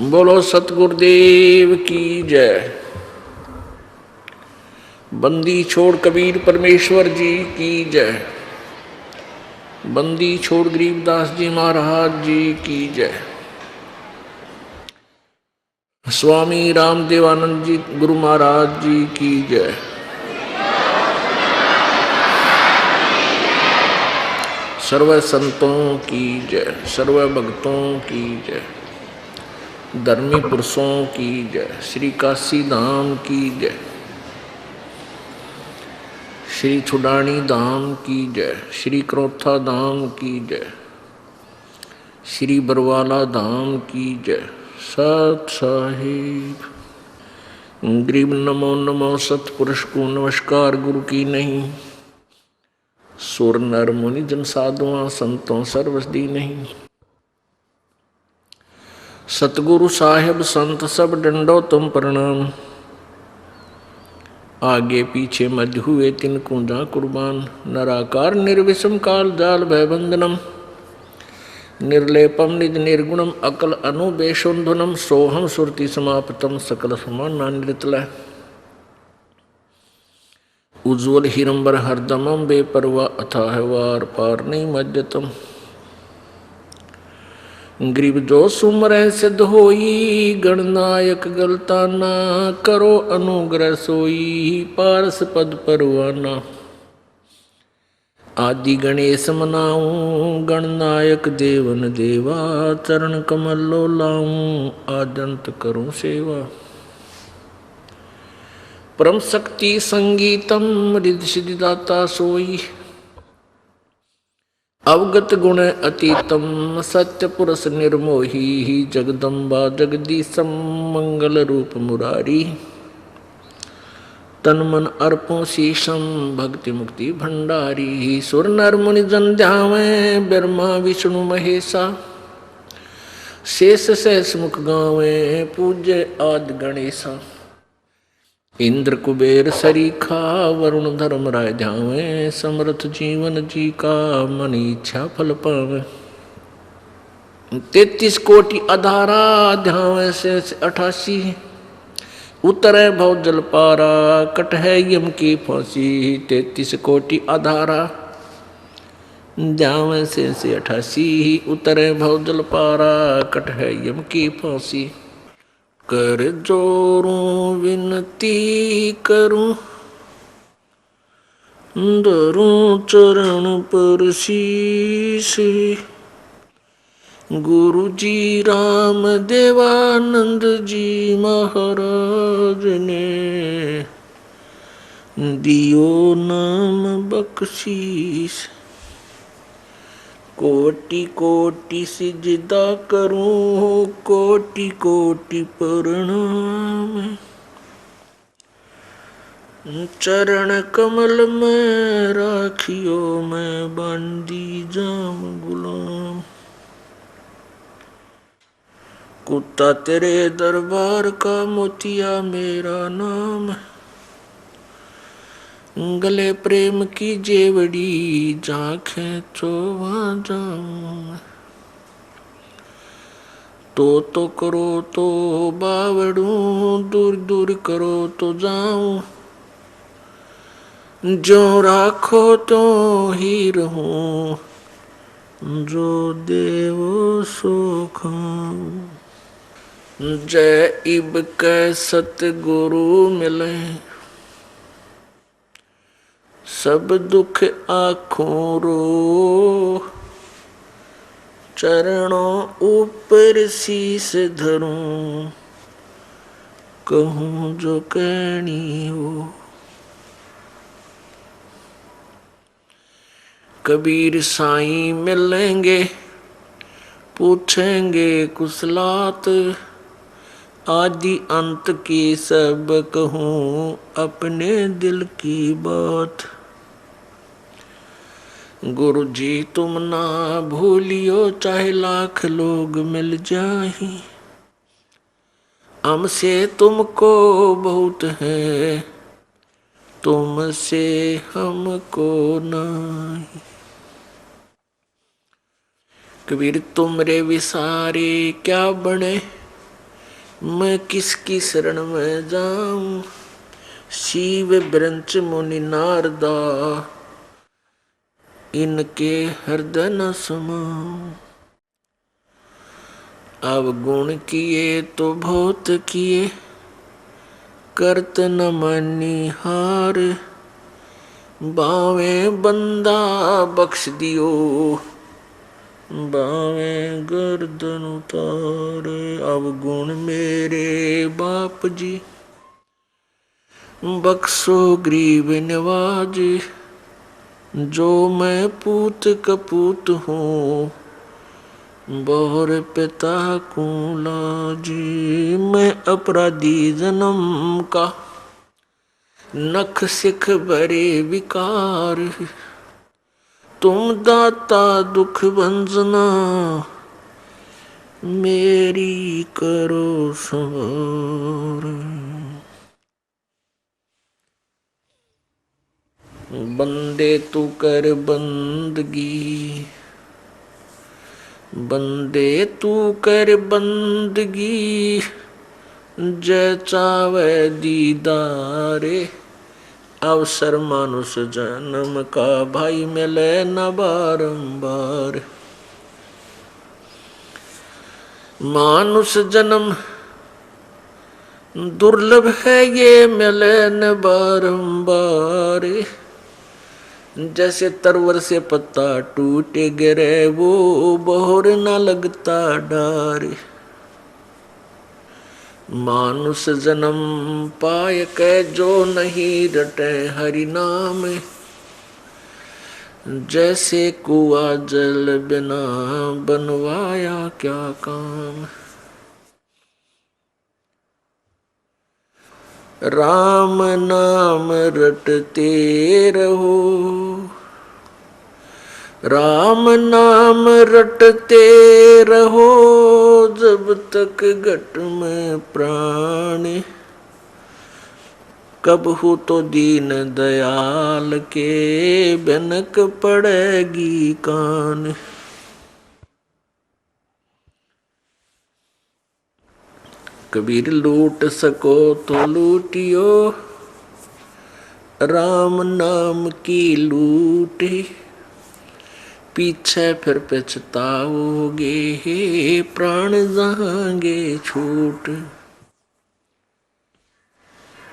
बोलो सतगुरुदेव की जय। बंदी छोड़ कबीर परमेश्वर जी की जय। बंदी छोड़ गरीबदास जी महाराज जी की जय। स्वामी रामदेवानंद जी गुरु महाराज जी की जय। सर्व संतों की जय, सर्व भक्तों की जय, धर्मी पुरुषों की जय, श्री काशी धाम की जय, श्री छुडानी धाम की जय, श्री क्रोथा धाम की जय, श्री बरवाला धाम की जय। सत साहिब गरीब नमो नमो सतपुरुष को नमस्कार गुरु की नहीं। सुर नर मुनि जन साधुआ संतों सर्वसदी नहीं। सतगुरु साहेब संत सब डंडो तुम प्रणाम। आगे पीछे मध्य हुए तिन कुंजा कुर्बान। नराकार निर्विषम काल जाल भयबंधनम। निर्लेपम निज निर्गुणम अकल अनुबेशुंधुनम। सोहम सुरति समाप्तम सकल समाना निरतल। उज्ज्वल हिरंबर हरदमम बेपरवा अथाह वार पार नहीं मज्जतम। गरीब जो सुमर सिद्ध होई। गणनायक गलताना करो अनुग्रह सोई। पारस पद परवाना आदि गणेश मनाऊं। गणनायक देवन देवा चरण कमल लो लाऊं। आदंत करूं सेवा परम शक्ति संगीतम रिद्धि सिद्धिदाता सोई। अवगत गुण अतीतम सत्य पुरुष निर्मोही। जगदम्बा जगदीशम मंगल रूप मुरारी। तन मन अर्पों शीशम भक्ति मुक्ति भंडारी। सुर नर मुनि जन ध्यावें ब्रह्मा विष्णु महेशा। शेष सहस मुख गावें पूज्य आदि गणेशा। इंद्र कुबेर सरीखा वरुण धर्म राय ध्यावें। समर्थ जीवन जी का मन इच्छा फल पावे। 33 कोटि अधारा ध्यावें से 88। उतरे भव जल पारा कट है यम की फांसी। 33 कोटि अधारा ध्यावें से 88। उतरे भव जल पारा कट है यम की फांसी। कर जोरूं विनती करूं धरूं चरण पर शीश। गुरु जी राम देवानंद जी महाराज ने दियो नाम बख्शीश। कोटि कोटि सिजदा करूं कोटि कोटि प्रणाम। चरण कमल में राखियो मैं बंदी जाम गुलाम। कुत्ता तेरे दरबार का मोतिया मेरा नाम। गले प्रेम की जेवड़ी जाखें चोवा जाऊं। तो करो तो बावड़ूं दूर दूर करो तो जाऊं। जो राखो तो ही रहूं जो देवो सो खाऊं। जय इब कै सतगुरु मिले सब दुख आँखों रो। चरणों ऊपर शीस धरूं कहूँ जो कहनी हो। कबीर साईं मिलेंगे पूछेंगे कुशलात। आदि अंत की सब कहूँ अपने दिल की बात। गुरु जी तुम ना भूलियो चाहे लाख लोग मिल जाहि। हमसे तुमको बहुत है तुमसे हमको नहीं। कबीर तुमरे विसारे क्या बने मैं किसकी शरण में जाऊं, शिव ब्रंच मुनि नारदा, इनके हृदय न समाऊं। अवगुण किए तो बहुत किए, करत न मानी हार, बावे बंदा बख्श दियो, बावे गर्दन उतारे। अवगुण मेरे बाप जी, बख्शो गरीब नवाज, जो मैं पूत कपूत हूँ, बहुर पिता को लाजी। मैं अपराधी जन्म का, नख सिख भरे विकार, तुम दाता दुख भंजना, मेरी करो सवार। बंदे तू कर बंदगी, बंदे तू कर बंदगी, जय चावे दीदारे। अवसर मानुष जन्म का, भाई मिले न बारंबार। मानुष जन्म दुर्लभ है, ये मिले न बारंबार। जैसे तरवर से पत्ता टूटे गिरे, वो बहुर न लगता डार। मानुष जन्म पाय के, जो नहीं रटे हरि नाम, जैसे कुआ जल बिना बनवाया क्या काम। राम नाम रटते रहो, राम नाम रटते रहो, जब तक घट में प्राण। कब हो तो दीन दयाल के, बनक पड़ेगी कान। कबीर लूट सको तो लूटियो, राम नाम की लूट। पीछे फिर पछताओगे, प्राण जाएंगे छूट।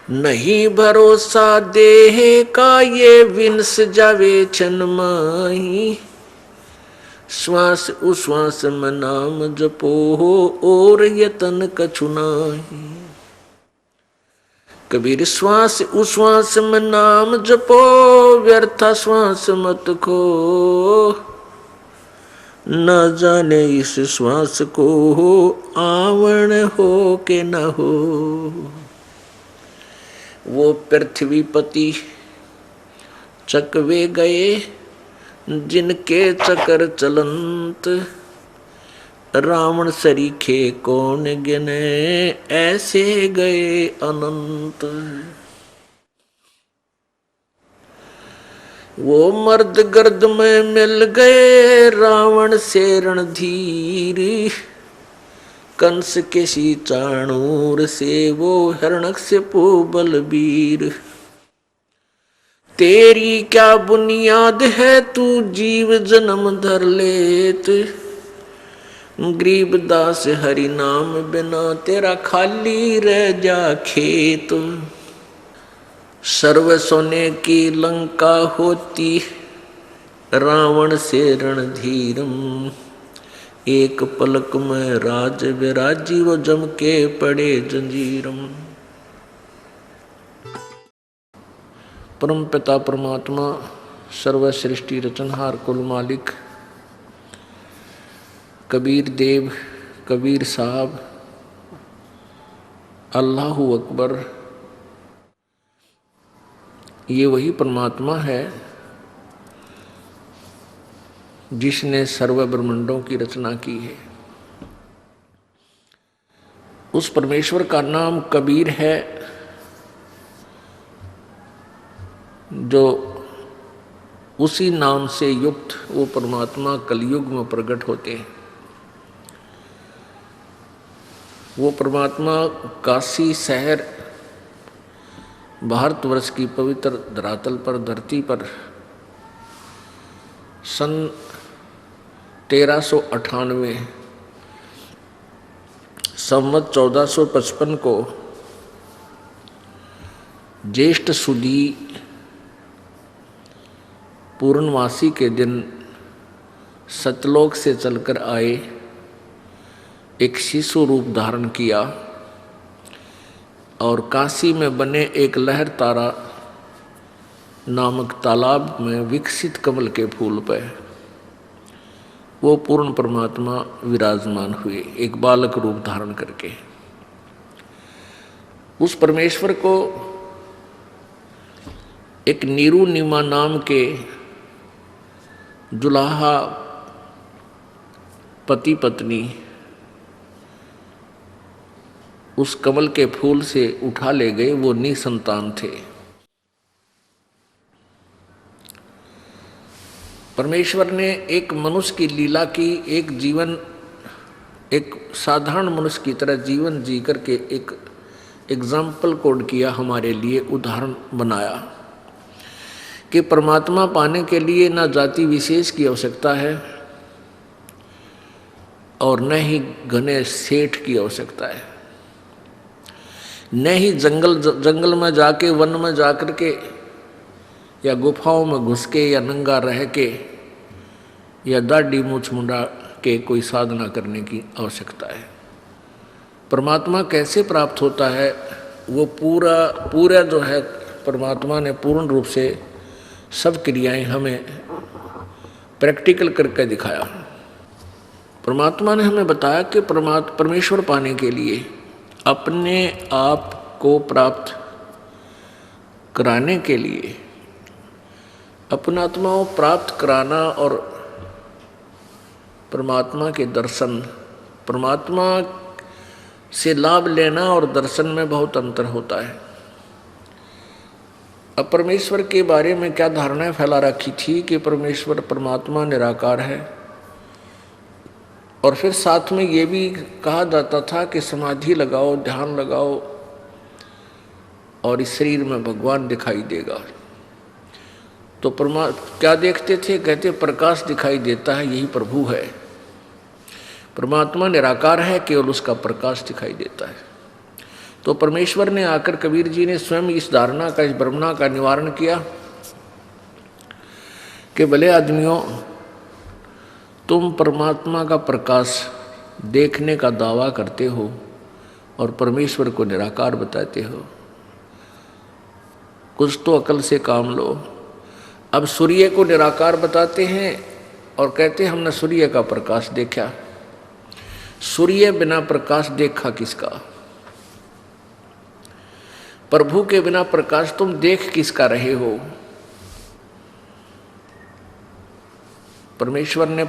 नहीं भरोसा देह का, ये विंस जावे छन माही। श्वास उश्वास में नाम जपो, और यतन कछु नाही। कबीर श्वास उश्वास में नाम जपो, व्यर्था श्वास मत खो। न जाने इस श्वास को, आवण हो के न हो। वो पृथ्वीपति चकवे गए, जिनके चकर चलंत। रावण सरीखे कौन गिने, ऐसे गए अनंत। वो मर्द गर्द में मिल गए, रावण से रणधीर। कंस के सी चाणूर से, वो हिरण्यकशिपु बलबीर। तेरी क्या बुनियाद है, तू जीव जन्म धर लेत। गरीबदास हरि नाम बिना, तेरा खाली रह जा खेत। सर्व सोने की लंका होती, रावण से रणधीरम। एक पलक में राज विराजी, वो जम के पड़े जंजीरम। परम पिता परमात्मा, सर्व सृष्टि रचनहार कुल मालिक, कबीर देव, कबीर साहब, अल्लाहु अकबर, ये वही परमात्मा है जिसने सर्व ब्रह्मांडों की रचना की है। उस परमेश्वर का नाम कबीर है, जो उसी नाम से युक्त वो परमात्मा कलयुग में प्रकट होते हैं। वो परमात्मा काशी शहर भारतवर्ष की पवित्र धरातल पर, धरती पर सन 1398 संवत 1455 को ज्येष्ठ सुदी पूर्णमासी के दिन सतलोक से चलकर आए, एक शिशु रूप धारण किया और काशी में बने एक लहर तारा नामक तालाब में विकसित कमल के फूल पर वो पूर्ण परमात्मा विराजमान हुए, एक बालक रूप धारण करके। उस परमेश्वर को एक नीरू नीमा नाम के जुलाहा पति पत्नी उस कमल के फूल से उठा ले गए। वो निसंतान थे। परमेश्वर ने एक मनुष्य की लीला की, एक जीवन, एक साधारण मनुष्य की तरह जीवन जी करके एक एग्जाम्पल कोड किया, हमारे लिए उदाहरण बनाया कि परमात्मा पाने के लिए न जाति विशेष की आवश्यकता है और न ही घने सेठ की आवश्यकता है, न ही जंगल में जाके, वन में जाकर के या गुफाओं में घुस के या नंगा रह के या दाढ़ी मूछ मुंडा के कोई साधना करने की आवश्यकता है। परमात्मा कैसे प्राप्त होता है, वो पूरा जो है परमात्मा ने पूर्ण रूप से सब क्रियाएं हमें प्रैक्टिकल करके दिखाया। परमात्मा ने हमें बताया कि परमेश्वर पाने के लिए, अपने आप को प्राप्त कराने के लिए, अपना आत्मा को प्राप्त कराना और परमात्मा के दर्शन, परमात्मा से लाभ लेना और दर्शन में बहुत अंतर होता है। अब परमेश्वर के बारे में क्या धारणाएं फैला रखी थी कि परमेश्वर परमात्मा निराकार है, और फिर साथ में ये भी कहा जाता था कि समाधि लगाओ, ध्यान लगाओ और इस शरीर में भगवान दिखाई देगा। तो क्या देखते थे? कहते प्रकाश दिखाई देता है, यही प्रभु है। परमात्मा निराकार है, केवल उसका प्रकाश दिखाई देता है। तो परमेश्वर ने आकर, कबीर जी ने स्वयं इस धारणा का, इस भ्रमणा का निवारण किया कि भले आदमियों, तुम परमात्मा का प्रकाश देखने का दावा करते हो और परमेश्वर को निराकार बताते हो, कुछ तो अकल से काम लो। अब सूर्य को निराकार बताते हैं और कहते हैं हमने सूर्य का प्रकाश देखा। सूर्य बिना प्रकाश देखा किसका? प्रभु के बिना प्रकाश तुम देख किसका रहे हो? परमेश्वर ने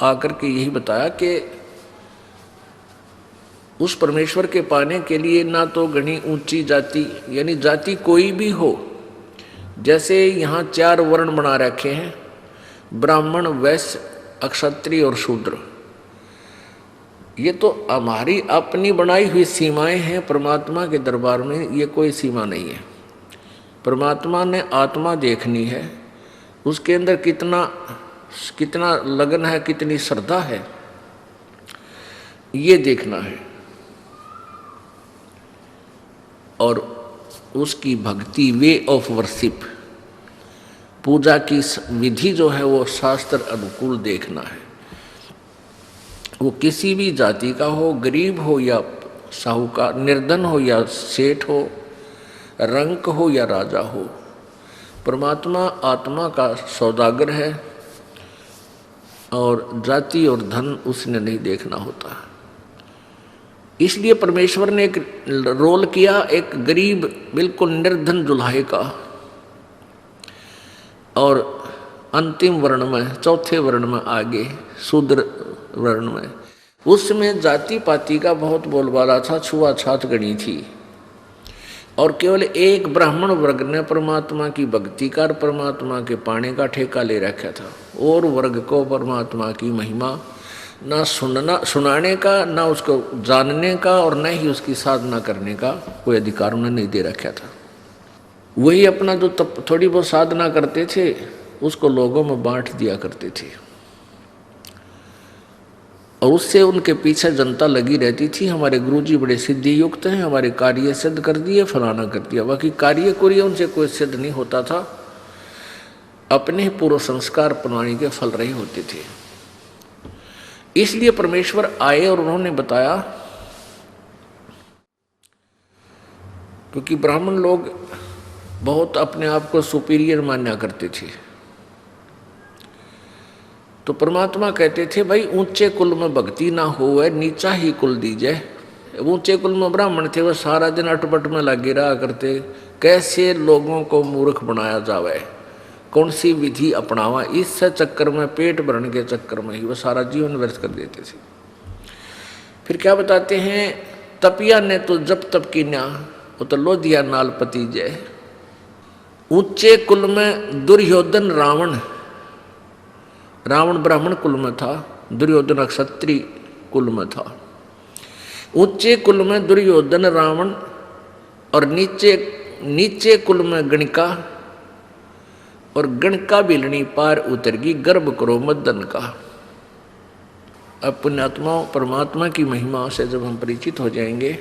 आकर के यही बताया कि उस परमेश्वर के पाने के लिए ना तो घनी ऊंची जाति, यानी जाति कोई भी हो, जैसे यहाँ 4 वर्ण बना रखे हैं, ब्राह्मण, वैश्य, क्षत्रिय और शूद्र। ये तो हमारी अपनी बनाई हुई सीमाएं हैं। परमात्मा के दरबार में ये कोई सीमा नहीं है। परमात्मा ने आत्मा देखनी है, उसके अंदर कितना लगन है, कितनी श्रद्धा है, ये देखना है। और उसकी भक्ति, वे ऑफ वर्शिप, पूजा की विधि जो है वो शास्त्र अनुकूल देखना है। वो किसी भी जाति का हो, गरीब हो या साहूकार, निर्धन हो या सेठ हो, रंक हो या राजा हो, परमात्मा आत्मा का सौदागर है और जाति और धन उसने नहीं देखना होता। इसलिए परमेश्वर ने एक रोल किया, एक गरीब बिल्कुल निर्धन दुल्हे का, और अंतिम वर्ण में, चौथे वर्ण में आगे शूद्र वर्ण में, उसमें जाति पाति का बहुत बोलबाला था, छुआछात गणी थी। और केवल एक ब्राह्मण वर्ग ने परमात्मा की भक्ति कर, परमात्मा के पाने का ठेका ले रखा था, और वर्ग को परमात्मा की महिमा ना सुनाने का, ना उसको जानने का, और न ही उसकी साधना करने का कोई अधिकार उन्हें नहीं दे रखा था। वही अपना जो थोड़ी बहुत साधना करते थे उसको लोगों में बांट दिया करते थे, और उससे उनके पीछे जनता लगी रहती थी। हमारे गुरुजी बड़े सिद्धि युक्त हैं, हमारे कार्य सिद्ध कर दिए, फलाना कर दिया। बाकी कार्य कुरिय उनसे कोई सिद्ध नहीं होता था, अपने पूर्व संस्कार पुरानी के फल रहे होते थे। इसलिए परमेश्वर आए और उन्होंने बताया, क्योंकि ब्राह्मण लोग बहुत अपने आप को सुपीरियर माना करते थे, तो परमात्मा कहते थे भाई ऊंचे कुल में भक्ति ना हो, नीचा ही कुल दीजिए। ऊंचे कुल में ब्राह्मण थे, वह सारा दिन अटपट में लगे रहा करते, कैसे लोगों को मूर्ख बनाया जावे, कौन सी विधि अपनावा, इस चक्कर में, पेट भरने के चक्कर में ही वह सारा जीवन व्यर्थ कर देते थे। फिर क्या बताते हैं, तपिया ने तो जब तप की न्या, वो तो लो दिया नाल पति जय। ऊंचे कुल में दुर्योधन रावण ब्राह्मण कुल में था, दुर्योधन क्षत्रिय कुल में था। ऊंचे कुल में दुर्योधन रावण, और नीचे कुल में गणिका, और गणका बिलनी पार उतरगी, गर्भ करो मदन का। अब पुण्यात्माओं, परमात्मा की महिमा से जब हम परिचित हो जाएंगे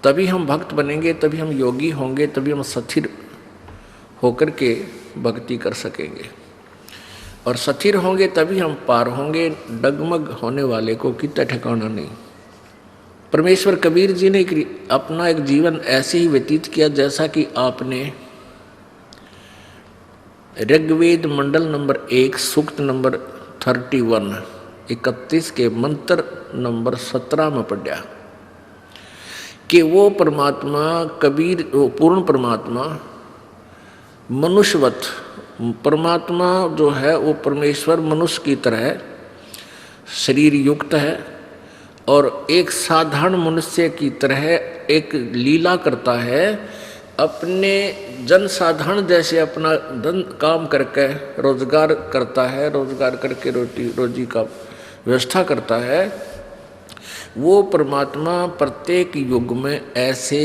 तभी हम भक्त बनेंगे, तभी हम योगी होंगे, तभी हम स्थिर होकर के भक्ति कर सकेंगे, और स्थिर होंगे तभी हम पार होंगे। डगमग होने वाले को कितना ठिकाना नहीं। परमेश्वर कबीर जी ने अपना एक जीवन ऐसे ही व्यतीत किया जैसा कि आपने ऋग्वेद मंडल नंबर 1 सूक्त नंबर 31 के मंत्र नंबर 17 में पढ़ा कि वो परमात्मा कबीर, वो पूर्ण परमात्मा मनुष्यवत परमात्मा जो है, वो परमेश्वर मनुष्य की तरह शरीर युक्त है, और एक साधारण मनुष्य की तरह एक लीला करता है। अपने जन साधारण जैसे अपना धन काम करके रोजगार करता है, रोजगार करके रोजी का व्यवस्था करता है। वो परमात्मा प्रत्येक युग में ऐसे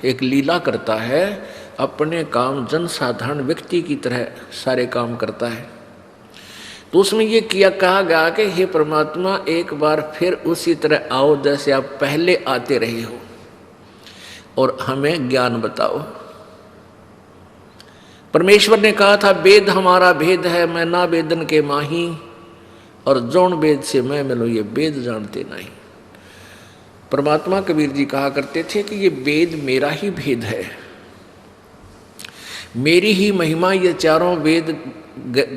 एक लीला करता है, अपने काम जन साधारण व्यक्ति की तरह सारे काम करता है। तो उसमें ये कहा गया कि हे परमात्मा, एक बार फिर उसी तरह आओ जैसे आप पहले आते रहे हो, और हमें ज्ञान बताओ। परमेश्वर ने कहा था, वेद हमारा भेद है, मैं ना वेदन के माही, और जौन वेद से मैं मिलो ये वेद जानते नहीं। परमात्मा कबीर जी कहा करते थे कि ये वेद मेरा ही भेद है, मेरी ही महिमा ये चारों वेद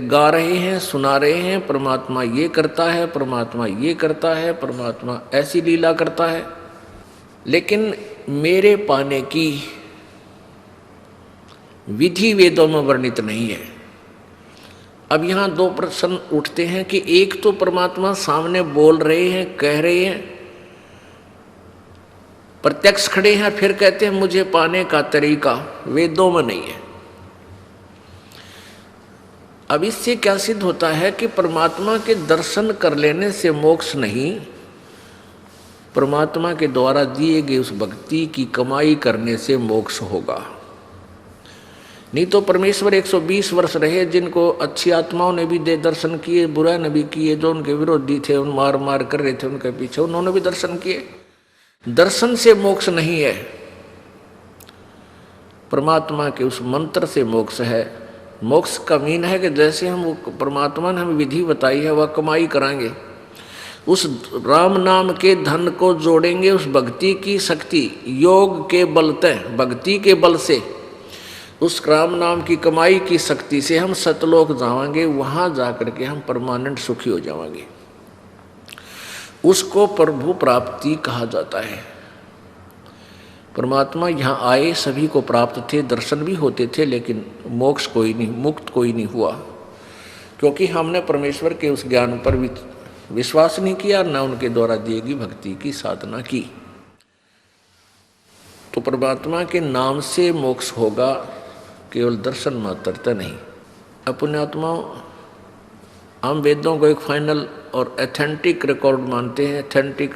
गा रहे हैं, सुना रहे हैं। परमात्मा ये करता है, परमात्मा ये करता है, परमात्मा ऐसी लीला करता है, लेकिन मेरे पाने की विधि वेदों में वर्णित नहीं है। अब यहाँ दो प्रश्न उठते हैं कि एक तो परमात्मा सामने बोल रहे हैं, कह रहे हैं, प्रत्यक्ष खड़े हैं, फिर कहते हैं मुझे पाने का तरीका वेदों में नहीं है। अब इससे क्या सिद्ध होता है कि परमात्मा के दर्शन कर लेने से मोक्ष नहीं, परमात्मा के द्वारा दिए गए उस भक्ति की कमाई करने से मोक्ष होगा। नहीं तो परमेश्वर 120 वर्ष रहे, जिनको अच्छी आत्माओं ने भी दे दर्शन किए, बुरा ने भी किए, जो उनके विरोधी थे उन मार मार कर रहे थे उनके पीछे, उन्होंने भी दर्शन किए। दर्शन से मोक्ष नहीं है, परमात्मा के उस मंत्र से मोक्ष है। मोक्ष का मीन है कि जैसे हम परमात्मा ने हमें विधि बताई है वह कमाई कराएंगे, उस राम नाम के धन को जोड़ेंगे, उस भक्ति की शक्ति योग के बलते, भक्ति के बल से, उस राम नाम की कमाई की शक्ति से हम सतलोक जाएंगे, वहाँ जाकर के हम परमानेंट सुखी हो जाएंगे। उसको प्रभु प्राप्ति कहा जाता है। परमात्मा यहाँ आए, सभी को प्राप्त थे, दर्शन भी होते थे, लेकिन मोक्ष कोई नहीं, मुक्त कोई नहीं हुआ, क्योंकि हमने परमेश्वर के उस ज्ञान पर विश्वास नहीं किया, न उनके द्वारा दिए गई भक्ति की साधना की। तो परमात्मा के नाम से मोक्ष होगा, केवल दर्शन मात्रता नहीं। पुण्यात्माओं, हम वेदों को एक फाइनल और एथेंटिक रिकॉर्ड मानते हैं। एथेंटिक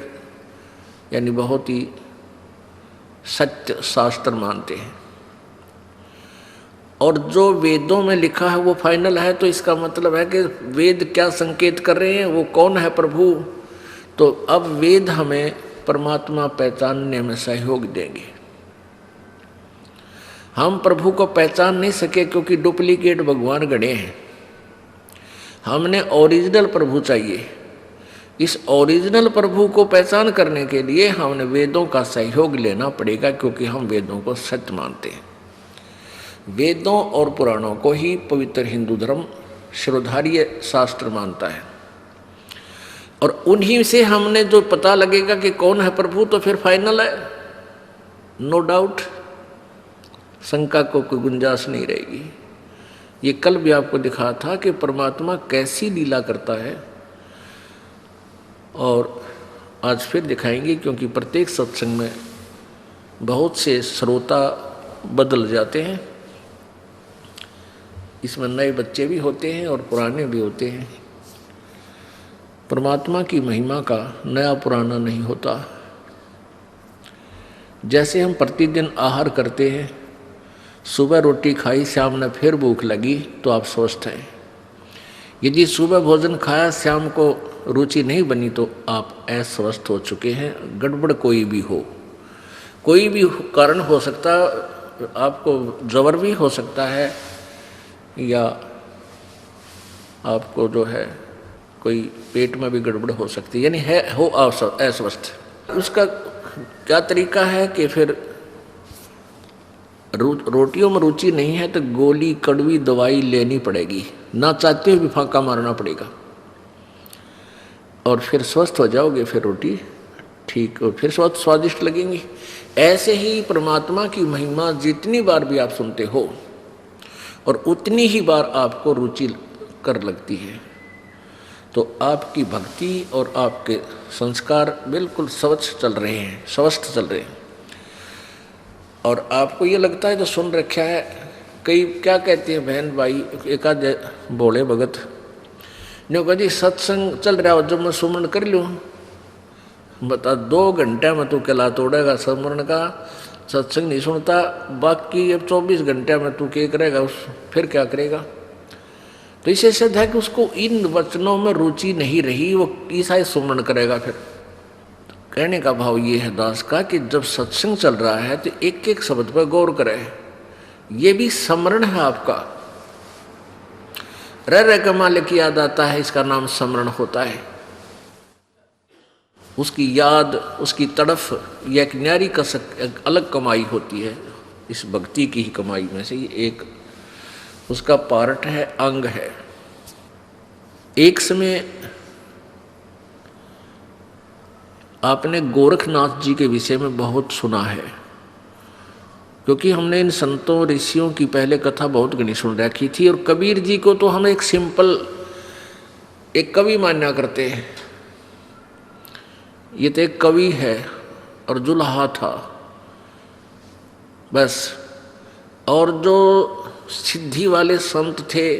यानी बहुत ही सत्य शास्त्र मानते हैं। और जो वेदों में लिखा है वो फाइनल है, तो इसका मतलब है कि वेद क्या संकेत कर रहे हैं, वो कौन है प्रभु। तो अब वेद हमें परमात्मा पहचानने में सहयोग देंगे। हम प्रभु को पहचान नहीं सके क्योंकि डुप्लीकेट भगवान गढ़े हैं। हमने ओरिजिनल प्रभु चाहिए। इस ओरिजिनल प्रभु को पहचान करने के लिए हमने वेदों का सहयोग लेना पड़ेगा, क्योंकि हम वेदों को सत्य मानते हैं। वेदों और पुराणों को ही पवित्र हिंदू धर्म शिरोधार्य शास्त्र मानता है। और उन्हीं से हमने जो पता लगेगा कि कौन है प्रभु, तो फिर फाइनल है, नो डाउट, शंका को कोई गुंजाइश नहीं रहेगी। ये कल भी आपको दिखा था कि परमात्मा कैसी लीला करता है, और आज फिर दिखाएंगे, क्योंकि प्रत्येक सत्संग में बहुत से श्रोता बदल जाते हैं। इसमें नए बच्चे भी होते हैं और पुराने भी होते हैं। परमात्मा की महिमा का नया पुराना नहीं होता। जैसे हम प्रतिदिन आहार करते हैं, सुबह रोटी खाई, शाम में फिर भूख लगी, तो आप स्वस्थ हैं। यदि सुबह भोजन खाया, शाम को रुचि नहीं बनी, तो आप अस्वस्थ हो चुके हैं। गड़बड़ कोई भी हो, कोई भी कारण हो सकता, आपको जबर भी हो सकता है, या आपको जो है कोई पेट में भी गड़बड़ हो सकती है, यानी हो अस्वस्थ। उसका क्या तरीका है कि फिर रोटियों में रुचि नहीं है तो गोली कड़वी दवाई लेनी पड़ेगी, ना चाहते हुए भी फांका मारना पड़ेगा, और फिर स्वस्थ हो जाओगे। फिर रोटी ठीक, और फिर स्वादिष्ट लगेंगी। ऐसे ही परमात्मा की महिमा जितनी बार भी आप सुनते हो, और उतनी ही बार आपको रुचि कर लगती है, तो आपकी भक्ति और आपके संस्कार बिल्कुल स्वच्छ चल रहे हैं, स्वस्थ चल रहे हैं। और आपको ये लगता है जो सुन रखा है, कई क्या कहते हैं बहन भाई, एक आध बोले भगत ने कहा जी सत्संग चल रहा हो, जब मैं सुमरण कर लूँ, बता 2 घंटे में तू कहला तोड़ेगा सुमरण का, सत्संग नहीं सुनता, बाकी अब 24 घंटे में तू क्या करेगा, फिर क्या करेगा। तो इसे सिद्ध है कि उसको इन वचनों में रुचि नहीं रही, वो ईसाई सुमरण करेगा। फिर कहने का भाव ये है दास का कि जब सत्संग चल रहा है तो एक एक शब्द पर गौर करे, ये भी स्मरण है आपका। रह के मालिक याद आता है, इसका नाम स्मरण होता है। उसकी याद, उसकी तड़फ, यह एक न्यारी का एक अलग कमाई होती है। इस भक्ति की ही कमाई में से ये एक उसका पार्ट है, अंग है। एक समय आपने गोरखनाथ जी के विषय में बहुत सुना है, क्योंकि हमने इन संतों ऋषियों की पहले कथा बहुत घनी सुन रखी थी। और कबीर जी को तो हम एक सिंपल एक कवि मान्या करते हैं। ये तो एक कवि है और जुल्हा था बस। और जो सिद्धि वाले संत थे,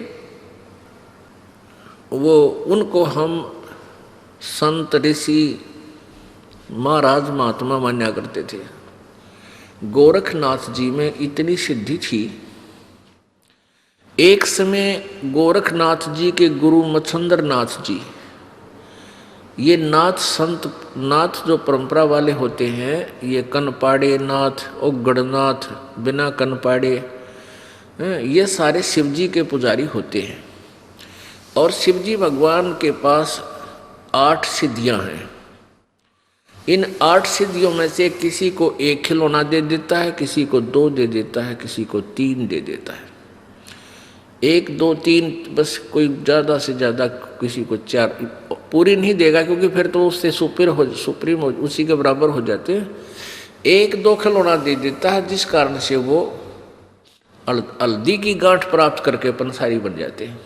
वो उनको हम संत ऋषि महाराज महात्मा मान्या करते थे। गोरखनाथ जी में इतनी सिद्धि थी, एक समय गोरखनाथ जी के गुरु मच्छंदर नाथ जी, ये नाथ संत नाथ जो परंपरा वाले होते हैं, ये कनपाड़े नाथ, उगड़नाथ, बिना कनपाड़े, ये सारे शिवजी के पुजारी होते हैं। और शिवजी भगवान के पास 8 सिद्धियां हैं। इन 8 सिद्धियों में से किसी को 1 खिलौना दे देता है, किसी को 2 दे देता है, किसी को 3 दे देता है। 1, 2, 3 बस, कोई ज़्यादा से ज़्यादा किसी को 4 पूरी नहीं देगा, क्योंकि फिर तो उससे सुप्रीम हो उसी के बराबर हो जाते हैं। 1, 2 खिलौना दे देता है, जिस कारण से वो हल्दी की गांठ प्राप्त करके पंसारी बन जाते हैं।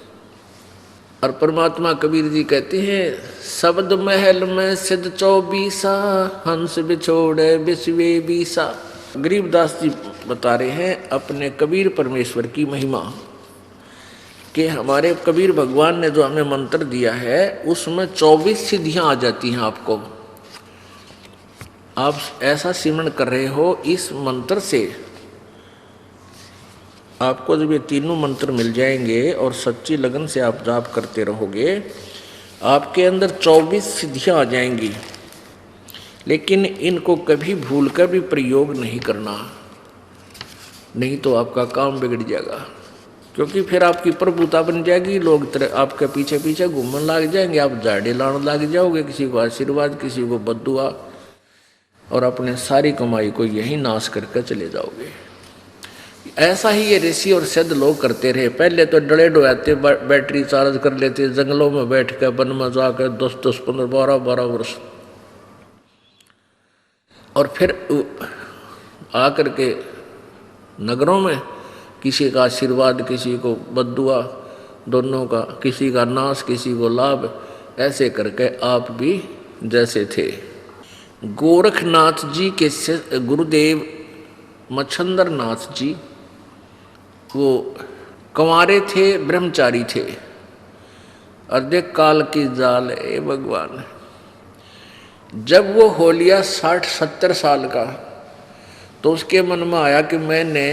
और परमात्मा कबीर जी कहते हैं, शब्द महल में सिद्ध 24, हंस बिछोड़े बिस्वे बीसा। गरीबदास जी बता रहे हैं अपने कबीर परमेश्वर की महिमा कि हमारे कबीर भगवान ने जो हमें मंत्र दिया है उसमें 24 सिद्धियां आ जाती हैं आपको। आप ऐसा सिमरन कर रहे हो, इस मंत्र से आपको जब ये तीनों मंत्र मिल जाएंगे और सच्ची लगन से आप जाप करते रहोगे, आपके अंदर 24 सिद्धियां आ जाएंगी। लेकिन इनको कभी भूल कर भी प्रयोग नहीं करना, नहीं तो आपका काम बिगड़ जाएगा। क्योंकि फिर आपकी प्रभुता बन जाएगी, लोग आपके पीछे पीछे घूमने लग जाएंगे, आप झाड़े लाने लग जाओगे, किसी को आशीर्वाद किसी को बद्दुआ, और अपने सारी कमाई को यही नाश करके चले जाओगे। ऐसा ही ये ऋषि और सिद्ध लोग करते रहे। पहले तो डरे डोयाते बैटरी चार्ज कर लेते, जंगलों में बैठ कर वन में जाकर 10-10, 15, 12-12 वर्ष, और फिर आकर के नगरों में किसी का आशीर्वाद किसी को बद्दुआ, दोनों का, किसी का नाश किसी को लाभ, ऐसे करके आप भी जैसे थे। गोरखनाथ जी के गुरुदेव मच्छंदर नाथ जी वो कंवारे थे, ब्रह्मचारी थे। अर्धेक काल की जाल ए भगवान। जब वो हो लिया 60-70 साल का, तो उसके मन में आया कि मैंने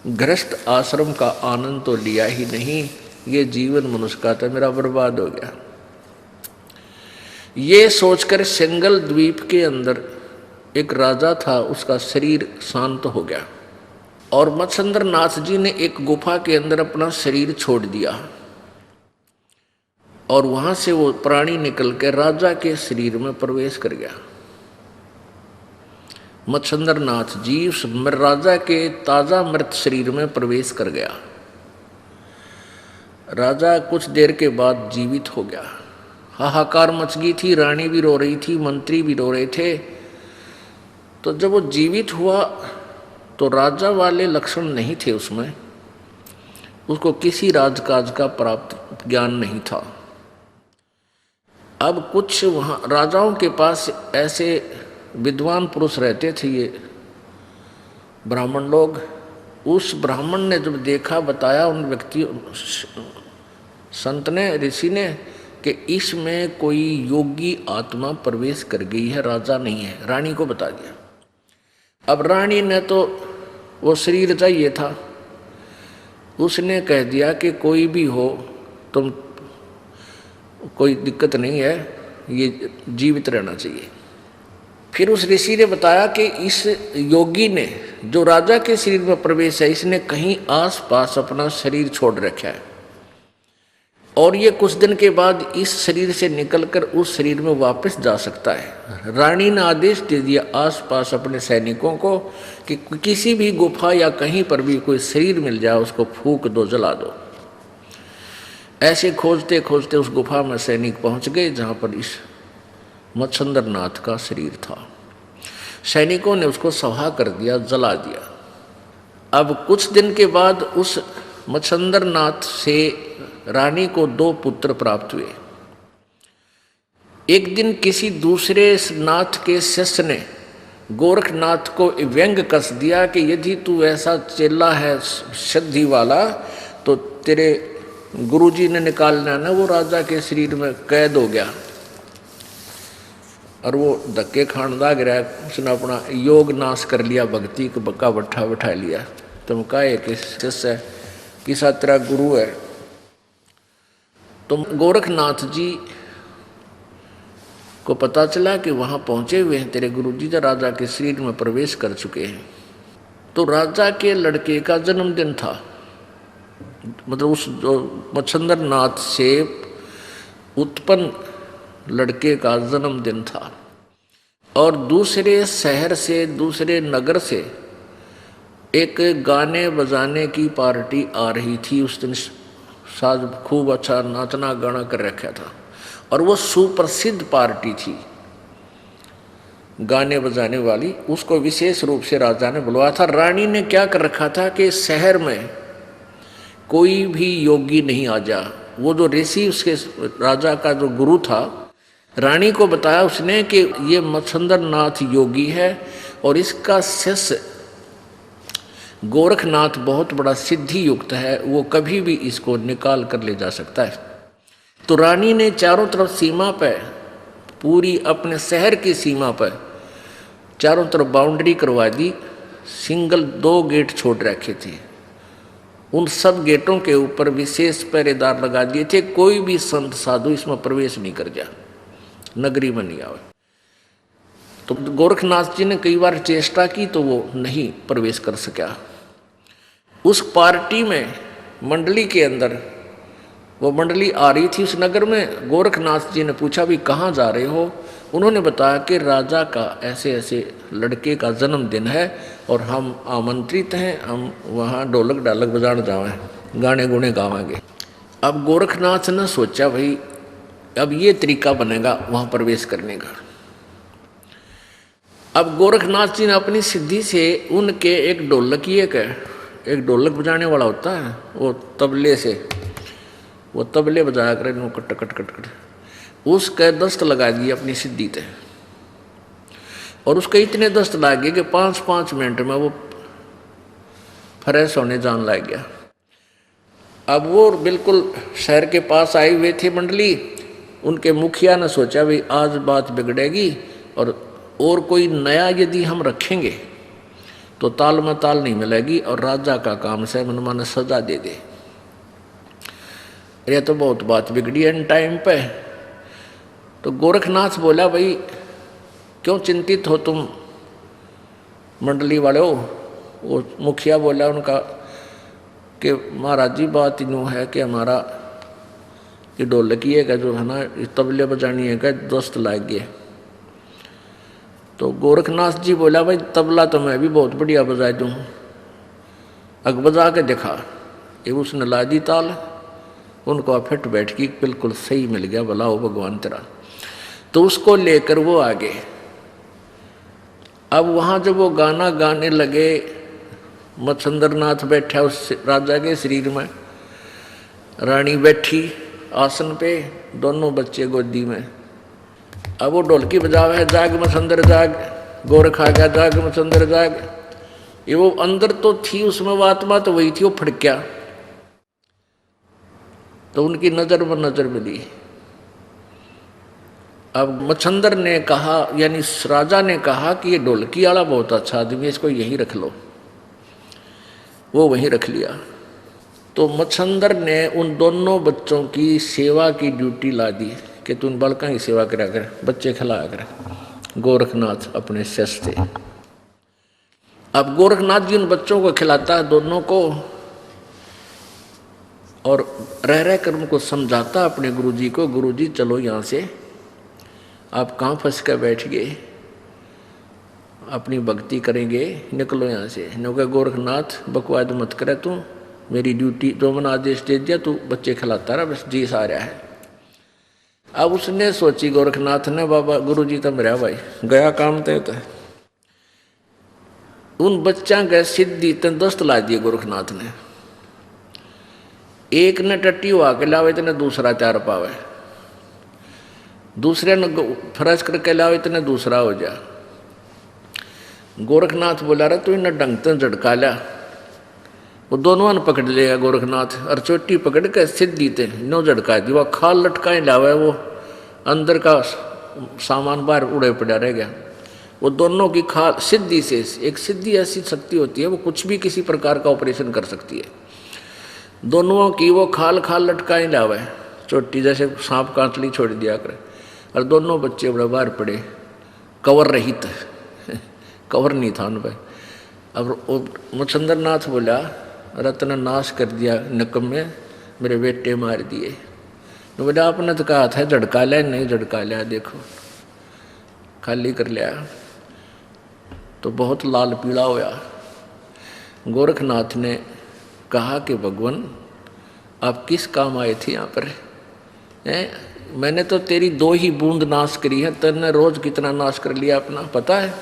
गृहस्थ आश्रम का आनंद तो लिया ही नहीं, ये जीवन मनुष्य का था मेरा बर्बाद हो गया। ये सोचकर सिंगल द्वीप के अंदर एक राजा था, उसका शरीर शांत हो गया और मच्छंदर नाथ जी ने एक गुफा के अंदर अपना शरीर छोड़ दिया और वहां से वो प्राणी निकल के राजा के शरीर में प्रवेश कर गया। मच्छंदर नाथ जी उस राजा के ताजा मृत शरीर में प्रवेश कर गया। राजा कुछ देर के बाद जीवित हो गया। हाहाकार मच गई थी, रानी भी रो रही थी, मंत्री भी रो रहे थे। तो जब वो जीवित हुआ तो राजा वाले लक्षण नहीं थे उसमें, उसको किसी राजकाज का प्राप्त ज्ञान नहीं था। अब कुछ वहाँ राजाओं के पास ऐसे विद्वान पुरुष रहते थे, ये ब्राह्मण लोग। उस ब्राह्मण ने जब देखा, बताया उन व्यक्ति संत ने, ऋषि ने, कि इसमें कोई योगी आत्मा प्रवेश कर गई है, राजा नहीं है। रानी को बता दिया। अब रानी ने तो वो शरीर चाहिए था, उसने कह दिया कि कोई भी हो तुम, कोई दिक्कत नहीं है, ये जीवित रहना चाहिए। फिर उस ऋषि ने बताया कि इस योगी ने जो राजा के शरीर में प्रवेश है, इसने कहीं आस पास अपना शरीर छोड़ रखा है और ये कुछ दिन के बाद इस शरीर से निकलकर उस शरीर में वापस जा सकता है। रानी ने आदेश दे दिया आसपास अपने सैनिकों को कि किसी भी गुफा या कहीं पर भी कोई शरीर मिल जाए उसको फूंक दो, जला दो। ऐसे खोजते खोजते उस गुफा में सैनिक पहुंच गए जहां पर इस मच्छंदर नाथ का शरीर था। सैनिकों ने उसको सवा कर दिया, जला दिया। अब कुछ दिन के बाद उस मच्छंदर नाथ से रानी को 2 पुत्र प्राप्त हुए। एक दिन किसी दूसरे नाथ के शिष्य ने गोरखनाथ को व्यंग कस दिया कि यदि तू ऐसा चेला है सिद्धि वाला तो तेरे गुरुजी ने निकालना ना, वो राजा के शरीर में कैद हो गया और वो धक्के खान लाग रहा है। उसने अपना योग नाश कर लिया, भक्ति को बक्का बैठा बैठा लिया। तुम कहे कि शिष्य है, किसा तेरा गुरु है। तो गोरखनाथ जी को पता चला कि वहां पहुंचे हुए हैं तेरे गुरुजी, जो राजा के शरीर में प्रवेश कर चुके हैं। तो राजा के लड़के का जन्मदिन था, मतलब उस जो मच्छंदर नाथ से उत्पन्न लड़के का जन्मदिन था। और दूसरे शहर से, दूसरे नगर से एक गाने बजाने की पार्टी आ रही थी। उस दिन साज खूब अच्छा नाचना गाना कर रखा था और वो सुप्रसिद्ध पार्टी थी गाने बजाने वाली। उसको विशेष रूप से राजा ने बुलवाया था। रानी ने क्या कर रखा था कि शहर में कोई भी योगी नहीं आ जा। वो जो ऋषि, उसके राजा का जो गुरु था, रानी को बताया उसने कि ये मच्छंदर नाथ योगी है और इसका शिष्य गोरखनाथ बहुत बड़ा सिद्धि युक्त है, वो कभी भी इसको निकाल कर ले जा सकता है। तो रानी ने चारों तरफ सीमा पर, पूरी अपने शहर की सीमा पर चारों तरफ बाउंड्री करवा दी। सिंगल 2 गेट छोड़ रखे थे, उन सब गेटों के ऊपर विशेष पहरेदार लगा दिए थे। कोई भी संत साधु इसमें प्रवेश नहीं कर जा, नगरी में नहीं आवे। तो गोरखनाथ जी ने कई बार चेष्टा की तो वो नहीं प्रवेश कर सका। उस पार्टी में, मंडली के अंदर, वो मंडली आ रही थी उस नगर में। गोरखनाथ जी ने पूछा भी कहाँ जा रहे हो? उन्होंने बताया कि राजा का ऐसे ऐसे लड़के का जन्मदिन है और हम आमंत्रित हैं, हम वहाँ ढोलक ढालक बजाने जावे, गाने गुने गावेंगे। अब गोरखनाथ ने सोचा भाई अब ये तरीका बनेगा वहाँ प्रवेश करने का। अब गोरखनाथ जी ने अपनी सिद्धि से उनके एक ढोलक बजाने वाला होता है, वो तबले से, वो तबले बजाया करे कट कट कट कट, उसके दस्त लगा दिए अपनी सिद्धि थे। और उसके इतने दस्त लगे कि 5-5 मिनट में वो फ्रेश होने जान लग गया। अब वो बिल्कुल शहर के पास आई हुए थे मंडली। उनके मुखिया ने सोचा भाई आज बात बिगड़ेगी और कोई नया यदि हम रखेंगे तो ताल में ताल नहीं मिलेगी और राजा का काम से मनमाने सजा दे दे। यह तो बहुत बात बिगड़ी एन टाइम पे। तो गोरखनाथ बोला भाई क्यों चिंतित हो तुम मंडली वाले हो? वो मुखिया बोला उनका कि महाराज जी बात यूँ है कि हमारा ये ढोलकी है का जो है ना तबले बजानी है का दोस्त लाग गए। तो गोरखनाथ जी बोला भाई तबला तो मैं भी बहुत बढ़िया बजा दूँ, अग बजा के दिखा। ये उसने ला दी ताल, उनको फिट बैठ की बिल्कुल सही मिल गया, भला हो भगवान तेरा। तो उसको लेकर वो आगे। अब वहाँ जब वो गाना गाने लगे, मच्छंद्रनाथ बैठा उस राजा के शरीर में, रानी बैठी आसन पे, दोनों बच्चे गोदी में। अब वो ढोलकी बजावा है, जाग मच्छंद्र जाग, गोरख आ गया जाग मच्छंद्र जाग। ये वो अंदर तो थी उसमें वो आत्मा तो वही थी, वो फड़क्या। तो उनकी नजर में नजर मिली। अब मच्छंदर ने कहा, यानी राजा ने कहा कि ये ढोलकी वाला बहुत अच्छा आदमी है, इसको यहीं रख लो। वो वहीं रख लिया। तो मच्छंदर ने उन दोनों बच्चों की सेवा की ड्यूटी ला दी कि तुम बालका की सेवा करा कर, बच्चे खिलाया कर। गोरखनाथ अपने शिष्य थे। अब गोरखनाथ जी उन बच्चों को खिलाता है दोनों को, और रह कर उनको समझाता अपने गुरुजी को, गुरुजी चलो यहाँ से, आप कहाँ फंस कर बैठ गए, अपनी भक्ति करेंगे, निकलो यहाँ से। नो गोरखनाथ बकवाद मत करे तू, मेरी ड्यूटी जो मैंने आदेश दे दिया तू बच्चे खिलाता रहा, बस जी आ रहा है। अब उसने सोची गोरखनाथ ने, बाबा गुरुजी तो मेरा भाई गया काम तय तो उन बच्चा के सिद्धि तन दस्त ला दिए गोरखनाथ ने। एक ने टट्टी हुआ के लावे इतने दूसरा चार पावे, दूसरे ने फरज करके लावे इतने दूसरा हो जा। गोरखनाथ बोला रहा तू इन्हें ढंग से झटका लिया। वो दोनों ने पकड़ लिया गोरखनाथ, और चोटी पकड़ के सिद्धि थे नो झटका दी। वह खाल लटकाए लावे, वो अंदर का सामान बाहर उड़े पड़ा रह गया। वो दोनों की खाल सिद्धि से, एक सिद्धि ऐसी शक्ति होती है वो कुछ भी किसी प्रकार का ऑपरेशन कर सकती है। दोनों की वो खाल लटकाए लावे, चोटी जैसे सांप कांचली छोड़ दिया करे, और दोनों बच्चे बड़े बाहर पड़े, कवर रहित कवर नहीं था उन पर। अब मच्छंद्रनाथ बोला रत्न नाश कर दिया नकम में, मेरे बेटे मार दिए। तो बोला आपने तो कहा था झटका लिया, नहीं झटका लिया, देखो खाली कर लिया। तो बहुत लाल पीला होया। गोरखनाथ ने कहा कि भगवान आप किस काम आए थे यहाँ पर? मैंने तो तेरी 2 ही बूंद नाश करी है, तेने रोज कितना नाश कर लिया अपना पता है?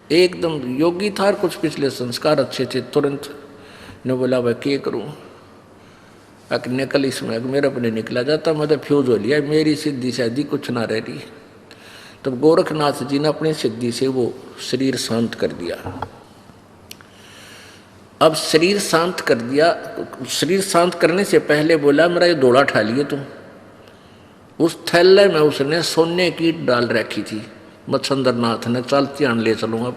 एकदम योगी था, कुछ पिछले संस्कार अच्छे थे। तुरंत ने बोला भाई क्या करूँ, अक निकल इसमें, मेरे अपने निकला जाता, मैं तो फ्यूज हो लिया, मेरी सिद्धि शादी कुछ ना रह रही। तब गोरखनाथ जी ने अपनी सिद्धि से वो शरीर शांत कर दिया। अब शरीर शांत कर दिया। शरीर शांत करने से पहले बोला मेरा ये दौड़ा ठा लिए तुम। उस थैले में उसने सोने की ईंट डाल रखी थी। मच्छंदर नाथ ने चलती आन ले चलूँगा,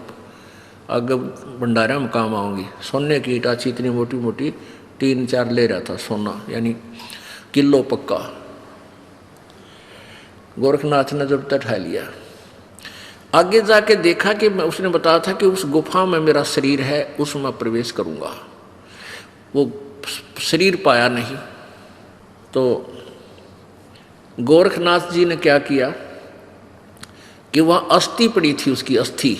आगे भंडारा में काम आऊँगी। सोने की ईंट अच्छी इतनी मोटी मोटी 3-4 ले रहा था सोना, यानी किलो पक्का। गोरखनाथ ने जब तक ठा लिया, आगे जाके देखा कि मैं, उसने बताया था कि उस गुफा में मेरा शरीर है, उसमें प्रवेश करूंगा। वो शरीर पाया नहीं। तो गोरखनाथ जी ने क्या किया कि वह अस्थि पड़ी थी, उसकी अस्थि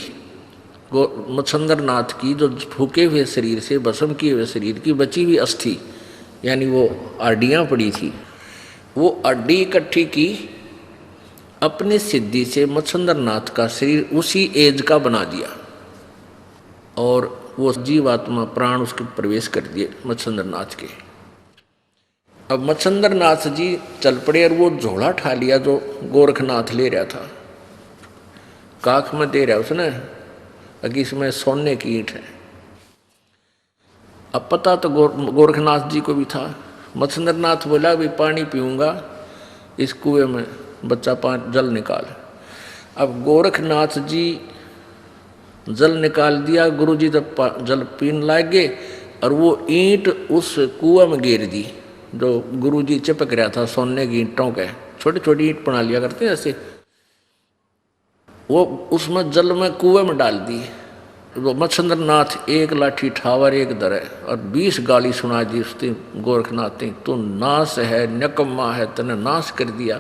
मच्छंदर नाथ की, जो फूके हुए शरीर से, भस्म किए हुए शरीर की बची हुई अस्थि, यानी वो हड्डियाँ पड़ी थी, वो हड्डी इकट्ठी की, अपनी सिद्धि से मच्छंदर नाथ का शरीर उसी एज का बना दिया और वो जीवात्मा प्राण उसके प्रवेश कर दिए मच्छंदर नाथ के। अब मच्छंदर नाथ जी चल पड़े और वो झोला ठा लिया जो गोरखनाथ ले रहा था, काख में दे रहा उसने, अगर इसमें सोने की ईंट है। अब पता तो गोरखनाथ जी को भी था। मच्छंदर नाथ बोला भी पानी पीऊंगा, इस कुएं में बच्चा जल निकाल। अब गोरखनाथ जी जल निकाल दिया, गुरुजी जब जल पीने लगे और वो ईंट उस कुआं में गिर दी जो गुरुजी चिपक रहा था सोने की ईंटों के। छोटी छोटी ईंट बना लिया करते ऐसे, वो उसमें जल में कुएं में डाल दी। वो मच्छंदर नाथ एक लाठी ठावर एक दरे और 20 गाली सुना दी उसने गोरखनाथ ने, तू नाश है, नकम्मा है, तने नाश कर दिया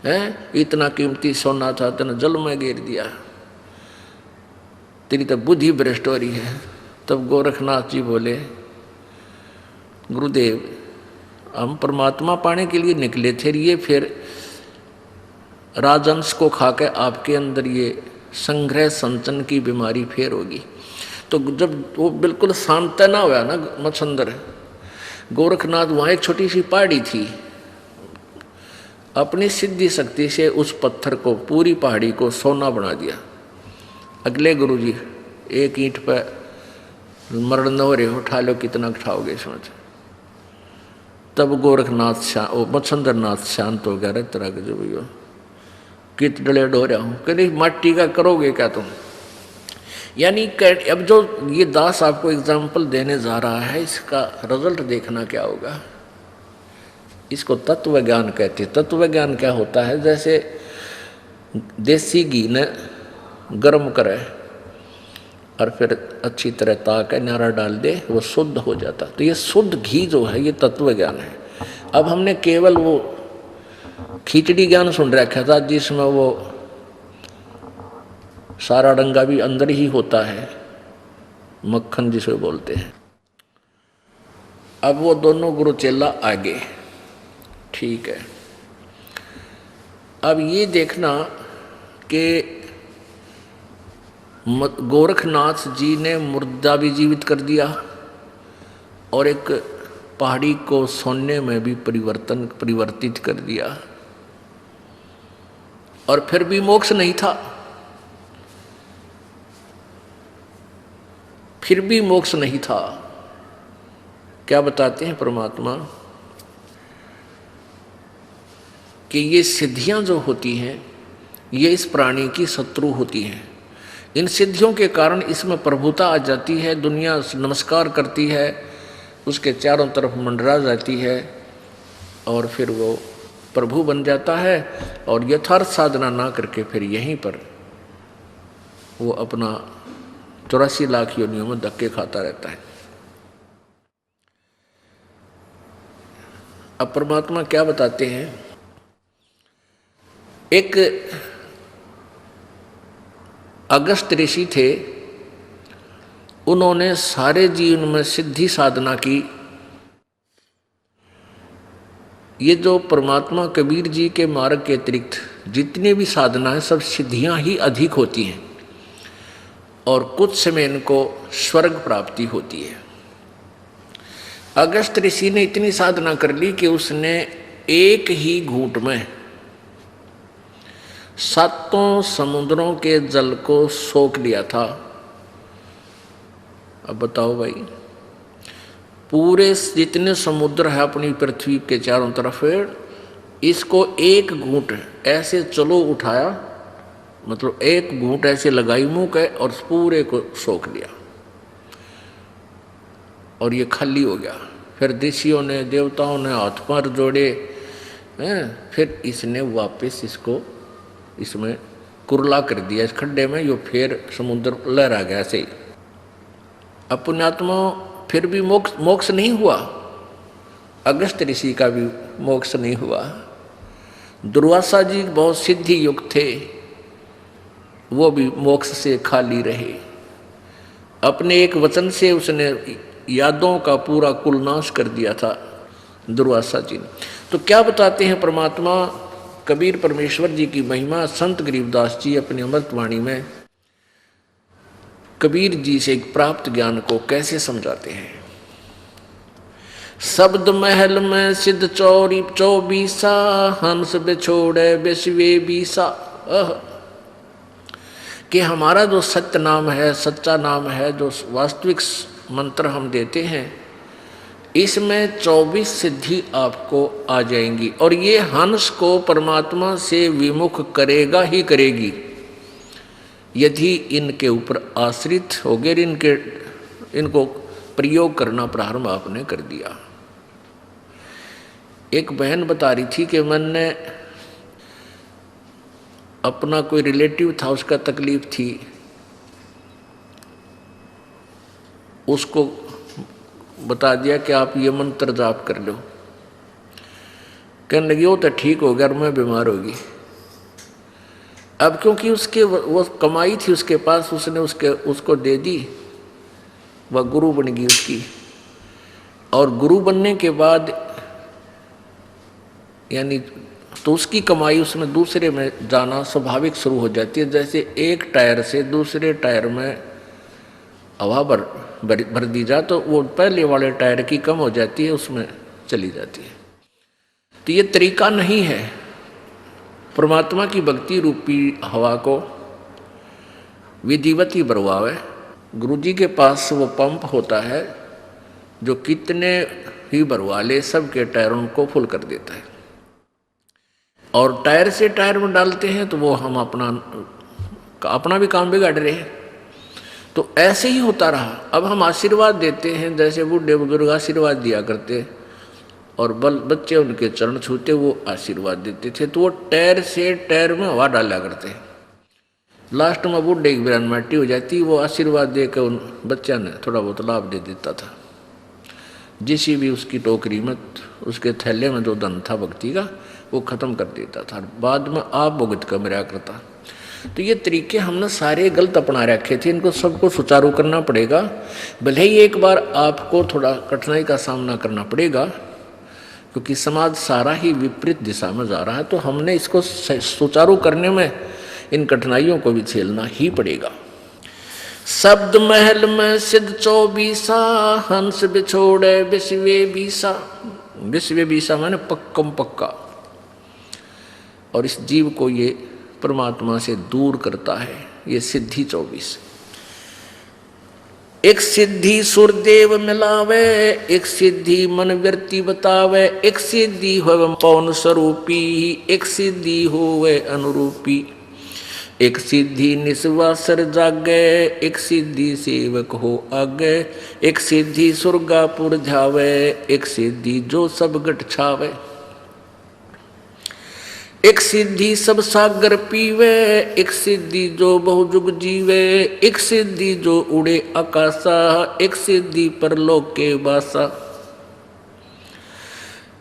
है, इतना कीमती सोना था तने जल में गिर दिया, तेरी तो बुद्धि भ्रष्ट हो रही है। तब गोरखनाथ जी बोले, गुरुदेव हम परमात्मा पाने के लिए निकले थे, ये फिर राजंश को खाकर आपके अंदर ये संग्रह संचन की बीमारी फेर होगी। तो जब वो बिल्कुल शांत ना हुआ ना मच्छंदर, गोरखनाथ, वहाँ एक छोटी सी पहाड़ी थी, अपनी सिद्धि शक्ति से उस पत्थर को, पूरी पहाड़ी को सोना बना दिया। अगले गुरुजी एक ईंट पर मरण न हो रहे, उठा लो, कितना उठाओगे इसमें। तब गोरखनाथ मच्छंदर नाथ शांत हो गया। रे तरह के जो भैया कित डले डो रहा हूँ, कहीं माटी का करोगे क्या तुम। यानी अब जो ये दास आपको एग्जाम्पल देने जा रहा है, इसका रिजल्ट देखना क्या होगा। इसको तत्व ज्ञान कहते हैं। तत्व ज्ञान क्या होता है, जैसे देसी घी ने गर्म करे और फिर अच्छी तरह ताक नारा डाल दे, वो शुद्ध हो जाता। तो ये शुद्ध घी जो है, ये तत्व ज्ञान है। अब हमने केवल वो खिचड़ी ज्ञान सुन रखा था जिसमें वो सारा डंगा भी अंदर ही होता है, मक्खन जिसे बोलते हैं। अब वो दोनों गुरु चेला आगे, ठीक है। अब ये देखना कि गोरखनाथ जी ने मुर्दा भी जीवित कर दिया और एक पहाड़ी को सोने में भी परिवर्तित कर दिया, और फिर भी मोक्ष नहीं था। फिर भी मोक्ष नहीं था। क्या बताते हैं परमात्मा कि ये सिद्धियां जो होती हैं, ये इस प्राणी की शत्रु होती हैं। इन सिद्धियों के कारण इसमें प्रभुता आ जाती है, दुनिया नमस्कार करती है, उसके चारों तरफ मंडरा जाती है और फिर वो प्रभु बन जाता है। और यथार्थ साधना ना करके फिर यहीं पर वो अपना 84 लाख योनियों में धक्के खाता रहता है। अब परमात्मा क्या बताते हैं, एक अगस्त ऋषि थे, उन्होंने सारे जीवन में सिद्धि साधना की। ये जो परमात्मा कबीर जी के मार्ग के अतिरिक्त जितने भी साधना है, सब सिद्धियां ही अधिक होती हैं और कुछ समय इनको स्वर्ग प्राप्ति होती है। अगस्त ऋषि ने इतनी साधना कर ली कि उसने एक ही घूंट में 7 समुद्रों के जल को सोख लिया था। अब बताओ भाई, पूरे जितने समुद्र है अपनी पृथ्वी के चारों तरफ, इसको एक घूंट ऐसे चलो उठाया, मतलब एक घूंट ऐसे लगाई मुंह के और पूरे को सोख लिया और ये खाली हो गया। फिर ऋषियों ने देवताओं ने हाथ पैर जोड़े हैं, फिर इसने वापस इसको इसमें कुरला कर दिया इस खड्डे में, यो फिर समुद्र लहरा गया ऐसे ही। अब पुण्यात्मा फिर भी मोक्ष नहीं हुआ, अगस्त ऋषि का भी मोक्ष नहीं हुआ। दुर्वासा जी बहुत सिद्धि युक्त थे, वो भी मोक्ष से खाली रहे। अपने एक वचन से उसने यादों का पूरा कुलनाश कर दिया था दुर्वासा जी ने। तो क्या बताते हैं परमात्मा कबीर परमेश्वर जी की महिमा, संत गरीबदास जी अपनी अमृतवाणी में कबीर जी से प्राप्त ज्ञान को कैसे समझाते हैं। शब्द महल में सिद्ध चौरी 24 हंस बिछोड़े बिस्वे बीसा। कि हमारा जो सत्य नाम है, सच्चा नाम है, जो वास्तविक मंत्र हम देते हैं, इसमें 24 सिद्धि आपको आ जाएंगी और ये हंस को परमात्मा से विमुख करेगा ही करेगी यदि इनके ऊपर आश्रित हो गए, इनको प्रयोग करना प्रारंभ आपने कर दिया। एक बहन बता रही थी कि मैंने अपना कोई रिलेटिव था, उसका तकलीफ थी, उसको बता दिया कि आप ये मंत्र जाप कर लो। कहने लगी वो तो ठीक हो गया, मैं बीमार होगी। अब क्योंकि उसके वो कमाई थी उसके पास, उसने उसको दे दी, वह गुरु बन गई उसकी। और गुरु बनने के बाद यानी तो उसकी कमाई उसमें दूसरे में जाना स्वाभाविक शुरू हो जाती है। जैसे एक टायर से दूसरे टायर में हवा भर दी जा तो वो पहले वाले टायर की कम हो जाती है, उसमें चली जाती है। तो ये तरीका नहीं है। परमात्मा की भक्ति रूपी हवा को विधिवत ही भरवावे। गुरु जी के पास वो पंप होता है जो कितने ही भरवा ले सबके टायरों को फुल कर देता है। और टायर से टायर में डालते हैं तो वो हम अपना भी काम बिगाड़ रहे हैं। तो ऐसे ही होता रहा। अब हम आशीर्वाद देते हैं, जैसे बूढ़े बुजुर्ग आशीर्वाद दिया करते और बच्चे उनके चरण छूते वो आशीर्वाद देते थे, तो वो टायर से टायर में हवा डाला करते। लास्ट में बूढ़े की बिरान माटी हो जाती, वो आशीर्वाद देकर उन बच्चा ने थोड़ा बहुत लाभ दे देता था। जिस भी उसकी टोकरी में, उसके थैले में जो धन था भक्ति का, वो खत्म कर देता था, बाद में आप भुगत कर मेरा करता। तो ये तरीके हमने सारे गलत अपना रखे थे, इनको सबको सुचारू करना पड़ेगा। भले ही एक बार आपको थोड़ा कठिनाई का सामना करना पड़ेगा, क्योंकि समाज सारा ही विपरीत दिशा में जा रहा है, तो हमने इसको सुचारू करने में इन कठिनाइयों को भी झेलना ही पड़ेगा। शब्द महल में सिद्ध 24 हंस बिछोड़े बिस्वे बीसा। बिस्वे बीसा माने पक्कम पक्का। और इस जीव को ये परमात्मा से दूर करता है, ये सिद्धि 24। एक सिद्धि सुरदेव मिलावे, एक सिद्धि मन व्यर्ति बतावे, एक सिद्धि होवे पौन स्वरूपी, एक सिद्धि होवे अनुरूपी, एक सिद्धि निस्वासर जागे, एक सिद्धि सेवक हो आगे, एक सिद्धि सुरगापुर जावे, एक सिद्धि जो सब गट छावे, एक सिद्धि सब सागर पीवे, एक सिद्धि जो बहुजुग जीवे, एक सिद्धि जो उड़े आकाशा, एक सिद्धि परलोक के वासा,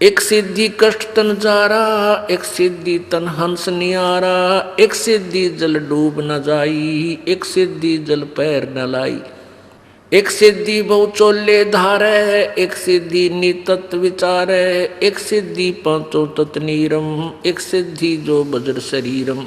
एक सिद्धि कष्ट तन जारा, एक सिद्धि तन हंस नियारा, एक सिद्धि जल डूब न जाई, एक सिद्धि जल पैर न लाई, एक सिद्धि बहु चोले धारे, एक सिद्धि नितत्व विचारे, एक सिद्धि पांचों तत् नीरम, एक सिद्धि जो वज्र शरीरम,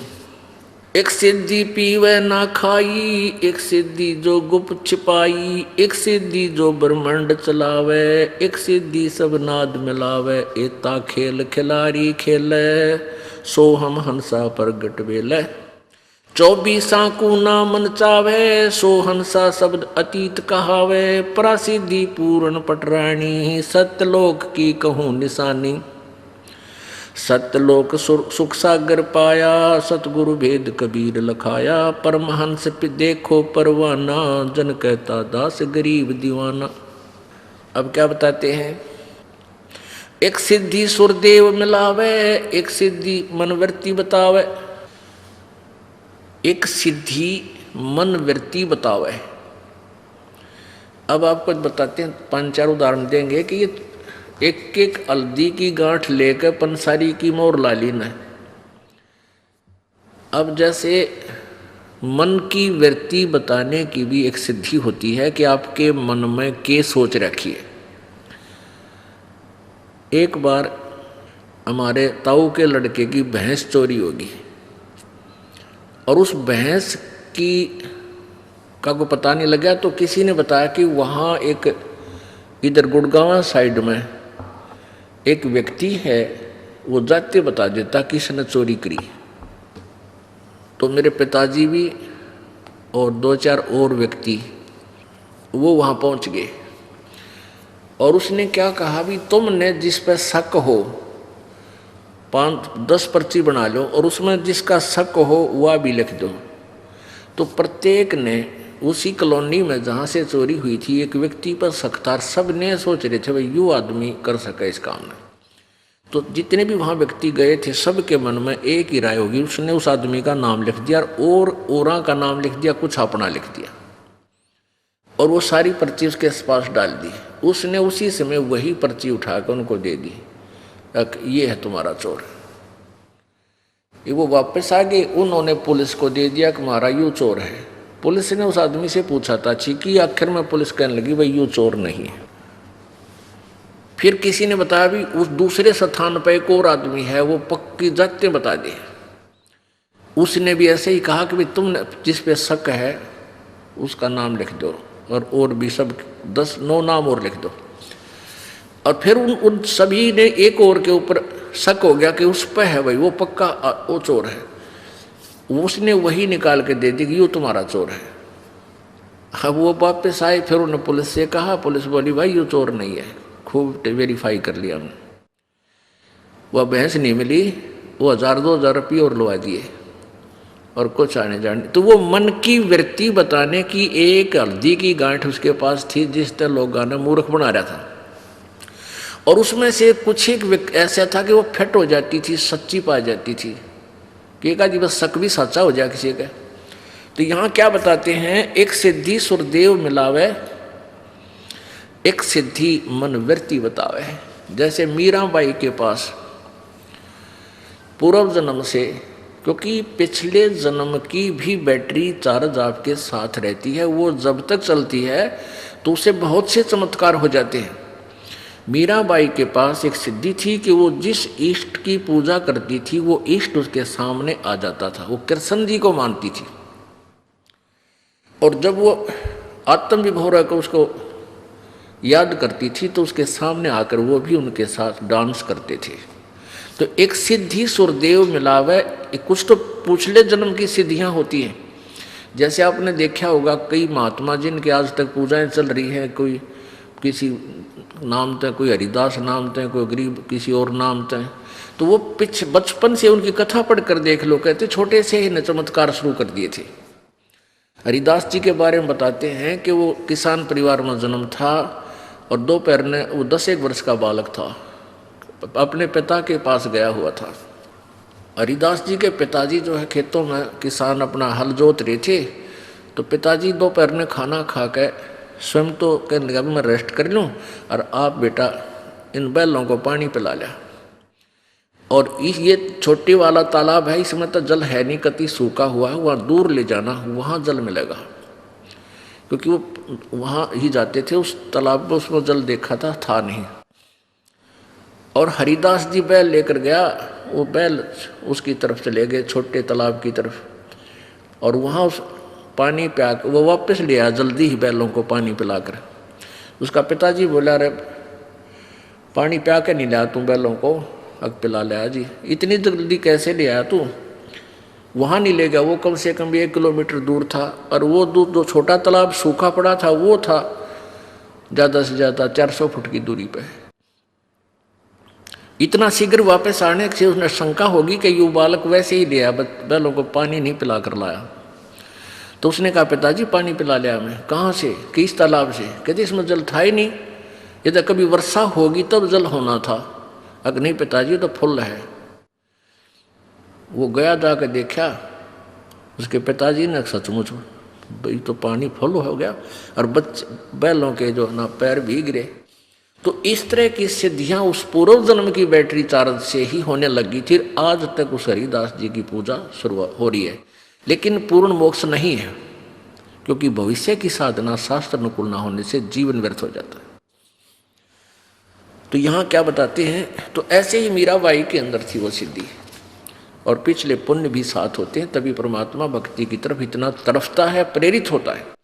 एक सिद्धि पीवे ना खाई, एक सिद्धि जो गुप्त छिपाई, एक सिद्धि जो ब्रह्मांड चलावे, एक सिद्धि सब नाद मिलावे, एता खेल खिलारी खेले, सो हम हंसा प्रगट वेले। 24 को ना मन चावे, सो हंसा शब्द अतीत कहावे। प्रसिद्धि पूर्ण पटरानी, सत्यलोक की कहूँ निशानी। सत्यलोक सुख सागर पाया, सतगुरु भेद कबीर लखाया। परमहंस पे देखो परवाना, जन कहता दास गरीब दीवाना। अब क्या बताते हैं, एक सिद्धि सुरदेव मिलावे, एक सिद्धि मनवर्ती बतावे। एक सिद्धि मनवर्ती बतावे। अब आपको बताते हैं, 5-4 उदाहरण देंगे कि ये एक एक हल्दी की गांठ लेकर पंसारी की मोर ला ली न। अब जैसे मन की वृत्ति बताने की भी एक सिद्धि होती है कि आपके मन में क्या सोच रखी है। एक बार हमारे ताऊ के लड़के की भैंस चोरी होगी और उस भैंस की का को पता नहीं लगा, तो किसी ने बताया कि वहाँ एक इधर गुड़गांव साइड में एक व्यक्ति है, वो जाते बता देता किसने चोरी करी। तो मेरे पिताजी भी और 2-4 और व्यक्ति वो वहाँ पहुँच गए और उसने क्या कहा, भी तुमने जिस पर शक हो 5-10 पर्ची बना लो और उसमें जिसका शक हो वह भी लिख दो। तो प्रत्येक ने उसी कॉलोनी में जहाँ से चोरी हुई थी एक व्यक्ति पर शक था। सब ने सोच रहे थे भाई यूँ आदमी कर सके इस काम में। तो जितने भी वहाँ व्यक्ति गए थे सबके मन में एक ही राय होगी, उसने उस आदमी का नाम लिख दिया और औरा का नाम लिख दिया, कुछ अपना लिख दिया और वो सारी पर्ची उसके पास डाल दी। उसने उसी समय वही पर्ची उठाकर उनको दे दी, ये है तुम्हारा चोर। वो वापस आ गए, उन्होंने पुलिस को दे दिया कि हमारा यूँ चोर है। पुलिस ने उस आदमी से पूछा था कि आखिर में पुलिस कहने लगी भाई यूँ चोर नहीं है। फिर किसी ने बताया भी उस दूसरे स्थान पर एक और आदमी है, वो पक्की जाते बता दे। उसने भी ऐसे ही कहा कि भाई तुमने जिस पे शक है उसका नाम लिख दो और भी सब 10-9 नाम और लिख दो। और फिर उन सभी ने एक और के ऊपर शक हो गया कि उस पर है भाई वो पक्का वो चोर है। उसने वही निकाल के दे दी कि ये तुम्हारा चोर है। अब वो वापस आए, फिर उन्होंने पुलिस से कहा, पुलिस बोली भाई ये चोर नहीं है। खूब वेरीफाई कर लिया हमने, वह भैंस नहीं मिली, वो 1000-2000 रुपये और लुआ दिए और कुछ आने जाने। तो वो मन की वृत्ति बताने की एक हल्दी की गांठ उसके पास थी जिस तरह लोग गाना मूर्ख बना रहा था। और उसमें से कुछ एक ऐसा था कि वो फिट हो जाती थी, सच्ची पा जाती थी कि एक आदमी बस शक भी सच्चा हो जाए किसी का। तो यहाँ क्या बताते हैं, एक सिद्धि सुरदेव मिलावे, एक सिद्धि मनवर्ती बतावे। जैसे मीराबाई के पास पूर्व जन्म से, क्योंकि पिछले जन्म की भी बैटरी चार्ज आपके साथ रहती है, वो जब तक चलती है तो उसे बहुत से चमत्कार हो जाते हैं। मीराबाई के पास एक सिद्धि थी कि वो जिस इष्ट की पूजा करती थी वो इष्ट उसके सामने आ जाता था। वो कृष्ण जी को मानती थी और जब वो आत्म विभोर होकर उसको याद करती थी तो उसके सामने आकर वो भी उनके साथ डांस करते थे। तो एक सिद्धि सुरदेव मिलावे, कुछ तो पिछले जन्म की सिद्धियां होती हैं। जैसे आपने देखा होगा कई महात्मा जिनके आज तक पूजाएं चल रही हैं, कोई किसी नाम थे, कोई हरिदास नाम थे, कोई गरीब किसी और नाम थे, तो वो बचपन से उनकी कथा पढ़कर देख लो, कहते छोटे से ही न चमत्कार शुरू कर दिए थे। हरिदास जी के बारे में बताते हैं कि वो किसान परिवार में जन्म था और दोपहर ने वो 10-1 वर्ष का बालक था, अपने पिता के पास गया हुआ था। हरिदास जी के पिताजी जो है खेतों में किसान अपना हल जोत रहे थे, तो पिताजी दोपहर ने खाना खा के स्वयं तो कहने लगा मैं रेस्ट कर लूँ और आप बेटा इन बैलों को पानी पिला लिया। और ये छोटे वाला तालाब है, इसमें तो जल है नहीं, कति सूखा हुआ है, वहाँ दूर ले जाना, वहाँ जल मिलेगा। क्योंकि वो वहाँ ही जाते थे उस तालाब में, उसमें जल देखा था नहीं। और हरिदास जी बैल लेकर गया, वो बैल उसकी तरफ चले गए छोटे तालाब की तरफ, और वहाँ उस पानी पिया वो वापस ले आया जल्दी ही बैलों को पानी पिलाकर। उसका पिताजी बोला अरे पानी पिया के नहीं लाया तू बैलों को, अब पिला लिया जी, इतनी जल्दी कैसे ले आया तू? वहाँ नहीं ले गया, वो कम से कम 1 किलोमीटर दूर था। और वो जो छोटा तालाब सूखा पड़ा था वो था ज़्यादा से ज़्यादा 400 फुट की दूरी पे। इतना शीघ्र वापस आने से उसने शंका होगी कि ये बालक वैसे ही लिया, बैलों को पानी नहीं पिला कर लाया। तो उसने कहा पिताजी पानी पिला लिया मैं। कहाँ से? किस तालाब से? कहते इसमें जल था ही नहीं, ये तो कभी वर्षा होगी तब जल होना था। अगर नहीं पिताजी तो फुल है। वो गया जाकर देखा, उसके पिताजी ने सचमुच भाई तो पानी फुल हो गया और बैलों के जो ना पैर भीग रहे। तो इस तरह की सिद्धियां उस पूर्व जन्म की बैटरी चार्ज से ही होने लगी थी। आज तक उस हरिदास जी की पूजा शुरू हो रही है, लेकिन पूर्ण मोक्ष नहीं है, क्योंकि भविष्य की साधना शास्त्र अनुकूल न होने से जीवन व्यर्थ हो जाता है। तो यहाँ क्या बताते हैं, तो ऐसे ही मीराबाई के अंदर थी वो सिद्धि, और पिछले पुण्य भी साथ होते हैं, तभी परमात्मा भक्ति की तरफ इतना तड़फता है, प्रेरित होता है।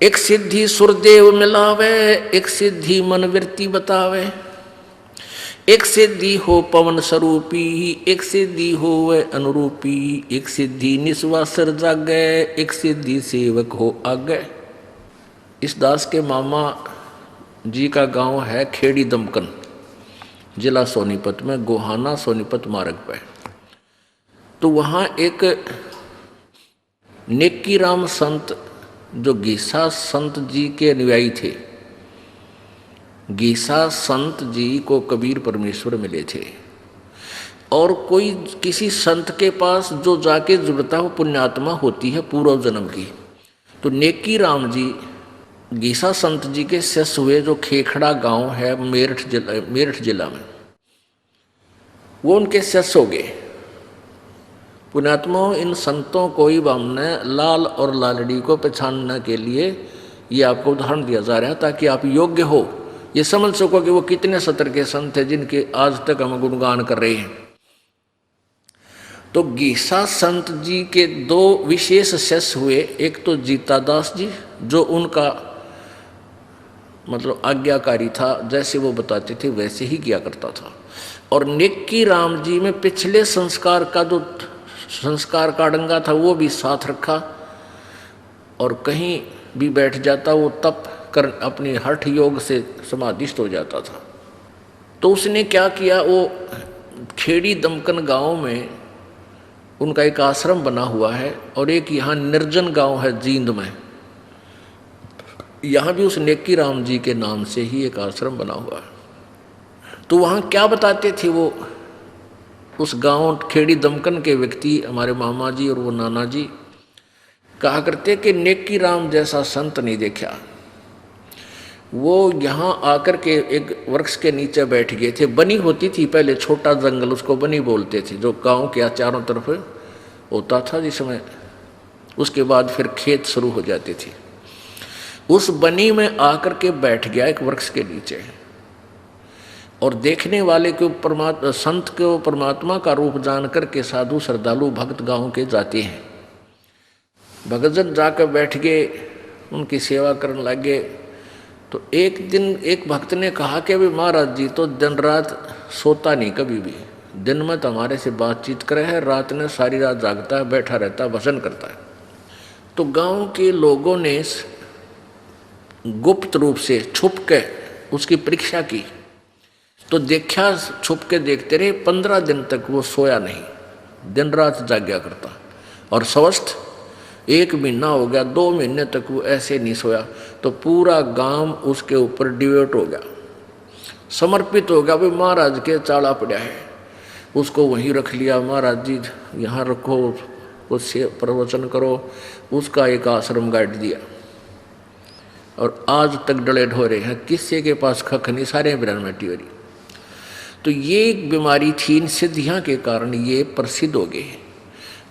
एक सिद्धि सुरदेव मिलावे, एक सिद्धि मन वृत्ति बतावे, एक सिद्धि हो पवन स्वरूपी, एक सिद्धि हो वह अनुरूपी, एक सिद्धि निस्वासर जागे, एक सिद्धि सेवक हो आगे। इस दास के मामा जी का गांव है खेड़ी दमकन, जिला सोनीपत में, गोहाना सोनीपत मार्ग पर। तो वहाँ एक नेक्कीराम संत जो गीसा संत जी के अनुयायी थे, गीसा संत जी को कबीर परमेश्वर मिले थे, और कोई किसी संत के पास जो जाके जुड़ता वो पुण्यात्मा होती है पूर्व जन्म की। तो नेक्कीराम जी गीसा संत जी के शिष्य हुए, जो खेखड़ा गांव है मेरठ जिला में, वो उनके शिष्य हो गए। पुण्यात्माओं, इन संतों को ही हमने लाल और लालड़ी को पहचानने के लिए ये आपको उदाहरण दिया जा रहा है, ताकि आप योग्य हो, ये समझ सको कि वो कितने सतर के संत हैं जिनके आज तक हम गुणगान कर रहे हैं। तो गीसा संत जी के 2 विशेष शिष्य हुए, एक तो जीतादास जी जो उनका मतलब आज्ञाकारी था, जैसे वो बताते थे वैसे ही किया करता था, और नेक्कीराम जी में पिछले संस्कार का जो संस्कार का डंगा था वो भी साथ रखा, और कहीं भी बैठ जाता वो तप कर अपनी हठ योग से समाधिस्थ हो जाता था। तो उसने क्या किया, वो खेड़ी दमकन गांव में उनका एक आश्रम बना हुआ है, और एक यहाँ निर्जन गांव है जींद में, यहाँ भी उस नेक्कीराम जी के नाम से ही एक आश्रम बना हुआ है। तो वहाँ क्या बताते थे वो, उस गांव खेड़ी दमकन के व्यक्ति हमारे मामा जी और वो नाना जी कहा करते कि नेक्कीराम जैसा संत नहीं देखा। वो यहाँ आकर के एक वृक्ष के नीचे बैठ गए थे, बनी होती थी पहले, छोटा जंगल, उसको बनी बोलते थे, जो गांव के चारों तरफ होता था जिसमें, उसके बाद फिर खेत शुरू हो जाते थे। उस बनी में आकर के बैठ गया एक वृक्ष के नीचे, और देखने वाले को संत को परमात्मा का रूप जानकर के साधु श्रद्धालु भक्त गांव के जाते हैं। भगतजन जाकर बैठ गए, उनकी सेवा करने लगे। तो एक दिन एक भक्त ने कहा कि अभी महाराज जी तो दिन रात सोता नहीं कभी भी, दिन में तो हमारे से बातचीत करे है, रात में सारी रात जागता है, बैठा रहता है, भजन करता है। तो गांव के लोगों ने गुप्त रूप से छुप के उसकी परीक्षा की, तो देखा, छुप के देखते रहे, 15 दिन तक वो सोया नहीं, दिन रात जाग्या करता, और स्वस्थ 1 महीना हो गया, 2 महीने तक वो ऐसे नहीं सोया। तो पूरा गांव उसके ऊपर डिवेट हो गया, समर्पित हो गया, भाई महाराज के चाला पड़ा है, उसको वहीं रख लिया, महाराज जी यहाँ रखो, उससे प्रवचन करो, उसका एक आश्रम गाड़ दिया, और आज तक डले ढोरे हैं, किसी के पास खख नहीं, सारे ब्रह्मटी हो रही। तो ये एक बीमारी थी, इन सिद्धियाँ के कारण ये प्रसिद्ध हो गए।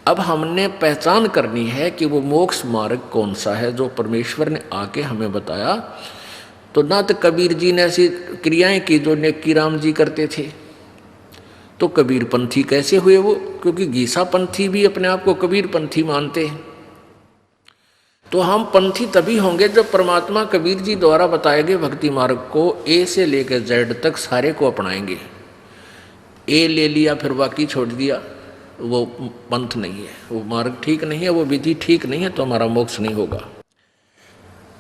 अब हमने पहचान करनी है कि वो मोक्ष मार्ग कौन सा है जो परमेश्वर ने आके हमें बताया। तो ना तो कबीर जी ने ऐसी क्रियाएं की जो नेक्कीराम जी करते थे, तो कबीर पंथी कैसे हुए वो, क्योंकि गीसा पंथी भी अपने आप को कबीर पंथी मानते हैं। तो हम पंथी तभी होंगे जब परमात्मा कबीर जी द्वारा बताए गए भक्ति मार्ग को ए से लेकर जेड तक सारे को अपनाएंगे। ए ले लिया फिर बाकी छोड़ दिया, वो पंथ नहीं है, वो मार्ग ठीक नहीं है, वो विधि ठीक नहीं है, तो हमारा मोक्ष नहीं होगा।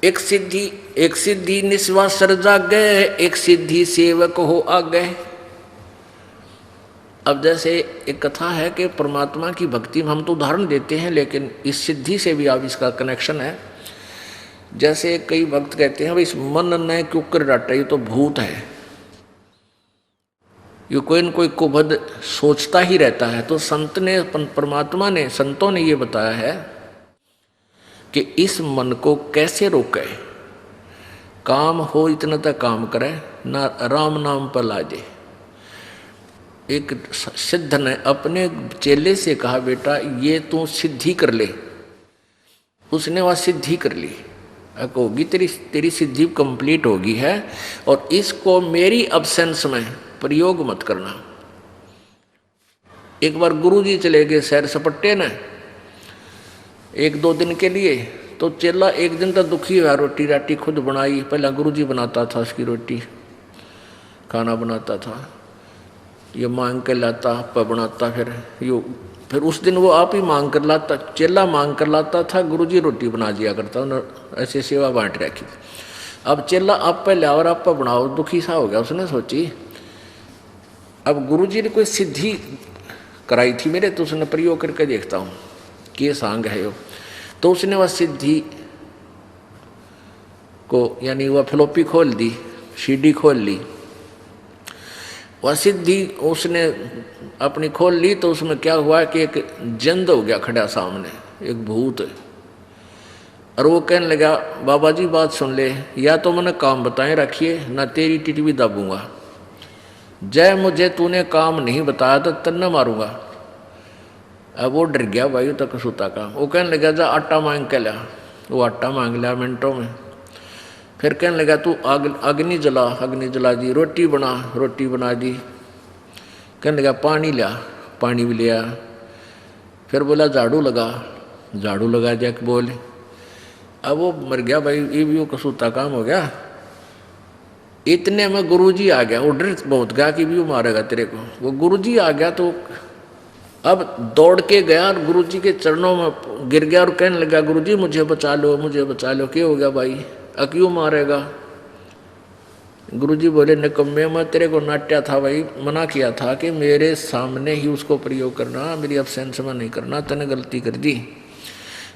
एक सिद्धि निस्वासर जागे, एक सिद्धि सेवक हो आगे। अब जैसे एक कथा है कि परमात्मा की भक्ति में हम तो उदाहरण देते हैं, लेकिन इस सिद्धि से भी आप इसका कनेक्शन है। जैसे कई भक्त कहते हैं भाई इस मन ने क्यों कर डाटा, ये तो भूत है, ये कोई न कोई कुबद सोचता ही रहता है। तो संत ने, परमात्मा ने, संतों ने ये बताया है कि इस मन को कैसे रोके। काम हो इतना तक काम करे, ना राम नाम पर लाजे। एक सिद्ध ने अपने चेले से कहा बेटा ये तू सिद्धि कर ले। उसने वह सिद्धि कर ली, होगी तेरी सिद्धि कंप्लीट होगी है, और इसको मेरी अब्सेंस में प्रयोग मत करना। एक बार गुरुजी चले गए सैर सपट्टे ने 1-2 दिन के लिए, तो चेला एक दिन तक दुखी हुआ, रोटी राटी खुद बनाई। पहला गुरुजी बनाता था उसकी रोटी, खाना बनाता था, ये मांग के लाता, पर बनाता, फिर उस दिन वो आप ही मांग कर लाता, चेला मांग कर लाता था, गुरुजी रोटी बना दिया करता, ऐसे सेवा बांट रखी। अब चेला आप पे लाओ और आप पे बनाओ, दुखी सा हो गया। उसने सोची अब गुरुजी ने कोई सिद्धि कराई थी मेरे, तो उसने प्रयोग करके देखता हूँ कि सांग है यो। तो उसने वह सिद्धि को, यानी वह फ्लॉपी खोल दी, सीडी खोल ली, वह सिद्धि उसने अपनी खोल ली। तो उसमें क्या हुआ कि एक जंद हो गया खड़ा सामने, एक भूत, और वो कहने लगा बाबा जी बात सुन ले, या तो मैंने काम बताए रखिए, ना तेरी टिटवी दाबूंगा। जय मुझे तूने काम नहीं बताया तो तन्ना मारूंगा। अब वो डर गया भाई तक सूता का। वो कहने लगा जा आटा मांग के ला। वो आटा मांग लिया मिनटों में। फिर कहने लगा तू अग्नि जला, अग्नि जला दी। रोटी बना दी। कहने लगा पानी लिया, पानी भी लिया। फिर बोला झाड़ू लगा जाके बोले। अब वो मर गया भाई, ये भी वो कसूता काम हो गया। इतने में गुरुजी आ गया, वो डर बहुत गया कि भी वो मारेगा तेरे को। वो गुरुजी आ गया तो अब दौड़ के गया और गुरुजी के चरणों में गिर गया और कहने लगा गुरुजी मुझे बचा लो, क्या हो गया भाई, क्यों मारेगा। गुरुजी बोले निकम्मे, मैं तेरे को नाट्या था भाई, मना किया था कि मेरे सामने ही उसको प्रयोग करना, मेरी अब्सेंस में नहीं करना, तने गलती कर दी।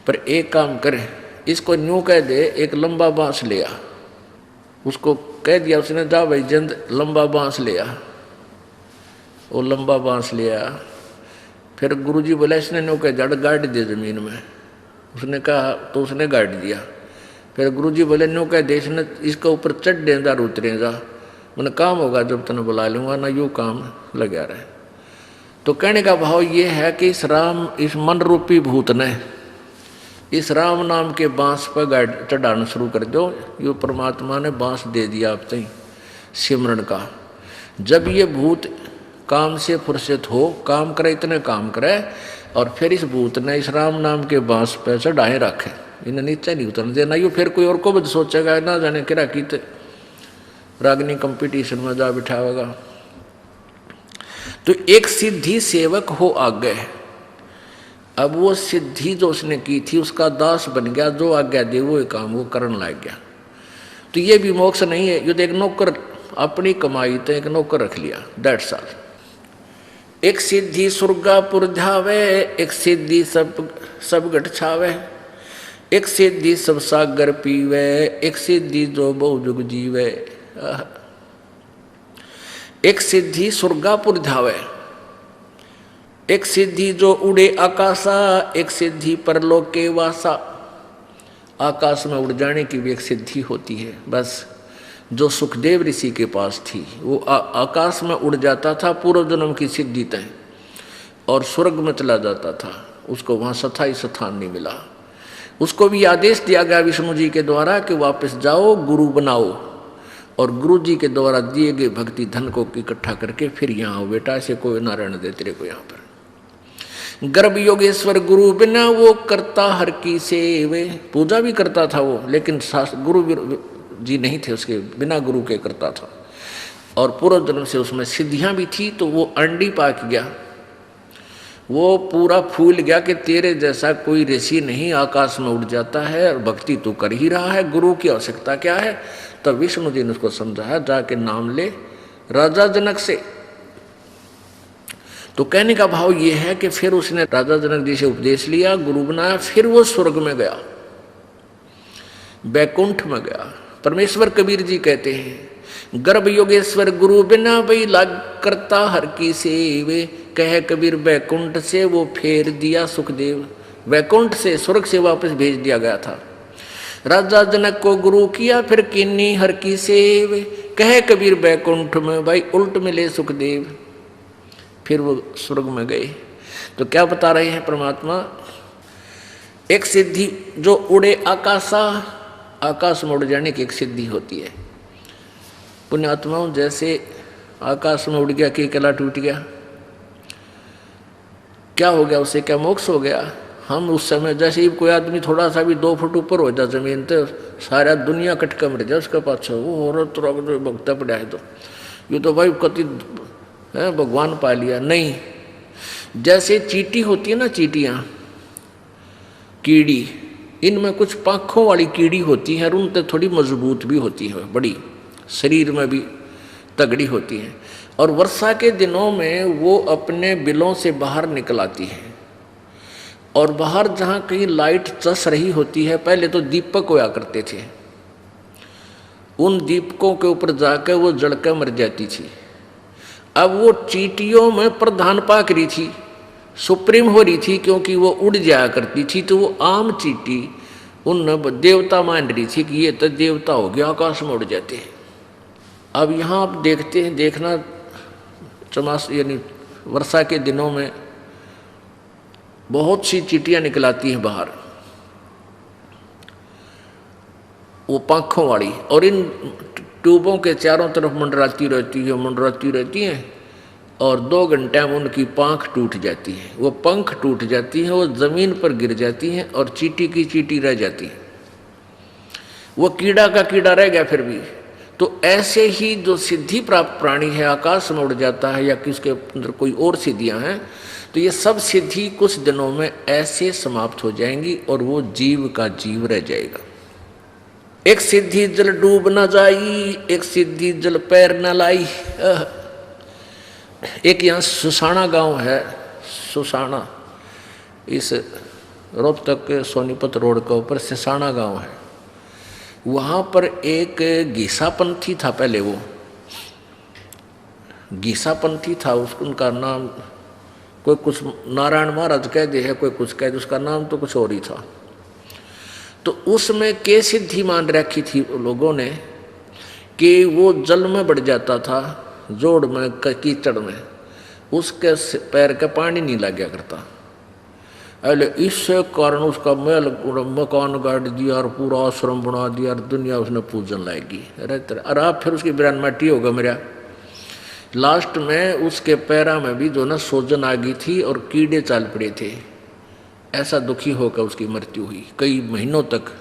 पर एक काम कर, इसको न्यू कह दे, एक लंबा बांस ले आ। उसको कह दिया उसने, जा भाई जंद लंबा बांस ले आ। वो लंबा बांस ले आ। फिर गुरुजी बोला इसने न्यू कह जड़ गाड़ दे जमीन में। उसने कहा तो उसने गाड़ दिया। फिर गुरुजी बोले न्यू कह दे इसने इसके ऊपर चढ़ देगा उतरे जा, मैंने काम होगा जब तने बुला लूँगा ना, यूँ काम लगा रहे। तो कहने का भाव ये है कि इस मन रूपी भूत ने इस राम नाम के बांस पर गाड़ चढ़ाना शुरू कर दो। यो परमात्मा ने बांस दे दिया आप तई सिमरन का। जब ये भूत काम से फुर्सत हो, काम करे, इतने काम करे, और फिर इस भूत ने इस राम नाम के बांस पर चढ़ाए रखे, इन्हें नीचे नहीं उतरने देना। यो फिर कोई और को भी सोचेगा, ना जाने किरा की रागनी कंपटीशन में जा बिठावेगा। तो एक सिद्धि सेवक हो आगे। अब वो सिद्धि जो उसने की थी उसका दास बन गया, जो आज्ञा दे वो काम वो करने लग गया। तो ये भी मोक्ष नहीं है। ये तो एक नौकर अपनी कमाई तो एक नौकर रख लिया, दैट्स ऑल। एक सिद्धि सुरगापुर जावे, एक सिद्धि सब गठ छावे, एक सिद्धि सब सागर पीवे, एक सिद्धि जो बहु जुग जीवे। एक सिद्धि सुरगापुर जावे, एक सिद्धि जो उड़े आकाशा, एक सिद्धि परलोक के वासा। आकाश में उड़ जाने की भी एक सिद्धि होती है। बस जो सुखदेव ऋषि के पास थी वो आकाश में उड़ जाता था, पूर्व जन्म की सिद्धि तय, और स्वर्ग में चला जाता था। उसको वहाँ स्थायी स्थान नहीं मिला। उसको भी आदेश दिया गया विष्णु जी के द्वारा कि वापस जाओ, गुरु बनाओ, और गुरु जी के द्वारा दिए गए भक्ति धन को इकट्ठा करके फिर यहाँ आओ बेटा, ऐसे कोई ना रहने दे तेरे को यहाँ पर। गर्भ योगेश्वर गुरु बिना वो करता हर की सेवे। पूजा भी करता था वो, लेकिन गुरु जी नहीं थे उसके, बिना गुरु के करता था। और पूर्व जन्म से उसमें सिद्धियां भी थी, तो वो अंडी पाक गया, वो पूरा फूल गया कि तेरे जैसा कोई ऋषि नहीं आकाश में उड़ जाता है और भक्ति तो कर ही रहा है, गुरु की आवश्यकता क्या है। तब विष्णु जी ने उसको समझाया, जाके नाम ले राजा जनक से। तो कहने का भाव ये है कि फिर उसने राजा जनक जी से उपदेश लिया, गुरु बनाया, फिर वो स्वर्ग में गया, बैकुंठ में गया। परमेश्वर कबीर जी कहते हैं, गर्भ योगेश्वर गुरु बिना वही लाग करता हर की सेवे, कह कबीर बैकुंठ से वो फेर दिया सुखदेव। बैकुंठ से स्वर्ग से वापस भेज दिया गया था। राजा जनक को गुरु किया फिर किन्नी हर की सेव, कह कबीर बैकुंठ में भाई उल्ट मिले सुखदेव। फिर वो स्वर्ग में गए। तो क्या बता रहे हैं परमात्मा, एक सिद्धि जो उड़े आकाशा, आकाश में उड़ जाने की एक सिद्धि होती है। पुण्यात्माओं जैसे आकाश में उड़ गया कि केला टूट गया, क्या हो गया उसे, क्या मोक्ष हो गया। हम उस समय जैसे ही कोई आदमी थोड़ा सा भी 2 फुट ऊपर हो जाए जमीन तो सारा दुनिया कटका मर जाए उसके पाछे, वो औरत तो भगता पड़ा है, तो ये तो भाई कति है भगवान पा लिया। नहीं, जैसे चींटी होती है ना, चींटियाँ कीड़ी, इनमें कुछ पाँखों वाली कीड़ी होती है और उनसे थोड़ी मजबूत भी होती है, बड़ी शरीर में भी तगड़ी होती है। और वर्षा के दिनों में वो अपने बिलों से बाहर निकल आती है और बाहर जहाँ कहीं लाइट चस रही होती है, पहले तो दीपक होया करते थे, उन दीपकों के ऊपर जाकर वो जलकर मर जाती थी। अब वो चींटियों में प्रधान पाक रही थी, सुप्रीम हो रही थी, क्योंकि वो उड़ जाया करती थी। तो वो आम चींटी उन देवता मान रही थी कि ये तो देवता हो गया, आकाश में उड़ जाते हैं। अब यहाँ आप देखते हैं, देखना चमास यानी वर्षा के दिनों में बहुत सी चींटियाँ निकल आती हैं बाहर, वो पंखों वाली, और इन ट्यूबों के चारों तरफ मंडराती रहती हैं और 2 घंटे में उनकी पंख टूट जाती है, वो पंख टूट जाती है, वो जमीन पर गिर जाती हैं और चींटी की चींटी रह जाती है, वो कीड़ा का कीड़ा रह गया फिर भी। तो ऐसे ही जो सिद्धि प्राप्त प्राणी है आकाश में उड़ जाता है या किसके अंदर कोई और सिद्धियां हैं, तो ये सब सिद्धि कुछ दिनों में ऐसे समाप्त हो जाएंगी और वो जीव का जीव रह जाएगा। एक सिद्धि जल डूब न जाई, एक सिद्धि जल पैर न लाई। एक यहाँ सुसाना गांव है, सुसाना, इस रोहतक के सोनीपत रोड के ऊपर सुसाना गांव है। वहाँ पर एक गीसापंथी था, पहले वो गीसापंथी था, उनका नाम कोई कुछ नारायण महाराज कह दे है, कोई कुछ कह दे, उसका नाम तो कुछ और ही था। तो उसमें के सिद्धि मान रखी थी लोगों ने कि वो जल में बढ़ जाता था, जोड़ में कीचड़ में, उसके पैर का पानी नहीं लग गया करता। अरे इससे कारण उसका महल मकान गाड़ दिया और पूरा आश्रम बना दिया और दुनिया उसने पूजन लाएगी। अरे आप फिर उसकी बिरान माटी होगा मेरा। लास्ट में उसके पैरा में भी जो ना सोजन आ गई थी और कीड़े चाल पड़े थे, ऐसा दुखी होकर उसकी मृत्यु हुई। कई महीनों तक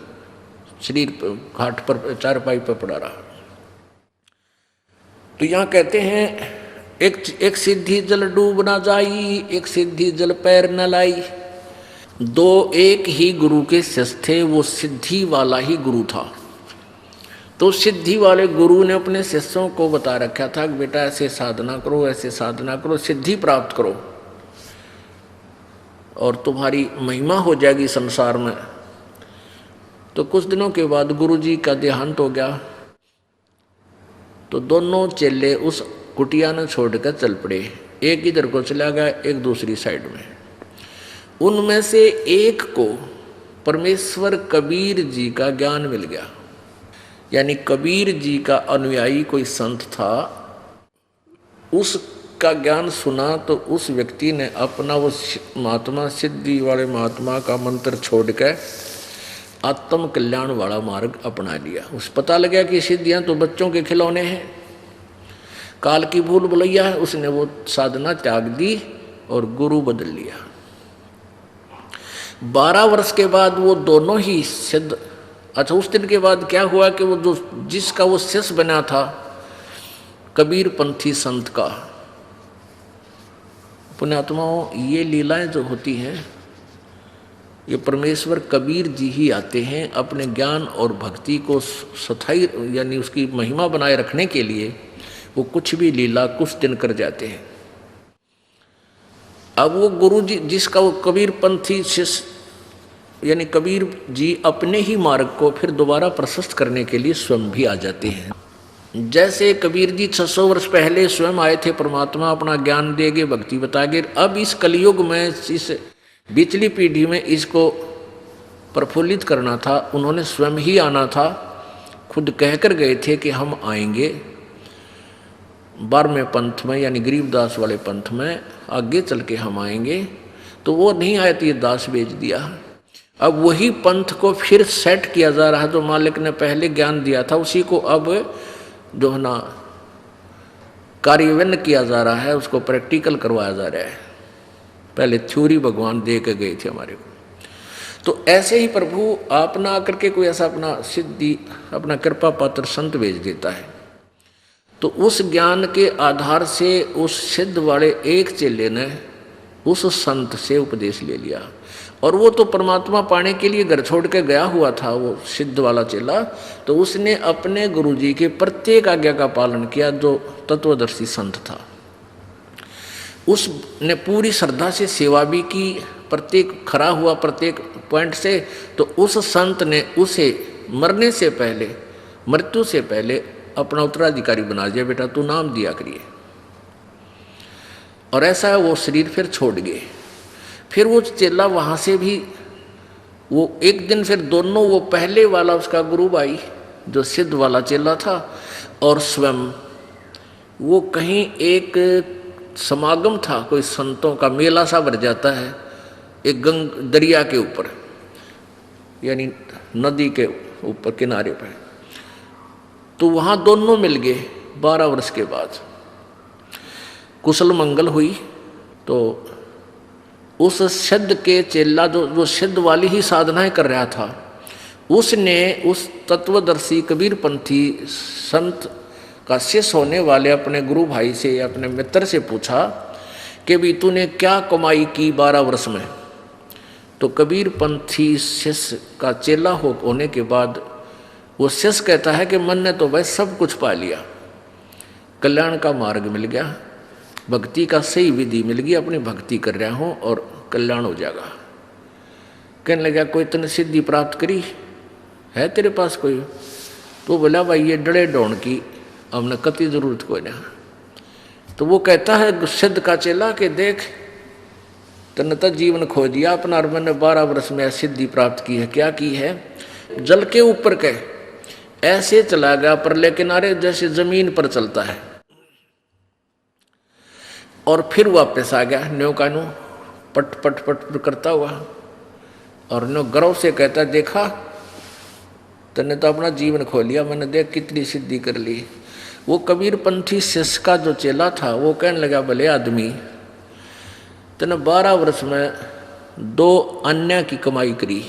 शरीर घाट पर चारपाई पर पड़ा रहा। तो यहाँ कहते हैं एक सिद्धि जल डूब ना जाई, एक सिद्धि जल पैर न लाई। 2 एक ही गुरु के शिष्य थे, वो सिद्धि वाला ही गुरु था। तो सिद्धि वाले गुरु ने अपने शिष्यों को बता रखा था कि बेटा ऐसे साधना करो, ऐसे साधना करो, सिद्धि प्राप्त करो और तुम्हारी महिमा हो जाएगी संसार में। तो कुछ दिनों के बाद गुरु जी का देहांत हो गया। तो दोनों चेले उस कुटिया ने छोड़कर चल पड़े, एक इधर को चला गया, एक दूसरी साइड में। उनमें से एक को परमेश्वर कबीर जी का ज्ञान मिल गया, यानी कबीर जी का अनुयायी कोई संत था, उसका ज्ञान सुना। तो उस व्यक्ति ने अपना वो महात्मा, सिद्धि वाले महात्मा का मंत्र छोड़कर आत्म कल्याण वाला मार्ग अपना लिया। उस पता लगा कि सिद्धियां तो बच्चों के खिलौने हैं, काल की भूल भुलैया है। उसने वो साधना त्याग दी और गुरु बदल लिया। 12 वर्ष के बाद वो दोनों ही सिद्ध। अच्छा, उस दिन के बाद क्या हुआ कि वो जो जिसका वो शिष्य बना था कबीर पंथी संत का। पुण्यात्माओं, ये लीलाएं जो होती हैं, ये परमेश्वर कबीर जी ही आते हैं अपने ज्ञान और भक्ति को स्थायी यानी उसकी महिमा बनाए रखने के लिए। वो कुछ भी लीला कुछ दिन कर जाते हैं। अब वो गुरु जी जिसका वो कबीर पंथी शिष्य यानी कबीर जी अपने ही मार्ग को फिर दोबारा प्रशस्त करने के लिए स्वयं भी आ जाते हैं। जैसे कबीर जी 600 वर्ष पहले स्वयं आए थे, परमात्मा अपना ज्ञान देगे, भक्ति बतागे। अब इस कलयुग में, इस बिचली पीढ़ी में इसको प्रफुल्लित करना था, उन्होंने स्वयं ही आना था। खुद कहकर गए थे कि हम आएंगे 12वें पंथ में यानी गरीबदास वाले पंथ में, आगे चल के हम आएंगे। तो वो नहीं आए तो ये दास भेज दिया। अब वही पंथ को फिर सेट किया जा रहा है, जो मालिक ने पहले ज्ञान दिया था उसी को अब जो है ना कार्यान्वयन किया जा रहा है, उसको प्रैक्टिकल करवाया जा रहा है। पहले थ्योरी भगवान दे के गए थे हमारे को। तो ऐसे ही प्रभु आप ना आकर के कोई ऐसा अपना सिद्धि, अपना कृपा पात्र संत भेज देता है। तो उस ज्ञान के आधार से उस सिद्ध वाले एक चेले ने उस संत से उपदेश ले लिया, और वो तो परमात्मा पाने के लिए घर छोड़ के गया हुआ था, वो सिद्ध वाला चेला। तो उसने अपने गुरुजी के प्रत्येक आज्ञा का पालन किया, जो तत्वदर्शी संत था। उसने पूरी श्रद्धा से सेवा भी की, प्रत्येक खरा हुआ प्रत्येक पॉइंट से। तो उस संत ने उसे मरने से पहले, मृत्यु से पहले अपना उत्तराधिकारी बना दिया, बेटा तू नाम दिया करिए। और ऐसा है वो शरीर फिर छोड़ गए। फिर वो चेला वहाँ से भी वो एक दिन फिर दोनों, वो पहले वाला उसका गुरु भाई जो सिद्ध वाला चेला था और स्वयं, वो कहीं एक समागम था, कोई संतों का मेला सा भर जाता है एक दरिया के ऊपर यानी नदी के ऊपर किनारे पर। तो वहाँ दोनों मिल गए 12 वर्ष के बाद। कुशल मंगल हुई। तो उस सिद्ध के चेला जो सिद्ध वाली ही साधनाएं कर रहा था, उसने उस तत्वदर्शी कबीर पंथी संत का शिष्य होने वाले अपने गुरु भाई से, अपने मित्र से पूछा कि भी तूने क्या कमाई की 12 वर्ष में। तो कबीर पंथी शिष्य का चेला होने के बाद वो शिष्य कहता है कि मन ने तो भाई सब कुछ पा लिया, कल्याण का मार्ग मिल गया, भक्ति का सही विधि मिल गई, अपनी भक्ति कर रहा हूँ और कल्याण हो जाएगा। कहने लगा कोई तूने सिद्धि प्राप्त करी है तेरे पास कोई? तो बोला भाई ये डड़े डोन की हमने कति जरूरत कोई ना। तो वो कहता है सिद्ध का चेला कि देख तने तो जीवन खो दिया अपना, और मैंने 12 वर्ष में सिद्धि प्राप्त की है। क्या की है? जल के ऊपर के ऐसे चला गया परले किनारे जैसे जमीन पर चलता है, और फिर वापस आ गया न्यो का न्यो पट पट पट करता हुआ। और न्यो गर्व से कहता देखा तने तो अपना जीवन खो लिया, मैंने देख कितनी सिद्धि कर ली। वो कबीर पंथी शिष्य का जो चेला था वो कहने लगा भले आदमी तने 12 वर्ष में 2 अन्य की कमाई करी।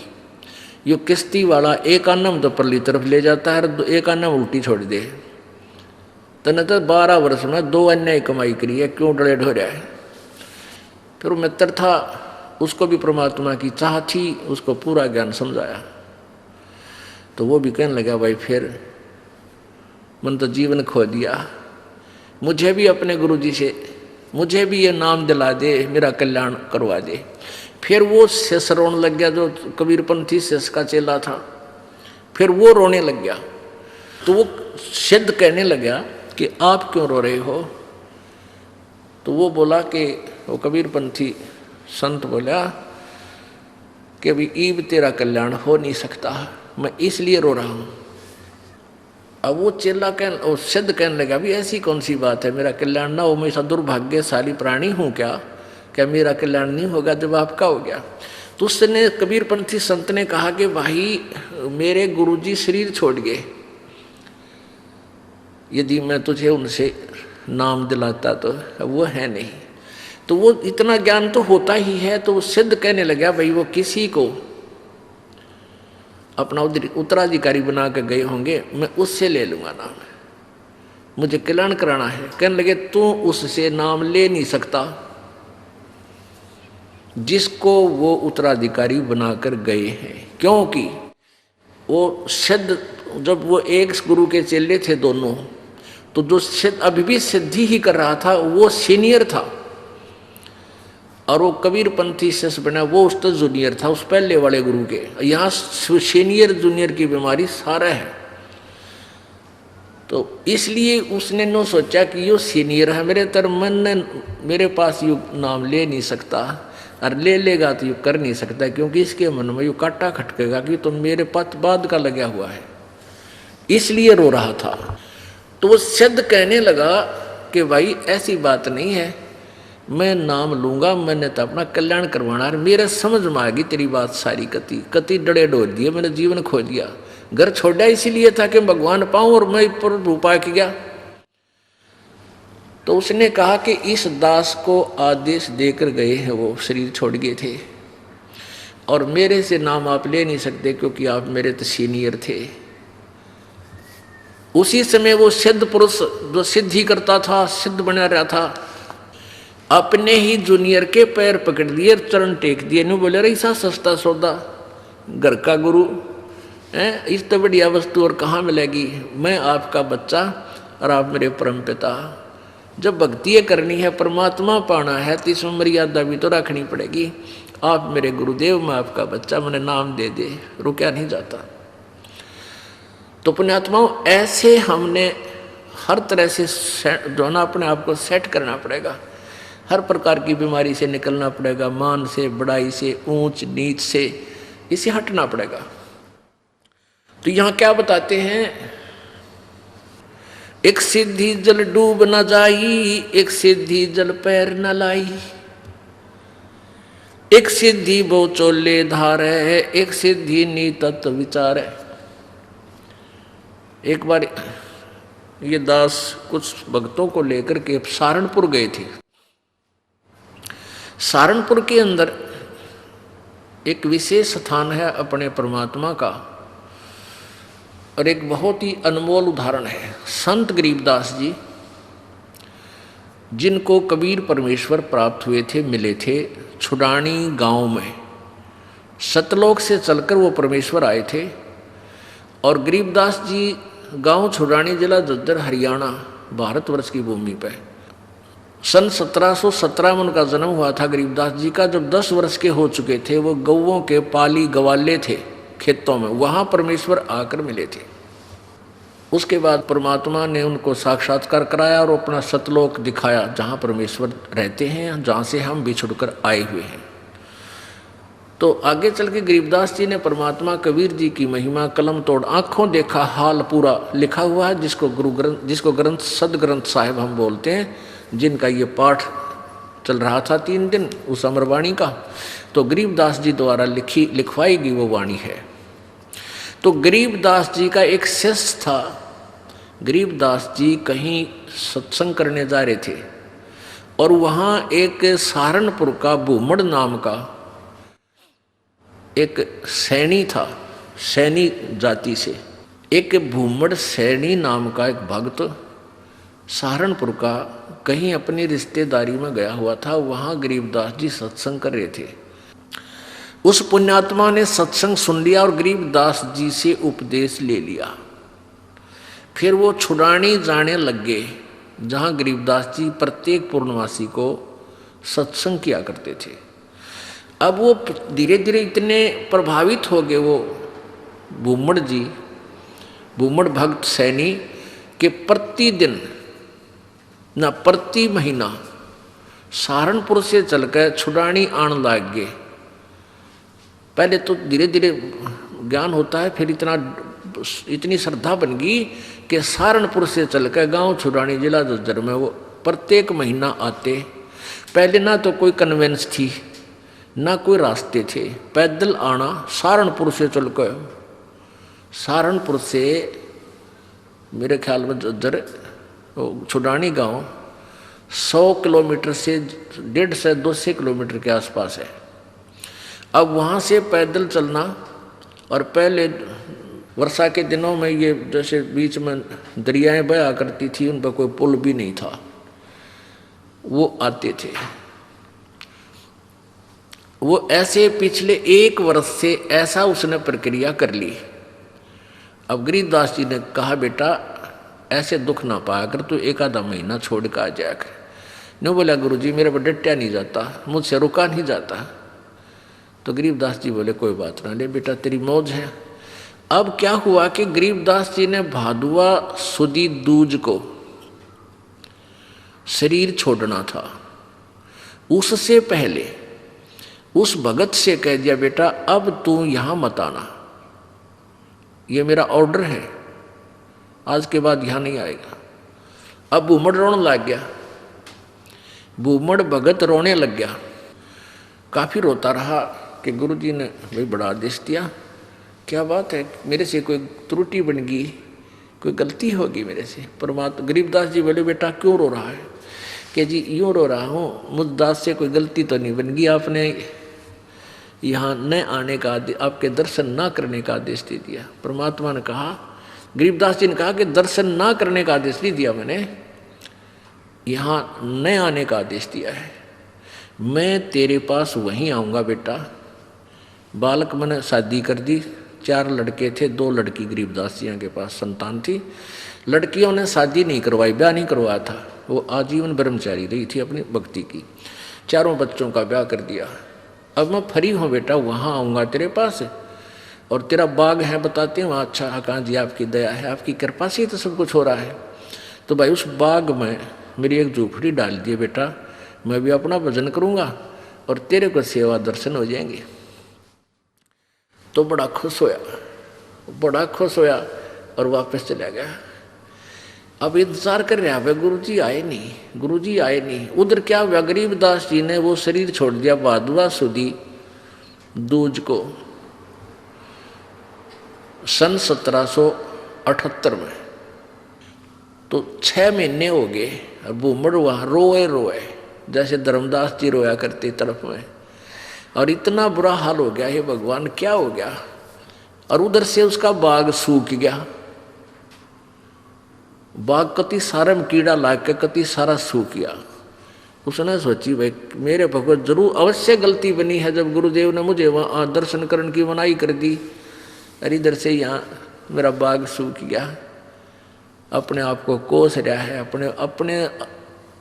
यो किश्ती वाला एक आना में तो परली तरफ ले जाता है, एक आना में उल्टी छोड़ दे। तने तो 12 वर्ष में 2 अन्य कमाई करी है, क्यों डरे ढो रहा है? फिर वो मित्र था, उसको भी परमात्मा की चाह थी, उसको पूरा ज्ञान समझाया। तो वो भी कहने लगा भाई फिर मन तो जीवन खो दिया, मुझे भी अपने गुरुजी से मुझे भी ये नाम दिला दे, मेरा कल्याण करवा दे। फिर वो शिष्य रोने लग गया जो कबीरपंथी शिष्य का चेला था, फिर वो रोने लग गया। तो वो सिद्ध कहने लगा कि आप क्यों रो रहे हो? तो वो बोला कि वो कबीरपंथी संत बोला कि अभी ईब तेरा कल्याण हो नहीं सकता, मैं इसलिए रो रहा हूँ। अब वो चेला वो सिद्ध कहने लगा भी ऐसी कौन सी बात है, मेरा कल्याण ना हो, मैं ऐसा दुर्भाग्यशाली प्राणी हूँ क्या मेरा कल्याण नहीं होगा जब आपका हो गया? तो उसने कबीरपंथी संत ने कहा कि भाई मेरे गुरुजी शरीर छोड़ गए, यदि मैं तुझे उनसे नाम दिलाता तो वो है नहीं। तो वो इतना ज्ञान तो होता ही है। तो वो सिद्ध कहने लगा भाई वो किसी को अपना उत्तराधिकारी बना के गए होंगे, मैं उससे ले लूँगा नाम, मुझे कल्याण कराना है। कहने लगे तू उससे नाम ले नहीं सकता जिसको वो उत्तराधिकारी बनाकर गए हैं, क्योंकि वो सिद्ध, जब वो एक गुरु के चेले थे दोनों, तो जो सिद्ध अभी भी सिद्धि ही कर रहा था वो सीनियर था, और वो कबीर पंथी शिष्य बना वो उसका जूनियर था उस पहले वाले गुरु के। यहाँ सीनियर जूनियर की बीमारी सारा है, तो इसलिए उसने नो सोचा कि यो सीनियर है मेरे तर मन ने मेरे पास यू नाम ले नहीं सकता, और ले लेगा तो यू कर नहीं सकता, क्योंकि इसके मन में यू काटा खटकेगा कि तो मेरे पास बाद का लगा हुआ है, इसलिए रो रहा था। तो वो सिद्ध कहने लगा कि भाई ऐसी बात नहीं है, मैं नाम लूंगा, मैंने तो अपना कल्याण करवाना है, मेरे समझ में आ गई तेरी बात सारी, कति कति डड़े डोल दिए, मैंने जीवन खो दिया, घर छोड़ा इसीलिए था कि भगवान पाऊं और मैं पर रूपा किया। तो उसने कहा कि इस दास को आदेश देकर गए हैं, वो शरीर छोड़ गए थे, और मेरे से नाम आप ले नहीं सकते क्योंकि आप मेरे तो सीनियर थे। उसी समय वो सिद्ध पुरुष जो सिद्धि करता था, सिद्ध बना रहा था, अपने ही जूनियर के पैर पकड़ दिए, चरण टेक दिए, नु बोले रही सा सस्ता सौदा, घर का गुरु है, इस तो बढ़िया वस्तु और कहाँ मिलेगी, मैं आपका बच्चा और आप मेरे परम पिता। जब भक्ति करनी है, परमात्मा पाना है, तो इसमें मर्यादा भी तो रखनी पड़ेगी। आप मेरे गुरुदेव, मैं आपका बच्चा, मैंने नाम दे दे, रुका नहीं जाता। तो पुण्यात्माओं, ऐसे हमने हर तरह से जो ना अपने आप को सेट करना पड़ेगा, हर प्रकार की बीमारी से निकलना पड़ेगा, मान से, बड़ाई से, ऊंच नीच से, इसे हटना पड़ेगा। तो यहाँ क्या बताते हैं, एक सिद्धि जल डूब न जाई, एक सिद्धि जल पैर न लाई, एक सिद्धि बहु चोले धार है, एक सिद्धि नी तत्व विचार है। एक बार ये दास कुछ भक्तों को लेकर के सहारनपुर गए थे। सहारनपुर के अंदर एक विशेष स्थान है अपने परमात्मा का, और एक बहुत ही अनमोल उदाहरण है संत गरीबदास जी, जिनको कबीर परमेश्वर प्राप्त हुए थे, मिले थे छुडानी गांव में। सतलोक से चलकर वो परमेश्वर आए थे, और गरीबदास जी गांव छुडानी, जिला झज्जर, हरियाणा, भारतवर्ष की भूमि पर सन 1717 में उनका जन्म हुआ था गरीबदास जी का। जब 10 वर्ष के हो चुके थे, वो गौवों के पाली गवाले थे खेतों में, वहां परमेश्वर आकर मिले थे। उसके बाद परमात्मा ने उनको साक्षात्कार कराया और अपना सतलोक दिखाया, जहां परमेश्वर रहते हैं, जहां से हम बिछुड़कर आए हुए हैं। तो आगे चल के गरीबदास जी ने परमात्मा कबीर जी की महिमा कलम तोड़ आंखों देखा हाल पूरा लिखा हुआ है, जिसको ग्रंथ सदग्रंथ साहिब हम बोलते हैं, जिनका ये पाठ चल रहा था 3 दिन उस अमरवाणी का। तो गरीबदास जी द्वारा लिखवाई गई वो वाणी है। तो गरीबदास जी का एक शिष्य था। गरीबदास जी कहीं सत्संग करने जा रहे थे, और वहाँ एक सहारनपुर का भूमड़ नाम का एक सैनी था, सैनी जाति से एक भूमड़ सैनी नाम का एक भक्त सहारनपुर का कहीं अपनी रिश्तेदारी में गया हुआ था। वहाँ गरीबदास जी सत्संग कर रहे थे। उस पुण्यात्मा ने सत्संग सुन लिया और गरीबदास जी से उपदेश ले लिया। फिर वो छुड़ानी जाने लग गए, जहाँ गरीबदास जी प्रत्येक पूर्णमासी को सत्संग किया करते थे। अब वो धीरे धीरे इतने प्रभावित हो गए वो भूमड़ जी, भूमड़ भक्त सैनी, के प्रतिदिन न प्रति महीना सहारनपुर से चलकर छुड़ानी आने लग गए। पहले तो धीरे धीरे ज्ञान होता है, फिर इतनी श्रद्धा बन गई कि सहारनपुर से चलकर गांव छुड़ानी, जिला झज्जर में वो प्रत्येक महीना आते। पहले ना तो कोई कन्वेंस थी, ना कोई रास्ते थे, पैदल आना सहारनपुर से चलकर। सहारनपुर से मेरे ख्याल में झज्जर छुड़ानी गांव 100 किलोमीटर से 150 से 200 किलोमीटर के आसपास है। अब वहाँ से पैदल चलना, और पहले वर्षा के दिनों में ये जैसे बीच में दरियाएं बहा करती थी, उन पर कोई पुल भी नहीं था, वो आते थे। वो ऐसे पिछले 1 वर्ष से ऐसा उसने प्रक्रिया कर ली। अब गरीबदास जी ने कहा, बेटा ऐसे दुख ना पाया कर, तू 1 आधा महीना छोड़ कर आ जाया कर। नहीं बोला, गुरुजी मेरे पर डटया नहीं जाता, मुझसे रुका नहीं जाता। तो गरीबदास जी बोले, कोई बात ना, ले बेटा तेरी मौज है। अब क्या हुआ कि गरीबदास जी ने भादुआ सुदी दूज को शरीर छोड़ना था। उससे पहले उस भगत से कह दिया, बेटा अब तू यहां मत आना, ये मेरा ऑर्डर है, आज के बाद यहां नहीं आएगा। अब बूमड़ रोने लग गया, बूमड़ भगत रोने लग गया। काफी रोता रहा कि गुरुजी ने भाई बड़ा आदेश दिया, क्या बात है, मेरे से कोई त्रुटि बन गई, कोई गलती होगी मेरे से। परमात्मा गरीबदास जी बोले, बेटा क्यों रो रहा है? कि जी यूँ रो रहा हूँ, मुझदास से कोई गलती तो नहीं बन गई, आपने यहाँ न आने का आदेश, आपके दर्शन ना करने का आदेश दे दिया। परमात्मा ने कहा, गरीबदास जी ने कहा कि दर्शन ना करने का आदेश नहीं दिया मैंने, यहाँ न आने का आदेश दिया है। मैं तेरे पास वहीं आऊँगा बेटा। बालक मैंने शादी कर दी, 4 लड़के थे, 2 लड़की गरीबदास जी के पास संतान थी। लड़कियों ने शादी नहीं करवाई, ब्याह नहीं करवाया था, वो आजीवन ब्रह्मचारी रही थी अपनी भक्ति की। 4 बच्चों का ब्याह कर दिया। अब मैं फ्री हूँ बेटा, वहाँ आऊँगा तेरे पास, और तेरा बाग है बताते हैं वहाँ। अच्छा कहाँ जी, आपकी दया है, आपकी कृपा से ही तो सब कुछ हो रहा है। तो भाई उस बाग में मेरी एक झोपड़ी डाल दिए बेटा, मैं भी अपना भजन करूँगा और तेरे को सेवा दर्शन हो जाएंगे। तो बड़ा खुश होया, बड़ा खुश होया और वापस चला गया। अब इंतजार कर रहा है, गुरुजी आए नहीं, गुरुजी आए नहीं। उधर क्या हुआ, गरीबदास जी ने वो शरीर छोड़ दिया भादुआ सुदी दूज को सन 1778 में। तो 6 महीने हो गए। अब बूमड़ वहाँ रोए रोए जैसे धर्मदास जी रोया करते तरफ में, और इतना बुरा हाल हो गया, हे भगवान क्या हो गया। और उधर से उसका बाग सूख गया, बाग कति सारे में कीड़ा लाग के कति सारा सूख गया। उसने सोची भाई मेरे भगवत जरूर अवश्य गलती बनी है, जब गुरुदेव ने मुझे वहाँ दर्शन करने की मनाही कर दी, और इधर से यहाँ मेरा बाग सूख गया। अपने आप को कोस रहा है, अपने अपने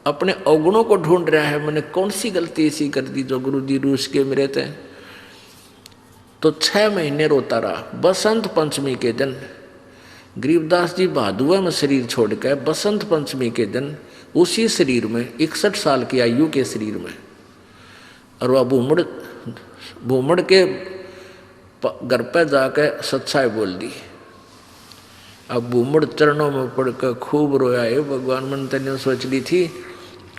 अपने अवगुणों को ढूंढ रहा है, मैंने कौन सी गलती ऐसी कर दी जो गुरुजी रूस के मेरे थे। तो 6 महीने रोता रहा। बसंत पंचमी के दिन गरीबदास जी भादुआ में शरीर छोड़ के बसंत पंचमी के दिन उसी शरीर में 61 साल की आयु के शरीर में, और वह बूमड़ के घर पर जाकर सच्चाई बोल दी। अब बूमड़ चरणों में पड़कर खूब रोया, है भगवान मन तेने सोच ली थी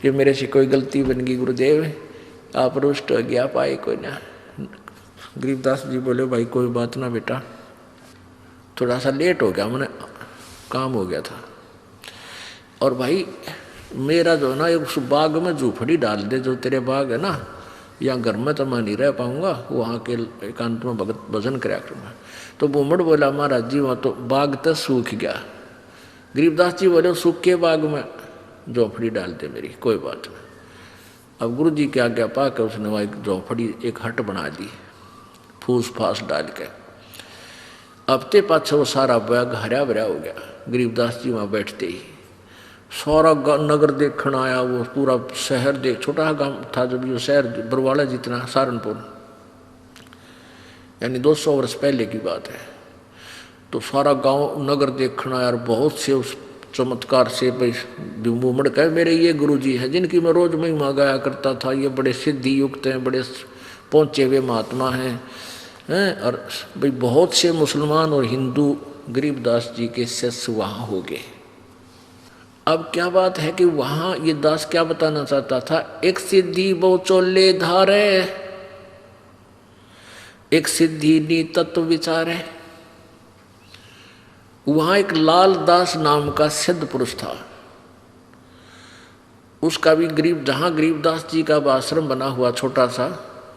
कि मेरे से कोई गलती बन गई, गुरुदेव आप रुष्ट हो गया, पाए कोई ना। गरीबदास जी बोले, भाई कोई बात ना बेटा, थोड़ा सा लेट हो गया, मैंने काम हो गया था। और भाई मेरा जो ना उस बाग में झूपड़ी डाल दे, जो तेरे बाग है ना, या घर में तो मैं नहीं रह पाऊंगा, वहाँ के एकांत में भगत भजन कराया करूँगा। तो बूमड़ बोला, महाराज जी वहाँ तो बाग तो सूख गया। गरीबदास जी बोले, सूख के बाग में झोपड़ी डाल दे मेरी, कोई बात नहीं। अब गुरु जी की आज्ञा पाकर उसने वहाँ एक झोपड़ी, एक हट बना दी फूस फास डाल के। अब ते पाछे वो सारा बाग हरा भरा हो गया। गरीबदास जी वहाँ बैठते ही सारा नगर देखने आया, वो पूरा शहर देख, छोटा गांव था जब जो शहर बरवाला जितना, सहारनपुर, यानी 200 वर्ष पहले की बात है। तो सारा गांव नगर देखना आया, और बहुत से उस चमत्कार से भाई बूमड़ कहे मेरे ये गुरुजी हैं जिनकी मैं रोज महिमा गाया करता था, ये बड़े सिद्धि युक्त हैं, बड़े पहुँचे हुए महात्मा हैं। और भाई बहुत से मुसलमान और हिंदू गरीबदास जी के शिष्य वहाँ हो गए। अब क्या बात है कि वहाँ ये दास क्या बताना चाहता था, एक सिद्धि बहु चोले धारे, एक सिद्धि नी तत्व विचारे। वहाँ एक लाल दास नाम का सिद्ध पुरुष था, उसका भी जहाँ गरीबदास जी का आश्रम बना हुआ छोटा सा,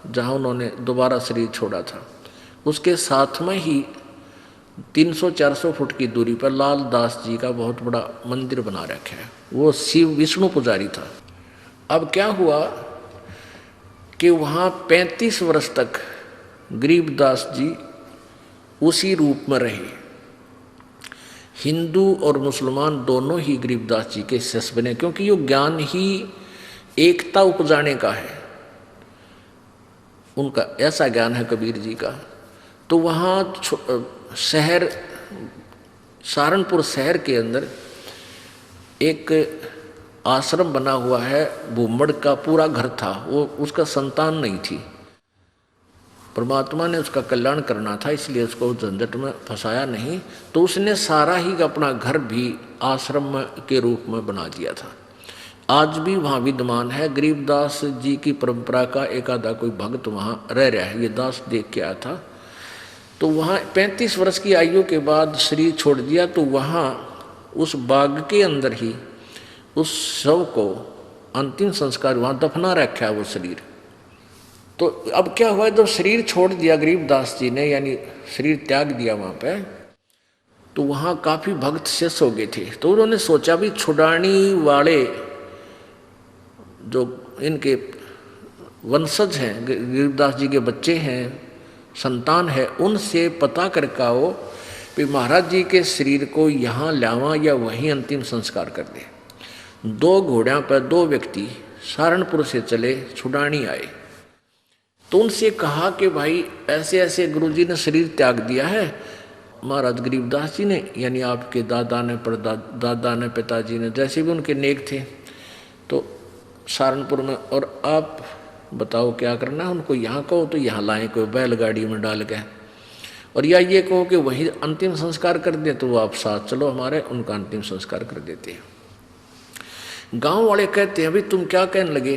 जहाँ उन्होंने दोबारा शरीर छोड़ा था, उसके साथ में ही 300-400 फुट की दूरी पर लाल दास जी का बहुत बड़ा मंदिर बना रखा है। वो शिव विष्णु पुजारी था। अब क्या हुआ कि वहाँ 35 वर्ष तक गरीबदास जी उसी रूप में रहे। हिंदू और मुसलमान दोनों ही गरीबदास जी के शिष्य बने, क्योंकि ये ज्ञान ही एकता उपजाने का है। उनका ऐसा ज्ञान है कबीर जी का। तो वहाँ शहर सहारनपुर शहर के अंदर एक आश्रम बना हुआ है, भूमड़ का पूरा घर था। वो उसका संतान नहीं थी, परमात्मा ने उसका कल्याण करना था, इसलिए उसको झंझट में फंसाया नहीं। तो उसने सारा ही अपना घर भी आश्रम के रूप में बना दिया था। आज भी वहाँ विद्यमान है। गरीबदास जी की परंपरा का एक आधा कोई भक्त वहाँ रह रहा है। ये दास देख के आया था। तो वहाँ 35 वर्ष की आयु के बाद शरीर छोड़ दिया। तो वहाँ उस बाग के अंदर ही उस शव को अंतिम संस्कार वहाँ दफना रखा है वो शरीर। तो अब क्या हुआ, जब शरीर छोड़ दिया गरीबदास जी ने, यानी शरीर त्याग दिया वहाँ पे, तो वहाँ काफ़ी भक्त शेष हो गए थे। तो उन्होंने सोचा भी छुड़ानी वाले जो इनके वंशज हैं, गरीबदास जी के बच्चे हैं, संतान है, उनसे पता करके आओ कि महाराज जी के शरीर को यहाँ लावा या वहीं अंतिम संस्कार कर दे। 2 घोड़ों पर 2 व्यक्ति सहारनपुर से चले, छुड़ानी आए। तो उनसे कहा कि भाई ऐसे ऐसे गुरुजी ने शरीर त्याग दिया है, महाराज गरीबदास जी ने, यानी आपके दादा ने, दादा ने, पिताजी ने, जैसे भी उनके नेक थे, तो सहारनपुर में, और आप बताओ क्या करना है। उनको यहाँ कहो तो यहाँ लाएं कोई बैलगाड़ी में डाल के, और या ये कहो कि वही अंतिम संस्कार कर दे, तो वो आप साथ चलो हमारे, उनका अंतिम संस्कार कर देते हैं। गांव वाले कहते हैं, भाई तुम क्या कहने लगे।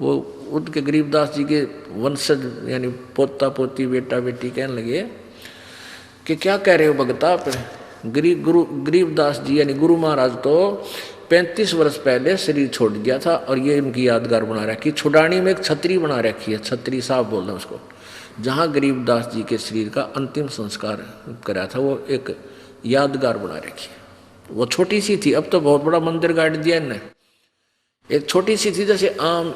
वो उनके गरीबदास जी के वंशज यानी पोता पोती बेटा बेटी कहने लगे कि क्या कह रहे हो भगता आप। गरीबदास जी यानी गुरु महाराज तो 35 वर्ष पहले शरीर छोड़ दिया था, और ये इनकी यादगार बना रखी। छुड़ानी में एक छतरी बना रखी है, छतरी साहब बोल रहे हैं उसको, जहाँ गरीबदास जी के शरीर का अंतिम संस्कार करा था, वो एक यादगार बना रखी है। वो छोटी सी थी, अब तो बहुत बड़ा मंदिर गाड़ दिया इन्हें। एक छोटी सी थी, जैसे आम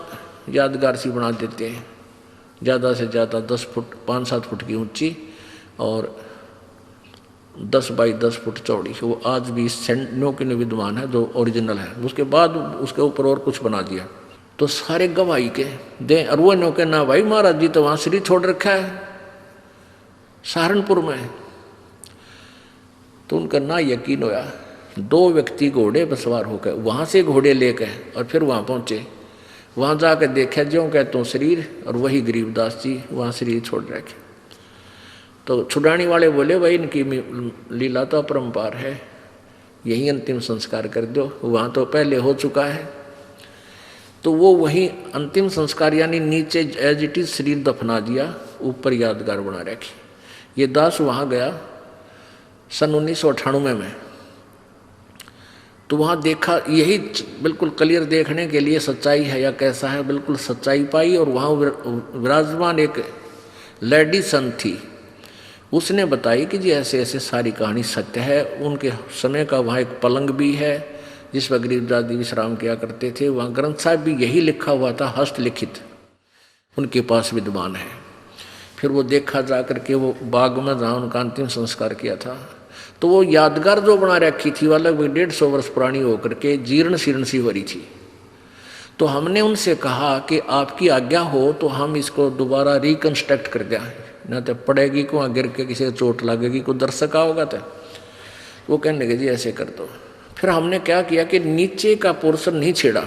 यादगार सी बना देते हैं, ज़्यादा से ज़्यादा 10 फुट 5-7 फुट की ऊंची और 10 बाई 10 फुट चौड़ी। वो आज भी सेंटनों के विद्यमान है, जो ओरिजिनल है। उसके बाद उसके ऊपर और कुछ बना दिया। तो सारे गवाही के दे, और वो नो के ना भाई महाराज जी तो वहाँ शरीर छोड़ रखा है सहारनपुर में। तो उनका ना यकीन होया। 2 व्यक्ति घोड़े पर सवार होकर वहाँ से घोड़े लेकर और फिर वहाँ पहुँचे। वहाँ जाकर देखा जो कहते शरीर, और वही गरीबदास जी वहाँ शरीर छोड़ रखे। तो छुड़ानी वाले बोले भाई इनकी लीला तो अपरंपार है, यही अंतिम संस्कार कर दो, वहाँ तो पहले हो चुका है। तो वो वही अंतिम संस्कार यानी नीचे एज इट इज शरीर दफना दिया, ऊपर यादगार बना रखी। ये दास वहाँ गया सन 1998 में। तो वहाँ देखा, यही बिल्कुल क्लियर देखने के लिए सच्चाई है या कैसा है, बिल्कुल सच्चाई पाई। और वहाँ विराजमान एक लेडी संत थी, उसने बताई कि जी ऐसे ऐसे सारी कहानी सत्य है। उनके समय का वहाँ एक पलंग भी है जिस पर गरीबदास जी विश्राम किया करते थे। वहाँ ग्रंथ साहब भी यही लिखा हुआ था, हस्तलिखित उनके पास विद्यमान है। फिर वो देखा जा करके वो बाग में जहाँ उनका अंतिम संस्कार किया था, तो वो यादगार जो बना रखी थी वो लगभग 150 वर्ष पुरानी होकर के जीर्ण शीर्ण सी हो रही थी। तो हमने उनसे कहा कि आपकी आज्ञा हो तो हम इसको दोबारा रिकन्स्ट्रक्ट कर दें, ना तो पड़ेगी को गिर के किसी को चोट लगेगी, कोई दर्शक होगा। तो वो कहने लगे जी ऐसे कर दो। फिर हमने क्या किया कि नीचे का पोर्शन नहीं छेड़ा,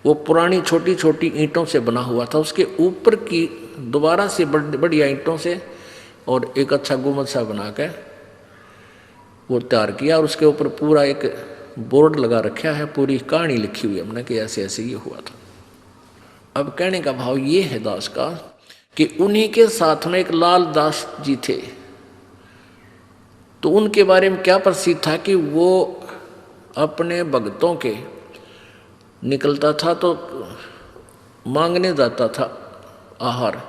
वो पुरानी छोटी छोटी ईंटों से बना हुआ था, उसके ऊपर की दोबारा से बढ़िया ईंटों से और एक अच्छा गुम्बद सा बना के वो तैयार किया। और उसके ऊपर पूरा एक बोर्ड लगा रखा है, पूरी कहानी लिखी हुई हमने कि ऐसे ऐसे ये हुआ था। अब कहने का भाव ये है दास का कि उन्हीं के साथ में एक लाल दास जी थे। तो उनके बारे में क्या प्रसिद्ध था कि वो अपने भक्तों के निकलता था तो मांगने जाता था आहार।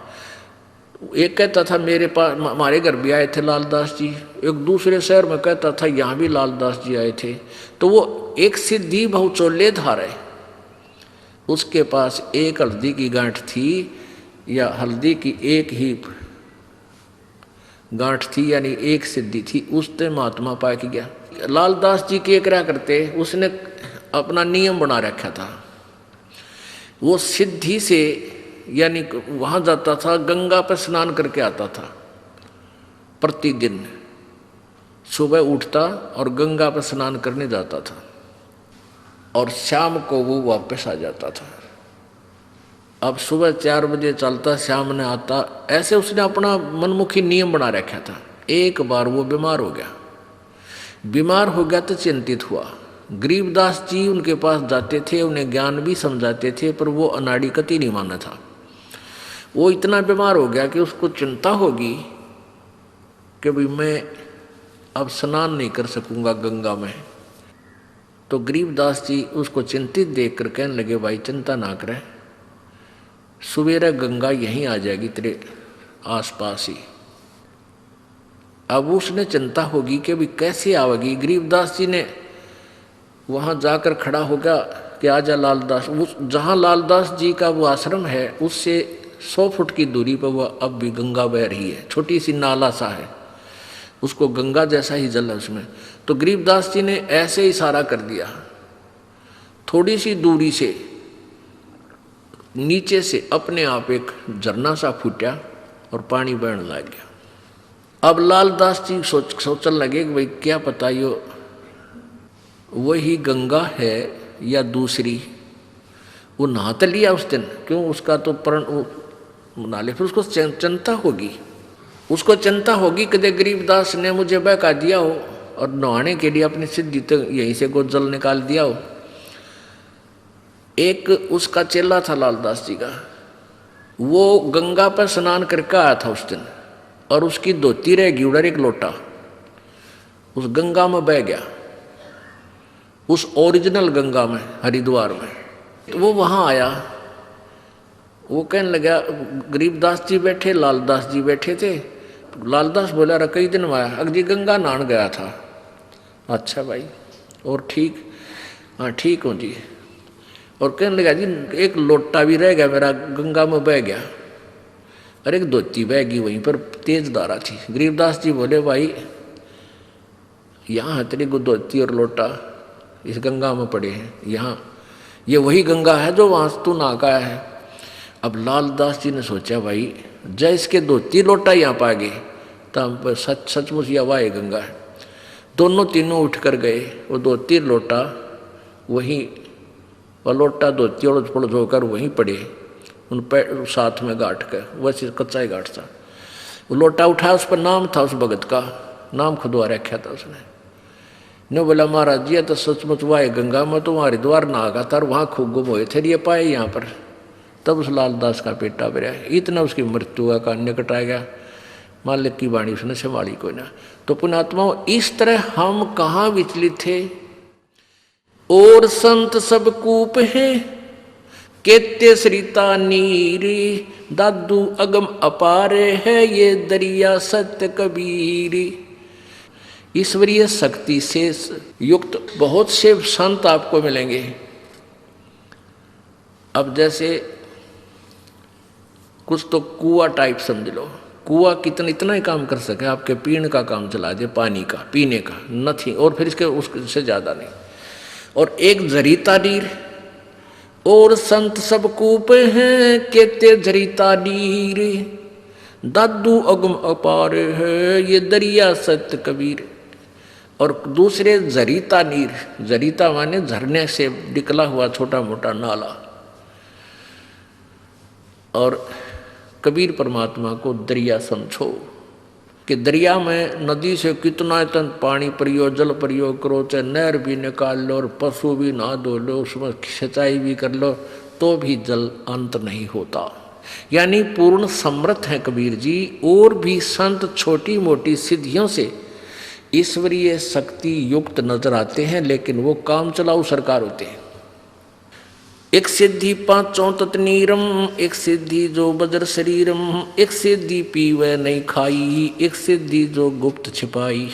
एक कहता था मेरे पास, हमारे घर भी आए थे लालदास जी, एक दूसरे शहर में कहता था यहाँ भी लालदास जी आए थे। तो वो एक सिद्धि बहुचोले धारे, उसके पास एक हल्दी की गांठ थी या हल्दी की एक ही गांठ थी, यानी एक सिद्धि थी, उसने महात्मा पाया कि गया। लालदास जी के क्या करते, उसने अपना नियम बना रखा था। वो सिद्धि से यानी वहाँ जाता था, गंगा पर स्नान करके आता था प्रतिदिन। सुबह उठता और गंगा पर स्नान करने जाता था और शाम को वो वापस आ जाता था। अब सुबह 4 बजे चलता, शाम ने आता, ऐसे उसने अपना मनमुखी नियम बना रखा था। एक बार वो बीमार हो गया। बीमार हो गया तो चिंतित हुआ। गरीबदास जी उनके पास जाते थे, उन्हें ज्ञान भी समझाते थे, पर वो अनाड़ी कति नहीं माना था। वो इतना बीमार हो गया कि उसको चिंता होगी कि भाई मैं अब स्नान नहीं कर सकूंगा गंगा में। तो गरीबदास जी उसको चिंतित देख कर कहने लगे, भाई चिंता ना करें, सवेरे गंगा यहीं आ जाएगी तेरे आसपास ही। अब उसने चिंता होगी कि भाई कैसे आवेगी। गरीबदास जी ने वहाँ जाकर खड़ा हो गया कि आजा लालदास। उस जहाँ लालदास जी का वो आश्रम है उससे 100 फुट की दूरी पर वह अब भी गंगा बह रही है। छोटी सी नाला सा है, उसको गंगा जैसा ही जल है उसमें। तो गरीबदास जी ने ऐसे इशारा कर दिया, थोड़ी सी दूरी से नीचे से अपने आप एक झरना सा फूटा और पानी बहने लग गया। अब लालदास जी सोचने लगे कि भाई क्या पता यो वही गंगा है या दूसरी। वो नहा तो लिया उस दिन, क्यों उसका तो प्रण नाले, फिर उसको चिंता होगी, उसको चिंता होगी कि गरीबदास ने मुझे बहका दिया हो और नहाने के लिए अपनी सिद्धि तो यहीं से को जल निकाल दिया हो। एक उसका चेला था लालदास जी का, वो गंगा पर स्नान करके आया था उस दिन, और उसकी धोती रह गई उधर एक लोटा, उस गंगा में बह गया, उस ओरिजिनल गंगा में हरिद्वार में। तो वो वहाँ आया, वो कहने लगा, गरीबदास जी बैठे, लालदास जी बैठे थे। लालदास बोला, अरे कई दिन में आया, अगजी गंगा नहान गया था। अच्छा भाई, और ठीक? हाँ ठीक हूँ जी। और कहने लगा, जी एक लोटा भी रह गया मेरा, गंगा में बह गया। अरे एक धोती बह गई वहीं पर, तेज धारा थी। गरीबदास जी बोले, भाई यहाँ तेरी को धोती और लोटा इस गंगा में पड़े हैं, यहाँ ये वही गंगा है जो वहाँ तू नहा का है। अब लालदास जी ने सोचा, भाई जय इसके धोती लोटा यहाँ पा गए तो सचमुच या वाह गंगा है। दोनों तीनों उठ कर गए, वो धोती लोटा वहीं, वह लोटा धोती और पड़ोस होकर वहीं पड़े, उन पैर साथ में गांठ कर, वैसे कच्चा ही गांठ था। वो लोटा उठाया, उस पर नाम था उस भगत का, नाम खुदवा रखा था उसने। ने बोला, महाराज जी तो सचमुच वाह गंगा में तो वहाँ हरिद्वार नहा का था, वहाँ खूब गुम हुए थे, ये पाए यहाँ पर। तब उस लालदास का पेटा भरा, इतना उसकी मृत्यु का निकट आ गया। मालिक की वाणी उसने संभाली कोई ना। तो पुण्यात्माओं, इस तरह हम कहाँ विचलित थे। और संत सब कूप है केते सरिता नीरी, दादू अगम अपारे है ये दरिया सत्य कबीरी। ईश्वरीय शक्ति से युक्त बहुत से संत आपको मिलेंगे। अब जैसे कुछ तो कुआ टाइप समझ लो, कुआ कितना इतना ही काम कर सके, आपके पीने का काम चला दे, पानी का पीने का नथिंग, और फिर इसके उससे ज़्यादा नहीं। और एक झरीता नीर, और संत सब कूप हैं केते झरीता नीर, दादू अगम अपार है ये दरिया सत्य कबीर। और दूसरे झरीता नीर, झरीता माने झरने से निकला हुआ छोटा मोटा नाला। और कबीर परमात्मा को दरिया समझो कि दरिया में नदी से कितना इतना पानी परियो, जल प्रयोग करो, चाहे नहर भी निकाल लो और पशु भी नहा धो लो, उसमें सिंचाई भी कर लो, तो भी जल अंत नहीं होता। यानी पूर्ण समर्थ हैं कबीर जी। और भी संत छोटी मोटी सिद्धियों से ईश्वरीय शक्ति युक्त नजर आते हैं, लेकिन वो काम चलाऊ सरकार होते हैं। एक सिद्धि पांचों तत्नीरम, एक सिद्धि जो बज्र शरीरम, एक सिद्धि पीवे नहीं खाई, एक सिद्धि जो गुप्त छिपाई,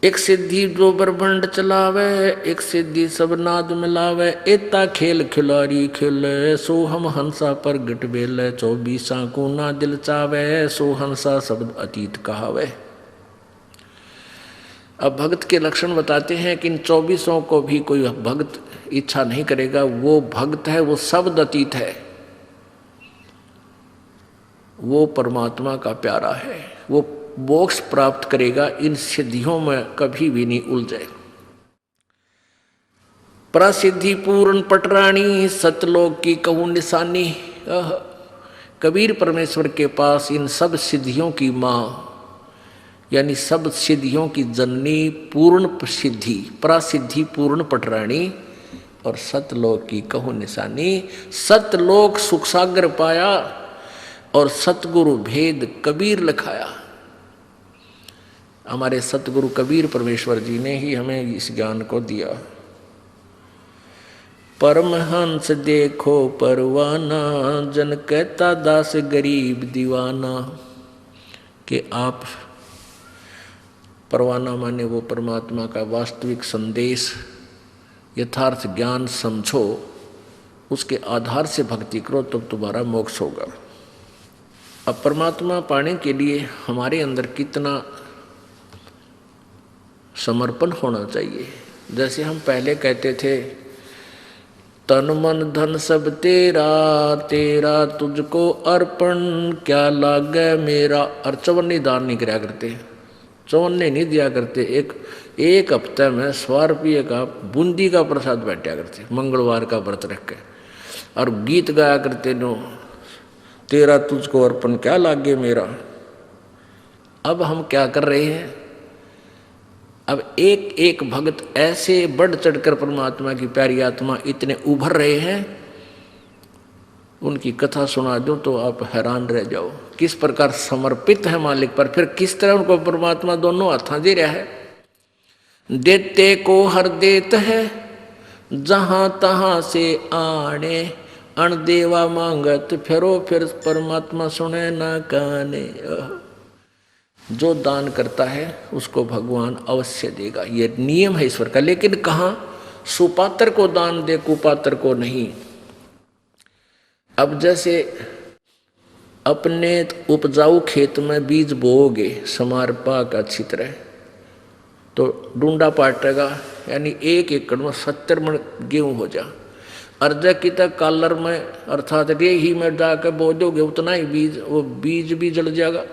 एक सिद्धि जो ब्रह्मांड चलावे, एक सिद्धि सब नाद मिलावे, एता खेल खिलाड़ी खेले, सो हम हंसा पर गट बेले, 24 को ना दिल चावे, सो हंसा शब्द अतीत कहावे। अब भक्त के लक्षण बताते हैं कि इन 24 को भी कोई भक्त इच्छा नहीं करेगा, वो भक्त है, वो शब्द अतीत है, वो परमात्मा का प्यारा है, वो मोक्ष प्राप्त करेगा, इन सिद्धियों में कभी भी नहीं उलझे। प्रसिद्धि पूर्ण पटरानी, सतलोक की कहूँ निशानी। कबीर परमेश्वर के पास इन सब सिद्धियों की माँ, यानी सब सिद्धियों की जननी, पूर्ण सिद्धि, प्रसिद्धि पूर्ण पटरानी और सतलोक की कहूँ निशानी। सतलोक सुख सागर पाया और सतगुरु भेद कबीर लिखाया। हमारे सतगुरु कबीर परमेश्वर जी ने ही हमें इस ज्ञान को दिया। परमहंस देखो परवाना, जन कहता दास गरीब दीवाना। कि आप परवाना माने वो परमात्मा का वास्तविक संदेश, यथार्थ ज्ञान समझो, उसके आधार से भक्ति करो, तब तुम्हारा मोक्ष होगा। अब परमात्मा पाने के लिए हमारे अंदर कितना समर्पण होना चाहिए। जैसे हम पहले कहते थे, तन मन धन सब तेरा, तेरा तुझको अर्पण, क्या लागे मेरा। और चौवन्नी दान नहीं कराया करते, चौवन्ने नहीं दिया करते। एक हफ्ते में 100 रुपये का बूंदी का प्रसाद बैठा करते, मंगलवार का व्रत रख के, और गीत गाया करते नो, तेरा तुझको अर्पण क्या लागे मेरा। अब हम क्या कर रहे हैं, अब एक एक भक्त ऐसे बढ़ चढ़कर परमात्मा की प्यारी आत्मा इतने उभर रहे हैं, उनकी कथा सुना दो तो आप हैरान रह जाओ, किस प्रकार समर्पित है मालिक पर। फिर किस तरह उनको परमात्मा दोनों हाथों दे रहा है। देते को हर देत है, जहां तहां से आने, अणदेवा मांगत फिरो, फिर परमात्मा सुने ना काने। जो दान करता है उसको भगवान अवश्य देगा, ये नियम है ईश्वर का। लेकिन कहाँ, सुपात्र को दान दे, कुपात्र को नहीं। अब जैसे अपने उपजाऊ खेत में बीज बोओगे, समार पाक अच्छी तरह, तो डूंडा पाटेगा, यानी 1 एकड़ में 70 मन गेहूं हो जा। अर्जा की तक कालर में अर्थात रेही में जाकर बो दोगे उतना ही बीज, वो बीज भी जल जाएगा।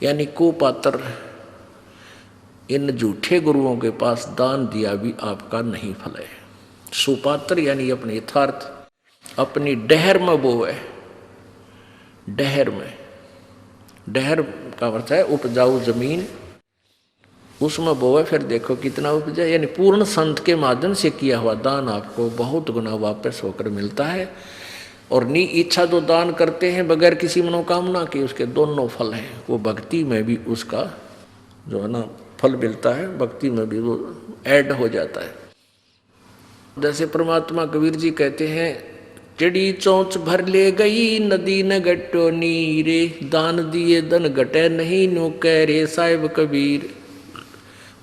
यानी कुपात्र इन झूठे गुरुओं के पास दान दिया भी आपका नहीं फल है। सुपात्र यानी अपने यथार्थ अपनी डहर में बोए, डहर में, डहर का अर्थ है उपजाऊ जमीन, उसमें बोए, फिर देखो कितना उपजा। यानी पूर्ण संत के माध्यम से किया हुआ दान आपको बहुत गुना वापस होकर मिलता है। और नी इच्छा जो दान करते हैं बगैर किसी मनोकामना के, उसके दोनों फल हैं। वो भक्ति में भी उसका जो है ना फल मिलता है, भक्ति में भी वो ऐड हो जाता है। जैसे परमात्मा कबीर जी कहते हैं, चिड़ी चोंच भर ले गई नदी न गट्टो नीरे, दान दिए धन घटे नहीं नो कह रे साहिब कबीर।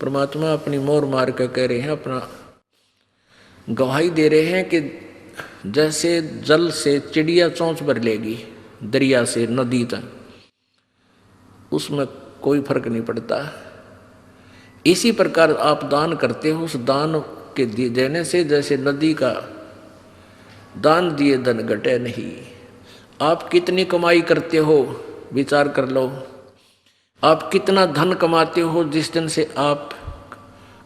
परमात्मा अपनी मोर मार कर कह रहे हैं, अपना गवाही दे रहे हैं कि जैसे जल से चिड़िया चोंच भर लेगी दरिया से नदी तक, उसमें कोई फर्क नहीं पड़ता। इसी प्रकार आप दान करते हो, उस दान के देने से जैसे नदी का दान दिए धन घटे नहीं। आप कितनी कमाई करते हो विचार कर लो, आप कितना धन कमाते हो जिस दिन से आप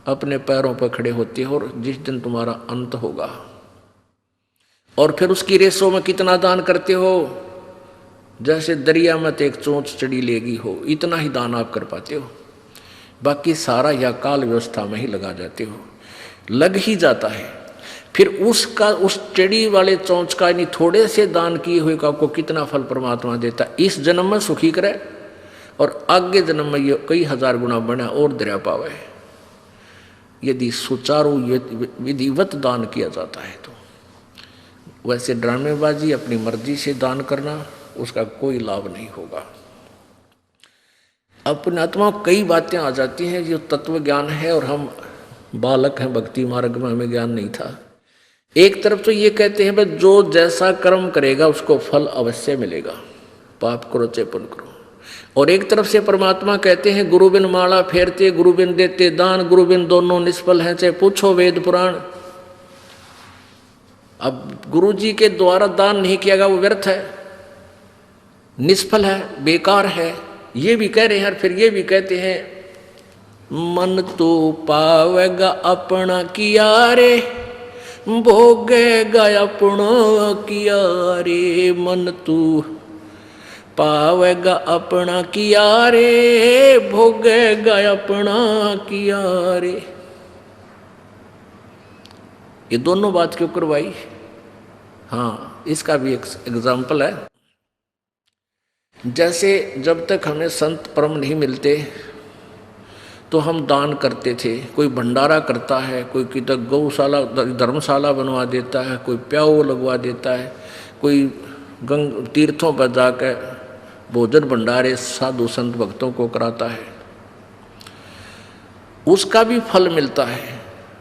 अपने पैरों पर खड़े होते हो और जिस दिन तुम्हारा अंत होगा। और फिर उसकी रेसों में कितना दान करते हो, जैसे दरिया में तो एक चोंच चढ़ी लेगी हो, इतना ही दान आप कर पाते हो। बाकी सारा या काल व्यवस्था में ही लगा जाते हो, लग ही जाता है। फिर उसका उस चढ़ी वाले चोंच का यानी थोड़े से दान किए हुए का आपको कितना फल परमात्मा देता है। इस जन्म में सुखी करे और आगे जन्म में ये कई हजार गुना बना और दरिया पावे। यदि सुचारू विधिवत दान किया जाता है तो। वैसे ड्रामेबाजी अपनी मर्जी से दान करना, उसका कोई लाभ नहीं होगा। अपने आत्मा कई बातें आ जाती हैं जो तत्व ज्ञान है, और हम बालक हैं, भक्ति मार्ग में हमें ज्ञान नहीं था। एक तरफ तो ये कहते हैं भाई जो जैसा कर्म करेगा उसको फल अवश्य मिलेगा, पाप करो चाहे पुण्य करो। और एक तरफ से परमात्मा कहते हैं गुरु बिन माला फेरते, गुरु बिन देते दान, गुरु बिन दोनों निष्फल हैं, चाहे पूछो वेद पुराण। अब गुरु जी के द्वारा दान नहीं किया गया वो व्यर्थ है, निष्फल है, बेकार है, ये भी कह रहे हैं। और फिर ये भी कहते हैं मन तो पावेगा अपना किया रे, भोगेगा अपना किया रे। मन तू पावेगा अपना किया रे, भोगेगा अपना किया रे। ये दोनों बात क्यों करवाई? हाँ, इसका भी एक एग्जाम्पल है। जैसे जब तक हमें संत परम नहीं मिलते तो हम दान करते थे। कोई भंडारा करता है, कोई किधर गौशाला धर्मशाला बनवा देता है, कोई प्याऊ लगवा देता है, कोई तीर्थों पर जाकर भोजन भंडारे साधु संत भक्तों को कराता है, उसका भी फल मिलता है,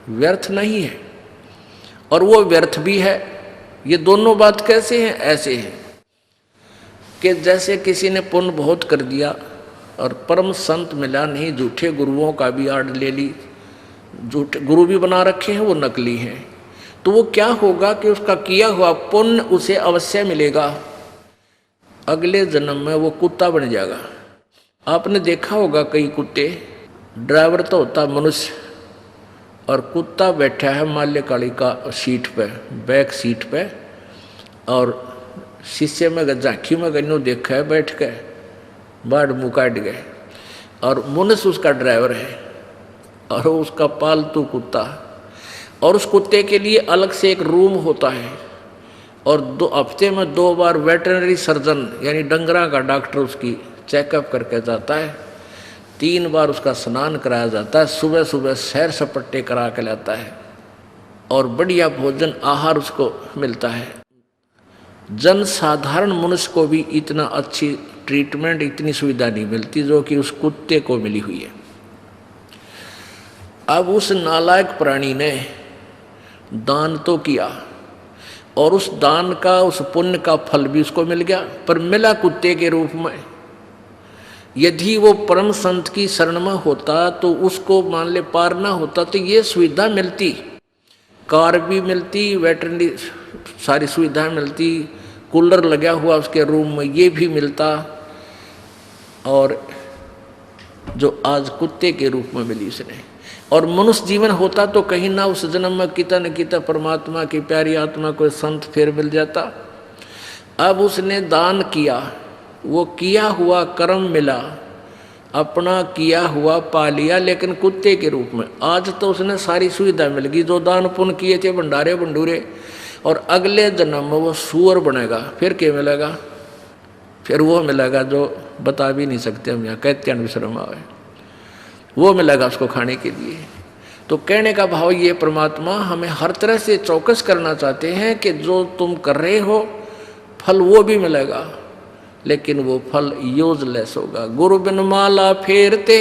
व्यर्थ नहीं है। और वो व्यर्थ भी है। ये दोनों बात कैसे हैं? ऐसे हैं कि जैसे किसी ने पुण्य बहुत कर दिया और परम संत मिला नहीं, झूठे गुरुओं का भी आड़ ले ली, झूठे गुरु भी बना रखे हैं, वो नकली हैं, तो वो क्या होगा कि उसका किया हुआ पुण्य उसे अवश्य मिलेगा। अगले जन्म में वो कुत्ता बन जाएगा। आपने देखा होगा कई कुत्ते, ड्राइवर तो होता मनुष्य और कुत्ता बैठा है माल्यकाली का सीट पे, बैक सीट पे, और शीशे में झांकी में गन्नू देखा है बैठ के, बाढ़ मुँह काट गए, और मनुष्य उसका ड्राइवर है और उसका पालतू कुत्ता। और उस कुत्ते के लिए अलग से एक रूम होता है, और हफ्ते में 2 बार वेटरनरी सर्जन यानी डंगरा का डॉक्टर उसकी चेकअप करके जाता है। 3 बार उसका स्नान कराया जाता है, सुबह सुबह सैर सपट्टे करा के लाता है, और बढ़िया भोजन आहार उसको मिलता है। जन साधारण मनुष्य को भी इतना अच्छी ट्रीटमेंट, इतनी सुविधा नहीं मिलती जो कि उस कुत्ते को मिली हुई है। अब उस नालायक प्राणी ने दान तो किया, और उस दान का, उस पुण्य का फल भी उसको मिल गया, पर मिला कुत्ते के रूप में। यदि वो परम संत की शरण में होता तो उसको मान ले पारना होता तो ये सुविधा मिलती, कार भी मिलती, वेटरनरी सारी सुविधाएं मिलती, कूलर लगा हुआ उसके रूम में ये भी मिलता, और जो आज कुत्ते के रूप में मिली उसने। और मनुष्य जीवन होता तो कहीं ना उस जन्म में किता न किता परमात्मा की प्यारी आत्मा कोई संत फिर मिल जाता। अब उसने दान किया, वो किया हुआ कर्म मिला, अपना किया हुआ पा लिया, लेकिन कुत्ते के रूप में। आज तो उसने सारी सुविधा मिल गई, जो दान पुण्य किए थे भंडारे भंडूरे, और अगले जन्म में वो सूअर बनेगा। फिर क्या मिलेगा? फिर वो मिलेगा जो बता भी नहीं सकते हम, यहाँ कहते विश्रम आवे, वो मिलेगा उसको खाने के लिए। तो कहने का भाव ये, परमात्मा हमें हर तरह से चौकस करना चाहते हैं कि जो तुम कर रहे हो फल वो भी मिलेगा, लेकिन वो फल यूजलेस होगा। गुरु बिन माला फेरते,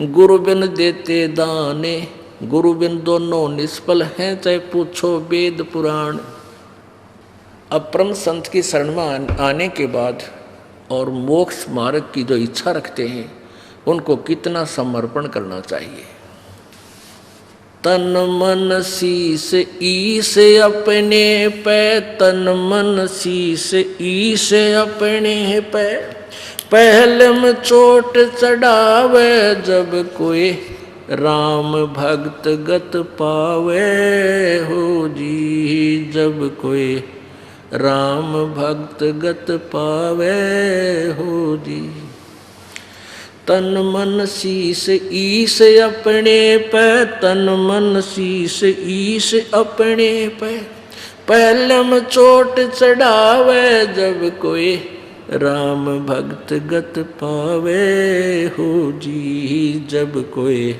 गुरु बिन देते दाने, गुरु बिन दोनों निष्फल हैं, चाहे पूछो वेद पुराण। अब परम संत की शरण में आने के बाद और मोक्ष मार्ग की जो इच्छा रखते हैं उनको कितना समर्पण करना चाहिए। तन मन शीस ईश अपने पे, तन मन शीस ईश अपने पे, पहले में चोट चढ़ावे जब कोई राम भक्त गत पावे हो जी, जब कोई राम भक्त गत पावे हो जी। तन मन शीस ईश अपने पे, तन मन शीस ईश अपने पे, पहलम चोट चढ़ावे जब कोई राम भक्त गत पावे हो जी, जब कोई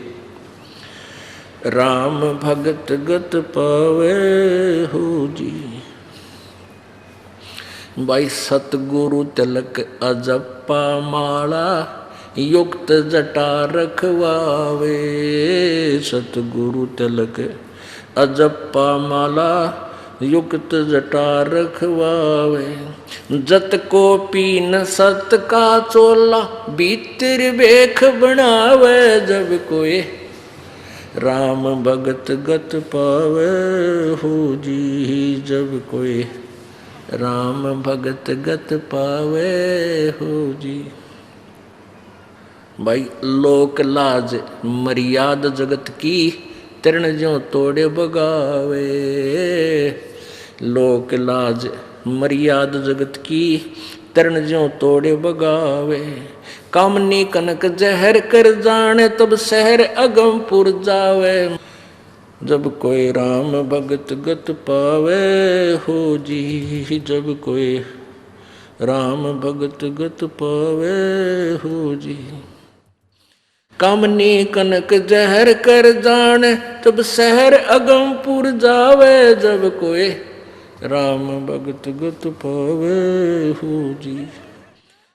राम भगत गत पावे हो जी। भाई सतगुरु तिलक अजप्पा माला युक्त जटा रखवावे। सतगुरु तिलक अजप्पा माला युक्त जटा रखवावे। जत को पीन सत का चोला भीतर बेख बनावे। जब कोई राम भगत गत पावे हो जी। जब कोई राम भगत गत पावे हो जी। भाई लोक लाज मर्याद जगत की तरण ज्यों तोड़े बगावे। लोक लाज मर्याद जगत की तरण ज्यों तोड़े बगावे। कामनी कनक जहर कर जाने तब शहर अगमपुर जावे। जब कोई राम भगत गत पावे हो जी। जब कोई राम भगत गत पावे हो जी। कामनी कनक जहर कर जाने तब शहर अगमपुर जावे। जब कोई राम भगत गत पावे हो जी।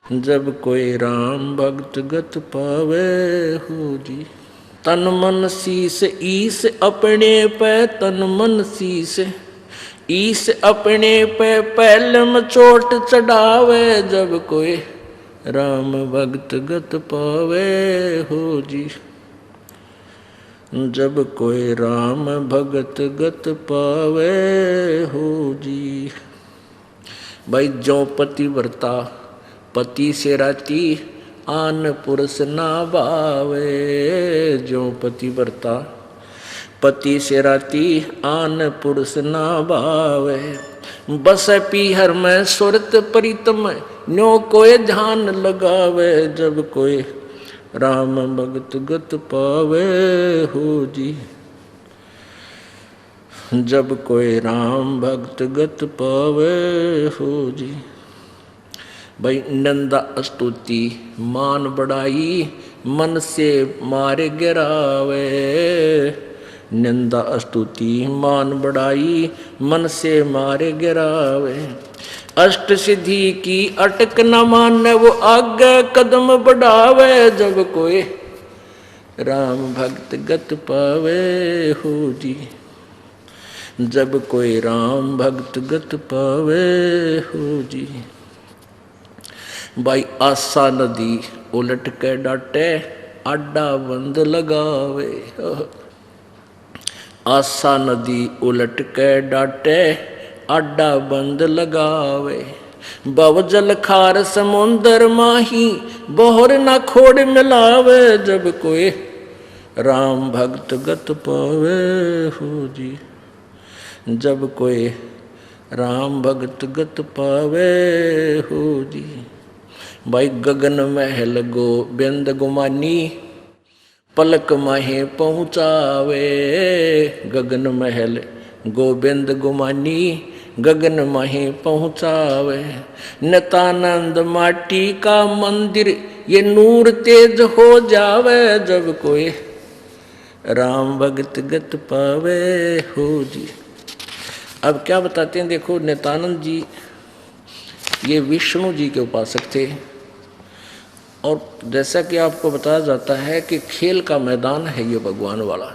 जब कोई राम भगत गत पावे हो जी। तन मन शीस ईस अपने पे तन मन शीस ईस अपने पे पहलम चोट चढ़ावे। जब कोई राम भगत गत पावे हो जी। जब कोई राम भगत गत पावे हो जी। भाई जो पतिव्रता पति से राती आन पुरुष ना भावे। जो पतिव्रता पति से राती आन पुरुष ना भावे। बस पीहर में सुरत प्रीतम न्यो कोई ध्यान लगावे। जब कोई राम भगत गत पावे हो जी। जब कोई राम भक्त गत पावे हो जी। भाई नंदा स्तुति मान बढ़ाई मन से मारे गिरावे। निंदा स्तुति मान बढ़ाई मन से मारे गिरावे। अष्ट सिद्धि की अटक न माने वो आगे कदम बढ़ावे। जब कोई राम भक्त गत पावे हो जी। जब कोई राम भक्त गत पावे हो जी। भाई आशा नदी उलट के डाटे आडा बंद लगावे। आशा नदी उलट के डाटे आडा बंद लगावे। बव जल खार समुंदर माही बोहर न खोड़ मिलावे। जब कोई राम भक्त गत पावे हो जी। जब कोई राम भक्त गत पावे हो जी। भाई गगन महल गोबिंद गुमानी पलक माहे पहुँचावे। गगन महल गोबिंद गुमानी गगन माहे पहुँचावे। नितानंद माटी का मंदिर ये नूर तेज हो जावे। जब कोई राम भगत गत पावे हो जी। अब क्या बताते हैं, देखो नित्यानंद जी ये विष्णु जी के उपासक थे। और जैसा कि आपको बताया जाता है कि खेल का मैदान है ये भगवान वाला।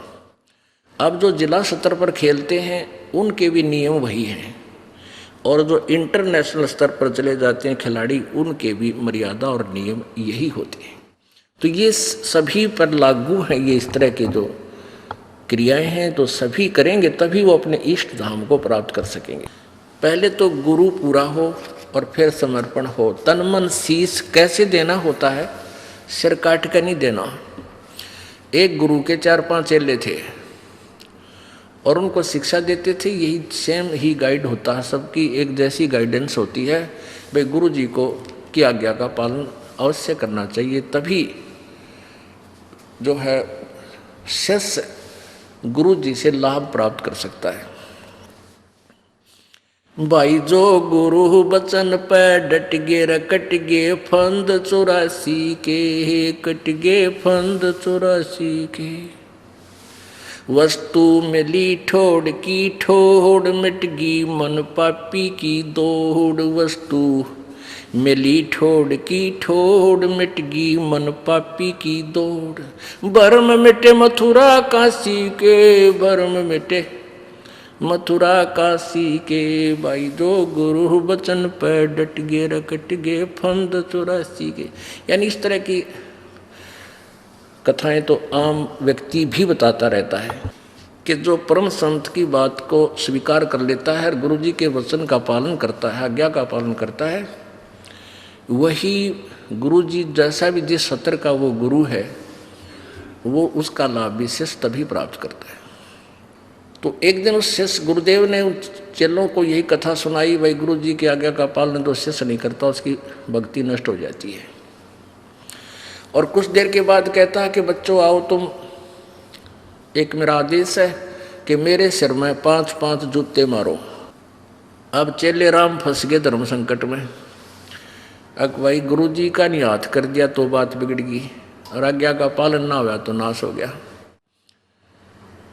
अब जो जिला स्तर पर खेलते हैं उनके भी नियम वही हैं, और जो इंटरनेशनल स्तर पर चले जाते हैं खिलाड़ी उनके भी मर्यादा और नियम यही होते हैं। तो ये सभी पर लागू है, ये इस तरह के जो क्रियाएं हैं तो सभी करेंगे तभी वो अपने इष्ट धाम को प्राप्त कर सकेंगे। पहले तो गुरु पूरा हो और फिर समर्पण हो। तन मन शीश कैसे देना होता है, सिर काट कर नहीं देना। एक गुरु के 4-5 चेले थे और उनको शिक्षा देते थे, यही सेम ही गाइड होता है, सबकी एक जैसी गाइडेंस होती है। भाई गुरु जी को की आज्ञा का पालन अवश्य करना चाहिए, तभी जो है शिष्य गुरु जी से लाभ प्राप्त कर सकता है। भाई जो गुरु बचन पे डट गे कट गे फंद 84 के, कट गे फंद 84 के। वस्तु मिली ठोड़ की ठोड़, मिट गई मन पापी की दौड़। वस्तु मिली ठोड़ की ठोड़, मिट गई मन पापी की दौड़। भरम मिटे मथुरा काशी के, भरम मिटे मथुरा काशी के। भाई जो गुरु बचन पर डट गे, रकट गे फंद 84 के। यानी इस तरह की कथाएं तो आम व्यक्ति भी बताता रहता है कि जो परम संत की बात को स्वीकार कर लेता है और गुरु जी के वचन का पालन करता है, आज्ञा का पालन करता है, वही गुरु जी जैसा भी जिस सत्र का वो गुरु है, वो उसका लाभ विशेष तभी प्राप्त करता है। तो एक दिन उस शिष्य गुरुदेव ने उन चेलों को यही कथा सुनाई, भाई गुरु जी की आज्ञा का पालन तो शिष्य नहीं करता, उसकी भक्ति नष्ट हो जाती है। और कुछ देर के बाद कहता है कि बच्चों आओ, तुम एक मेरा आदेश है कि मेरे सिर में 5-5 जूते मारो। अब चेले राम फंस गए धर्म संकट में। अब भाई गुरु जी का नहीं हाथ कर दिया तो बात बिगड़ गई, और आज्ञा का पालन ना हुआ तो नाश हो गया।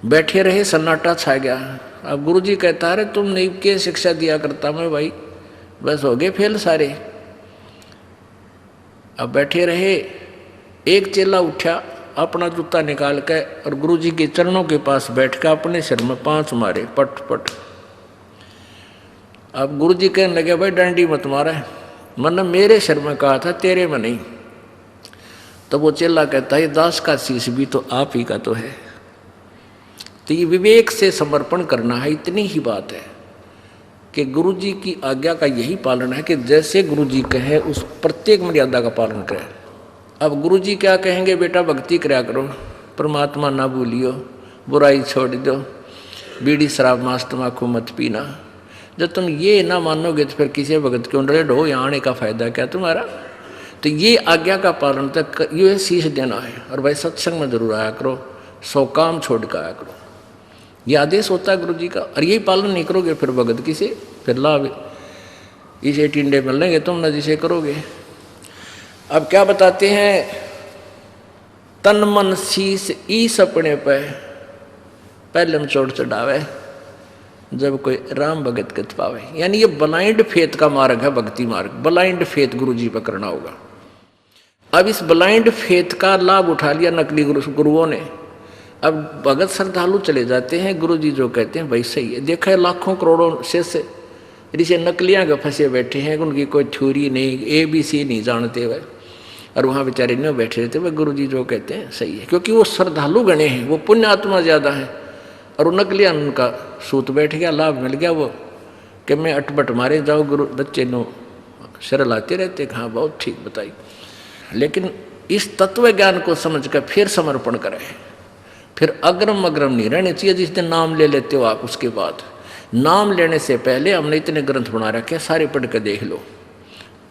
बैठे रहे, सन्नाटा छा गया। अब गुरु जी कहता है तुम नहीं के शिक्षा दिया करता मैं, भाई बस हो गए फेल सारे। अब बैठे रहे, एक चेला उठा, अपना जूता निकाल के और गुरु जी के चरणों के पास बैठ कर अपने सिर में 5 मारे, पट पट। अब गुरु जी कहने लगे भाई डंडी मत मारा, मैंने मेरे सिर में कहा था, तेरे में नहीं। तो वो चेला कहता है दास का शीश भी तो आप ही का तो है। तो ये विवेक से समर्पण करना है, इतनी ही बात है कि गुरु जी की आज्ञा का यही पालन है कि जैसे गुरु जी कहे उस प्रत्येक मर्यादा का पालन करें। अब गुरु जी क्या कहेंगे, बेटा भक्ति कराया करो, परमात्मा ना भूलियो, बुराई छोड़ दो, बीड़ी शराब मांस तम्बाकू मत पीना। जब तुम ये ना मानोगे तो फिर किसी भगत क्यों रेड हो, यहाँ आने का फायदा क्या तुम्हारा। तो ये आज्ञा का पालन तक ये शीश देना है। और भाई सत्संग में जरूर आया करो, 100 काम छोड़ कर आया करो, ये आदेश होता है गुरु जी का। और यही पालन नहीं करोगे फिर भगत किसे, फिर लाभ इसे टिंडे मिलेंगे तुम न जिसे करोगे। अब क्या बताते हैं, तन मन शीस ईस अपने पे पहले में चोट चढ़ावे, जब कोई राम भगत कत पावे। यानी ये ब्लाइंड फेथ का मार्ग है, भक्ति मार्ग। ब्लाइंड फेथ गुरु जी पर करना होगा। अब इस ब्लाइंड फेथ का लाभ उठा लिया नकली गुरुओं ने। अब भगत श्रद्धालु चले जाते हैं, गुरु जी जो कहते हैं भाई सही है। देखा है लाखों करोड़ों शिष्य जिसे नकलियाँ के फंसे बैठे हैं, उनकी कोई थ्योरी नहीं, ABC नहीं जानते वह, और वहाँ बेचारे नहीं बैठे रहते। वह गुरु जी जो कहते हैं सही है, क्योंकि वो श्रद्धालु गणे हैं, वो पुण्य आत्मा ज़्यादा है। और वो नकलियाँ उनका सूत बैठ गया, लाभ मिल गया वो कि मैं अटपट मारे जाओ, गुरु बच्चे नो सिर लाते रहते। हाँ बहुत ठीक बताई। लेकिन इस तत्व ज्ञान को समझ कर फिर समर्पण करें, फिर अग्रम अग्रम नहीं रहने चाहिए। जिस दिन नाम ले लेते हो आप, उसके बाद नाम लेने से पहले हमने इतने ग्रंथ बना रखे, सारे पढ़ के देख लो।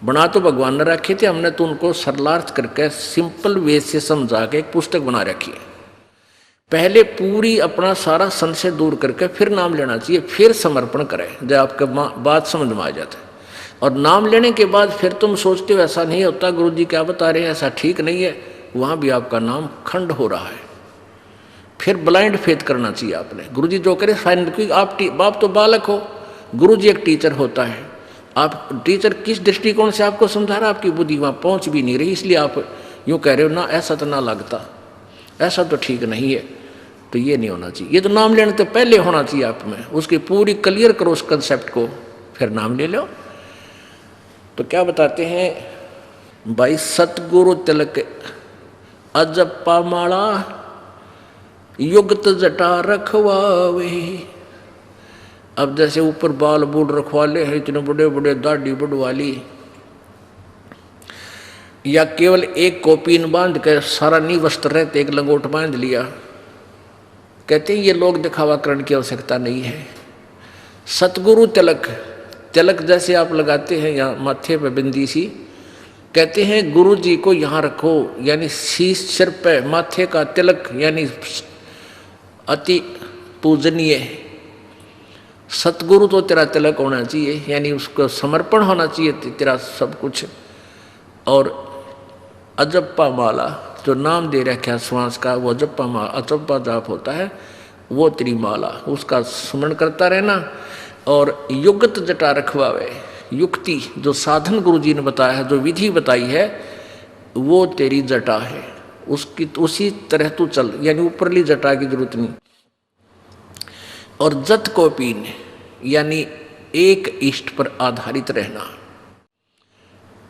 बना तो भगवान ने रखे थे, हमने तो उनको सरलार्थ करके सिंपल वे से समझा के एक पुस्तक बना रखी है। पहले पूरी अपना सारा संशय दूर करके फिर नाम लेना चाहिए, फिर समर्पण करें जब आपके बात समझ में आ जाता है। और नाम लेने के बाद फिर तुम सोचते हो ऐसा नहीं होता, गुरु जी क्या बता रहे हैं ऐसा ठीक नहीं है, वहाँ भी आपका नाम खंड हो रहा है। फिर ब्लाइंड फेथ करना चाहिए आपने। गुरु जी जो करे फाइनल, क्योंकि आप तो बालक हो, गुरु जी एक टीचर होता है। आप टीचर किस दृष्टिकोण से आपको समझा रहा है, आपकी बुद्धि वहाँ पहुँच भी नहीं रही, इसलिए आप यूँ कह रहे हो ना ऐसा तो ना लगता, ऐसा तो ठीक नहीं है। तो ये नहीं होना चाहिए। ये तो नाम लेने तो पहले होना चाहिए आप में, उसकी पूरी क्लियर करो उस कंसेप्ट को, फिर नाम ले लो। तो क्या बताते हैं भाई, सतगुरु तिलक अजप्पा माला युक्त जटा रखवावे। अब जैसे ऊपर बाल बूढ़ रखवाले हैं, इतने बड़े बड़े दाढ़ी बढ़वाली, या केवल एक कोपीन बांध के सारा नी वस्त्र रहते एक लंगोट बांध लिया, कहते हैं ये लोग दिखावाकरण की आवश्यकता नहीं है। सतगुरु तिलक, तिलक जैसे आप लगाते हैं यहाँ माथे पे बिंदी सी, कहते हैं गुरु जी को यहाँ रखो, यानी शीश सिर पे माथे का तिलक, यानी अति पूजनीय। सतगुरु तो तेरा तिलक होना चाहिए, यानी उसको समर्पण होना चाहिए तेरा सब कुछ। और अजप्पा माला जो नाम दे रखा है श्वास का, वो अजप्पा माला, अजप्पा जाप होता है। वो तेरी माला, उसका स्मरण करता रहना। और युगत जटा रखवावे, युक्ति जो साधन गुरु जी ने बताया है, जो विधि बताई है, वो तेरी जटा है, उसकी उसी तरह तू चल, यानी ऊपरली जटा की जरूरत नहीं। और जत को पीन, यानी एक इष्ट पर आधारित रहना।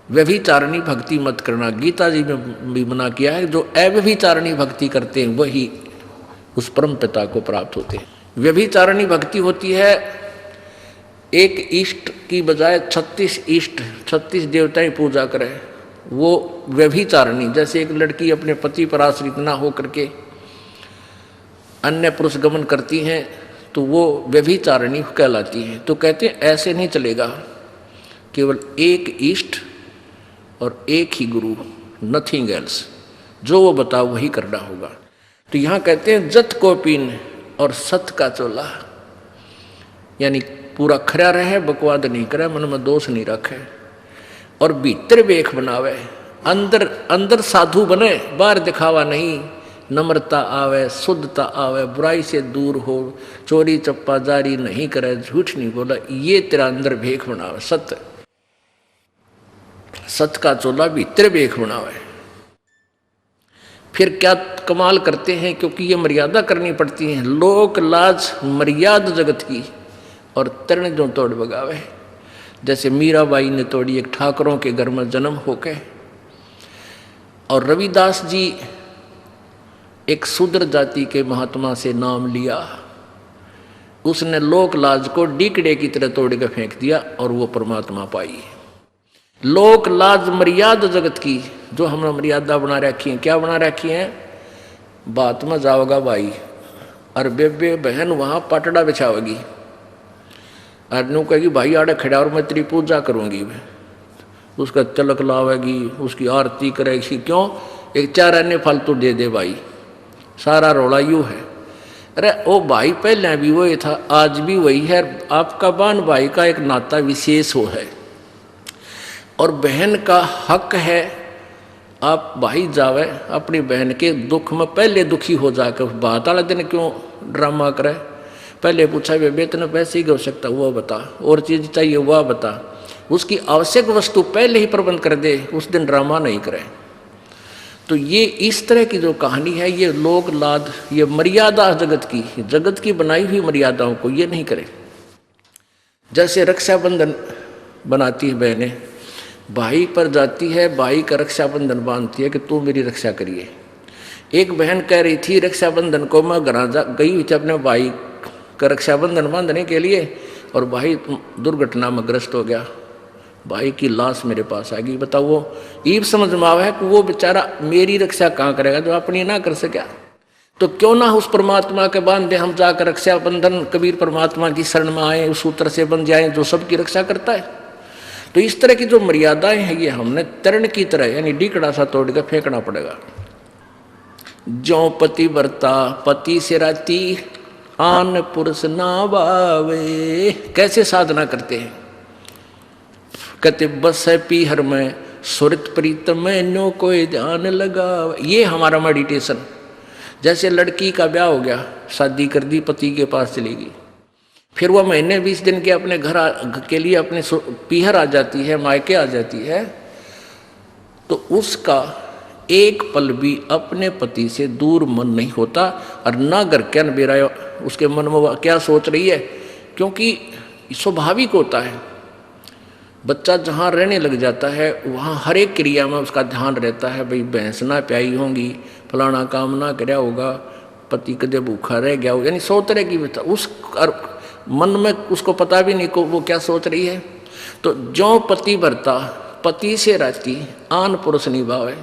व्यभिचारिणी भक्ति मत करना, गीता जी में भी मना किया है। जो अव्यभिचारिणी भक्ति करते हैं वही उस परम पिता को प्राप्त होते हैं। व्यभिचारिणी भक्ति होती है एक इष्ट की बजाय 36 इष्ट, 36 देवताएं पूजा करे, वो व्यभिचारिणी। जैसे एक लड़की अपने पति पर आश्रित ना होकर के अन्य पुरुष गमन करती हैं तो वो व्यभिचारिणी कहलाती है। तो कहते हैं ऐसे नहीं चलेगा, केवल एक इष्ट और एक ही गुरु, नथिंग एल्स, जो वो बताओ वही करना होगा। तो यहाँ कहते हैं जत को पीन और सत का चोला, यानी पूरा खरा रहे, बकवाद नहीं करे, मन में दोष नहीं रखे, और भीतर वेख बनावे, अंदर अंदर साधु बने, बाहर दिखावा नहीं। नम्रता आवे, शुद्धता आवे, बुराई से दूर हो, चोरी चप्पा जारी नहीं करे, झूठ नहीं बोला, ये तेरा अंदर भेख बनावे। सत्य, सत्य का चोला भीतर भेख बनावे। फिर क्या कमाल करते हैं, क्योंकि ये मर्यादा करनी पड़ती है। लोक लाज मर्याद जगत की, और तरण जो तोड़ बगावे। जैसे मीराबाई ने तोड़ी एक ठाकरों के घर में जन्म होके, और रविदास जी एक शूद्र जाति के महात्मा से नाम लिया, उसने लोक लाज को डीकड़े की तरह तोड़ के फेंक दिया और वो परमात्मा पाई। लोक लाज मर्यादा जगत की, जो हमने मर्यादा बना रखी है, क्या बना रखी है? बात में जाओगा भाई, और बेबे बहन वहां पटड़ा बिछाओगी, और नु कहेगी भाई आड़े खड़ा और मैं तेरी पूजा करूंगी, उसका तिलक लावेगी, उसकी आरती करेगी। क्यों? एक 4 अन्य फालतू दे दे भाई, सारा रोला यूँ है। अरे ओ भाई पहले भी वही था, आज भी वही है। आपका बहन भाई का एक नाता विशेष हो है, और बहन का हक है आप भाई जावे अपनी बहन के दुख में पहले दुखी हो जाकर, बात वाले दिन क्यों ड्रामा करे। पहले पूछा बेबे इतने पैसे की आवश्यकता, वो बता, और चीज़ चाहिए वह बता, उसकी आवश्यक वस्तु पहले ही प्रबंध कर दे, उस दिन ड्रामा नहीं करे। तो ये इस तरह की जो कहानी है, ये लोक लाद, ये मर्यादा जगत की, जगत की बनाई हुई मर्यादाओं को ये नहीं करे। जैसे रक्षाबंधन बनाती है बहनें, भाई पर जाती है, भाई का रक्षाबंधन बांधती है कि तू मेरी रक्षा करिए। एक बहन कह रही थी रक्षाबंधन को मैं घर गई हुई थी अपने भाई का रक्षाबंधन बांधने के लिए, और भाई दुर्घटना में ग्रस्त हो गया, भाई की लाश मेरे पास आ गई। बताओ, वो ईब समझ में आवा है कि वो बेचारा मेरी रक्षा कहाँ करेगा जो अपनी ना कर सका। तो क्यों ना उस परमात्मा के बांधे हम जाकर रक्षाबंधन कबीर परमात्मा की शरण में आए, उस सूत्र से बन जाए जो सबकी रक्षा करता है। तो इस तरह की जो मर्यादाएं हैं ये हमने तरण की तरह, यानी डीकड़ा सा तोड़ कर फेंकना पड़ेगा। जो पति बरता पति से राती, आन पुरुष ना बावे। कैसे साधना करते हैं? कहते बस है पीहर में सुरत प्रीतम में नो कोई ध्यान लगा। ये हमारा मेडिटेशन। जैसे लड़की का ब्याह हो गया, शादी कर दी, पति के पास चली गई, फिर वह महीने 20 दिन के अपने घर के लिए अपने पीहर आ जाती है, मायके आ जाती है, तो उसका एक पल भी अपने पति से दूर मन नहीं होता, और ना घर क्या न बेरा उसके मन में क्या सोच रही है, क्योंकि स्वाभाविक होता है। बच्चा जहाँ रहने लग जाता है वहाँ हर एक क्रिया में उसका ध्यान रहता है, भाई भैंस ना प्याई होंगी, फलाना काम ना कराया होगा, पति कदे भूखा रह गया हो, यानी 100 तरह की उस मन में उसको पता भी नहीं को वो क्या सोच रही है। तो जो पति भरता पति से राती, आन पुरुष निभावे,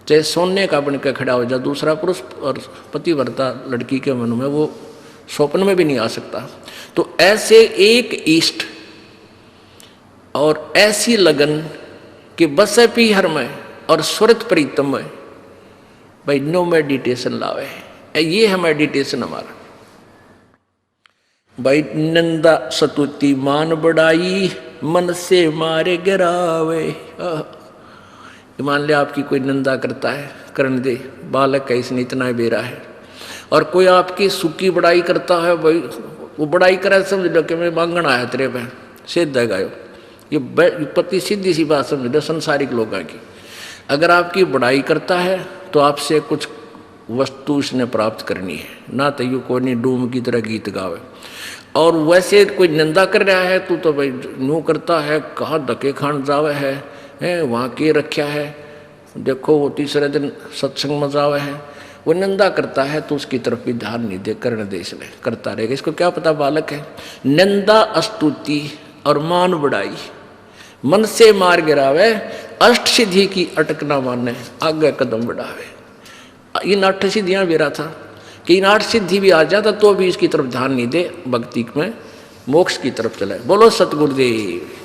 चाहे सोने का बन के खड़ा हो जाए दूसरा पुरुष, और पति भरता लड़की के मन में वो स्वप्न में भी नहीं आ सकता। तो ऐसे एक इष्ट और ऐसी लगन कि बस पीहर में और सुरत प्रीतम में, भाई नो मेडिटेशन लावे। ये है मेडिटेशन हमारा। भाई नंदा सतुति मान बढ़ाई, मन से मारे गिरावे। मान लिया आपकी कोई निंदा करता है, करने दे, बालक है इसने इतना बेरा है, और कोई आपकी सुखी बड़ाई करता है, भाई वो बड़ाई करे समझ लो कि मैं मांगण आया तेरे पे, सिद्ध है गायो। ये पति सीधी सी बात समझ लो संसारिक लोगों की। अगर आपकी बड़ाई करता है तो आपसे कुछ वस्तु इसने प्राप्त करनी है, ना तो यू कोई नहीं डूम की तरह गीत गावे। और वैसे कोई निंदा कर रहा है तू तो भाई यूँ करता है, कहाँ धक्के खान जावे है वहाँ के रखा है, देखो वो तीसरे दिन सत्संग में जावे है, वो निंदा करता है तो उसकी तरफ भी ध्यान नहीं दे, करने दे इसलिए करता रहेगा। इसको क्या पता बालक है। निंदा स्तुति और मान बढ़ाई मन से मार गिरावे, अष्ट सिद्धि की अटक ना माने आगे कदम बढ़ावे। इन अष्ट सिद्धियां भी रहा था कि इन आठ सिद्धि भी आ जाता तो भी इसकी तरफ ध्यान नहीं दे, भक्ति में मोक्ष की तरफ चले। बोलो सतगुरुदेव।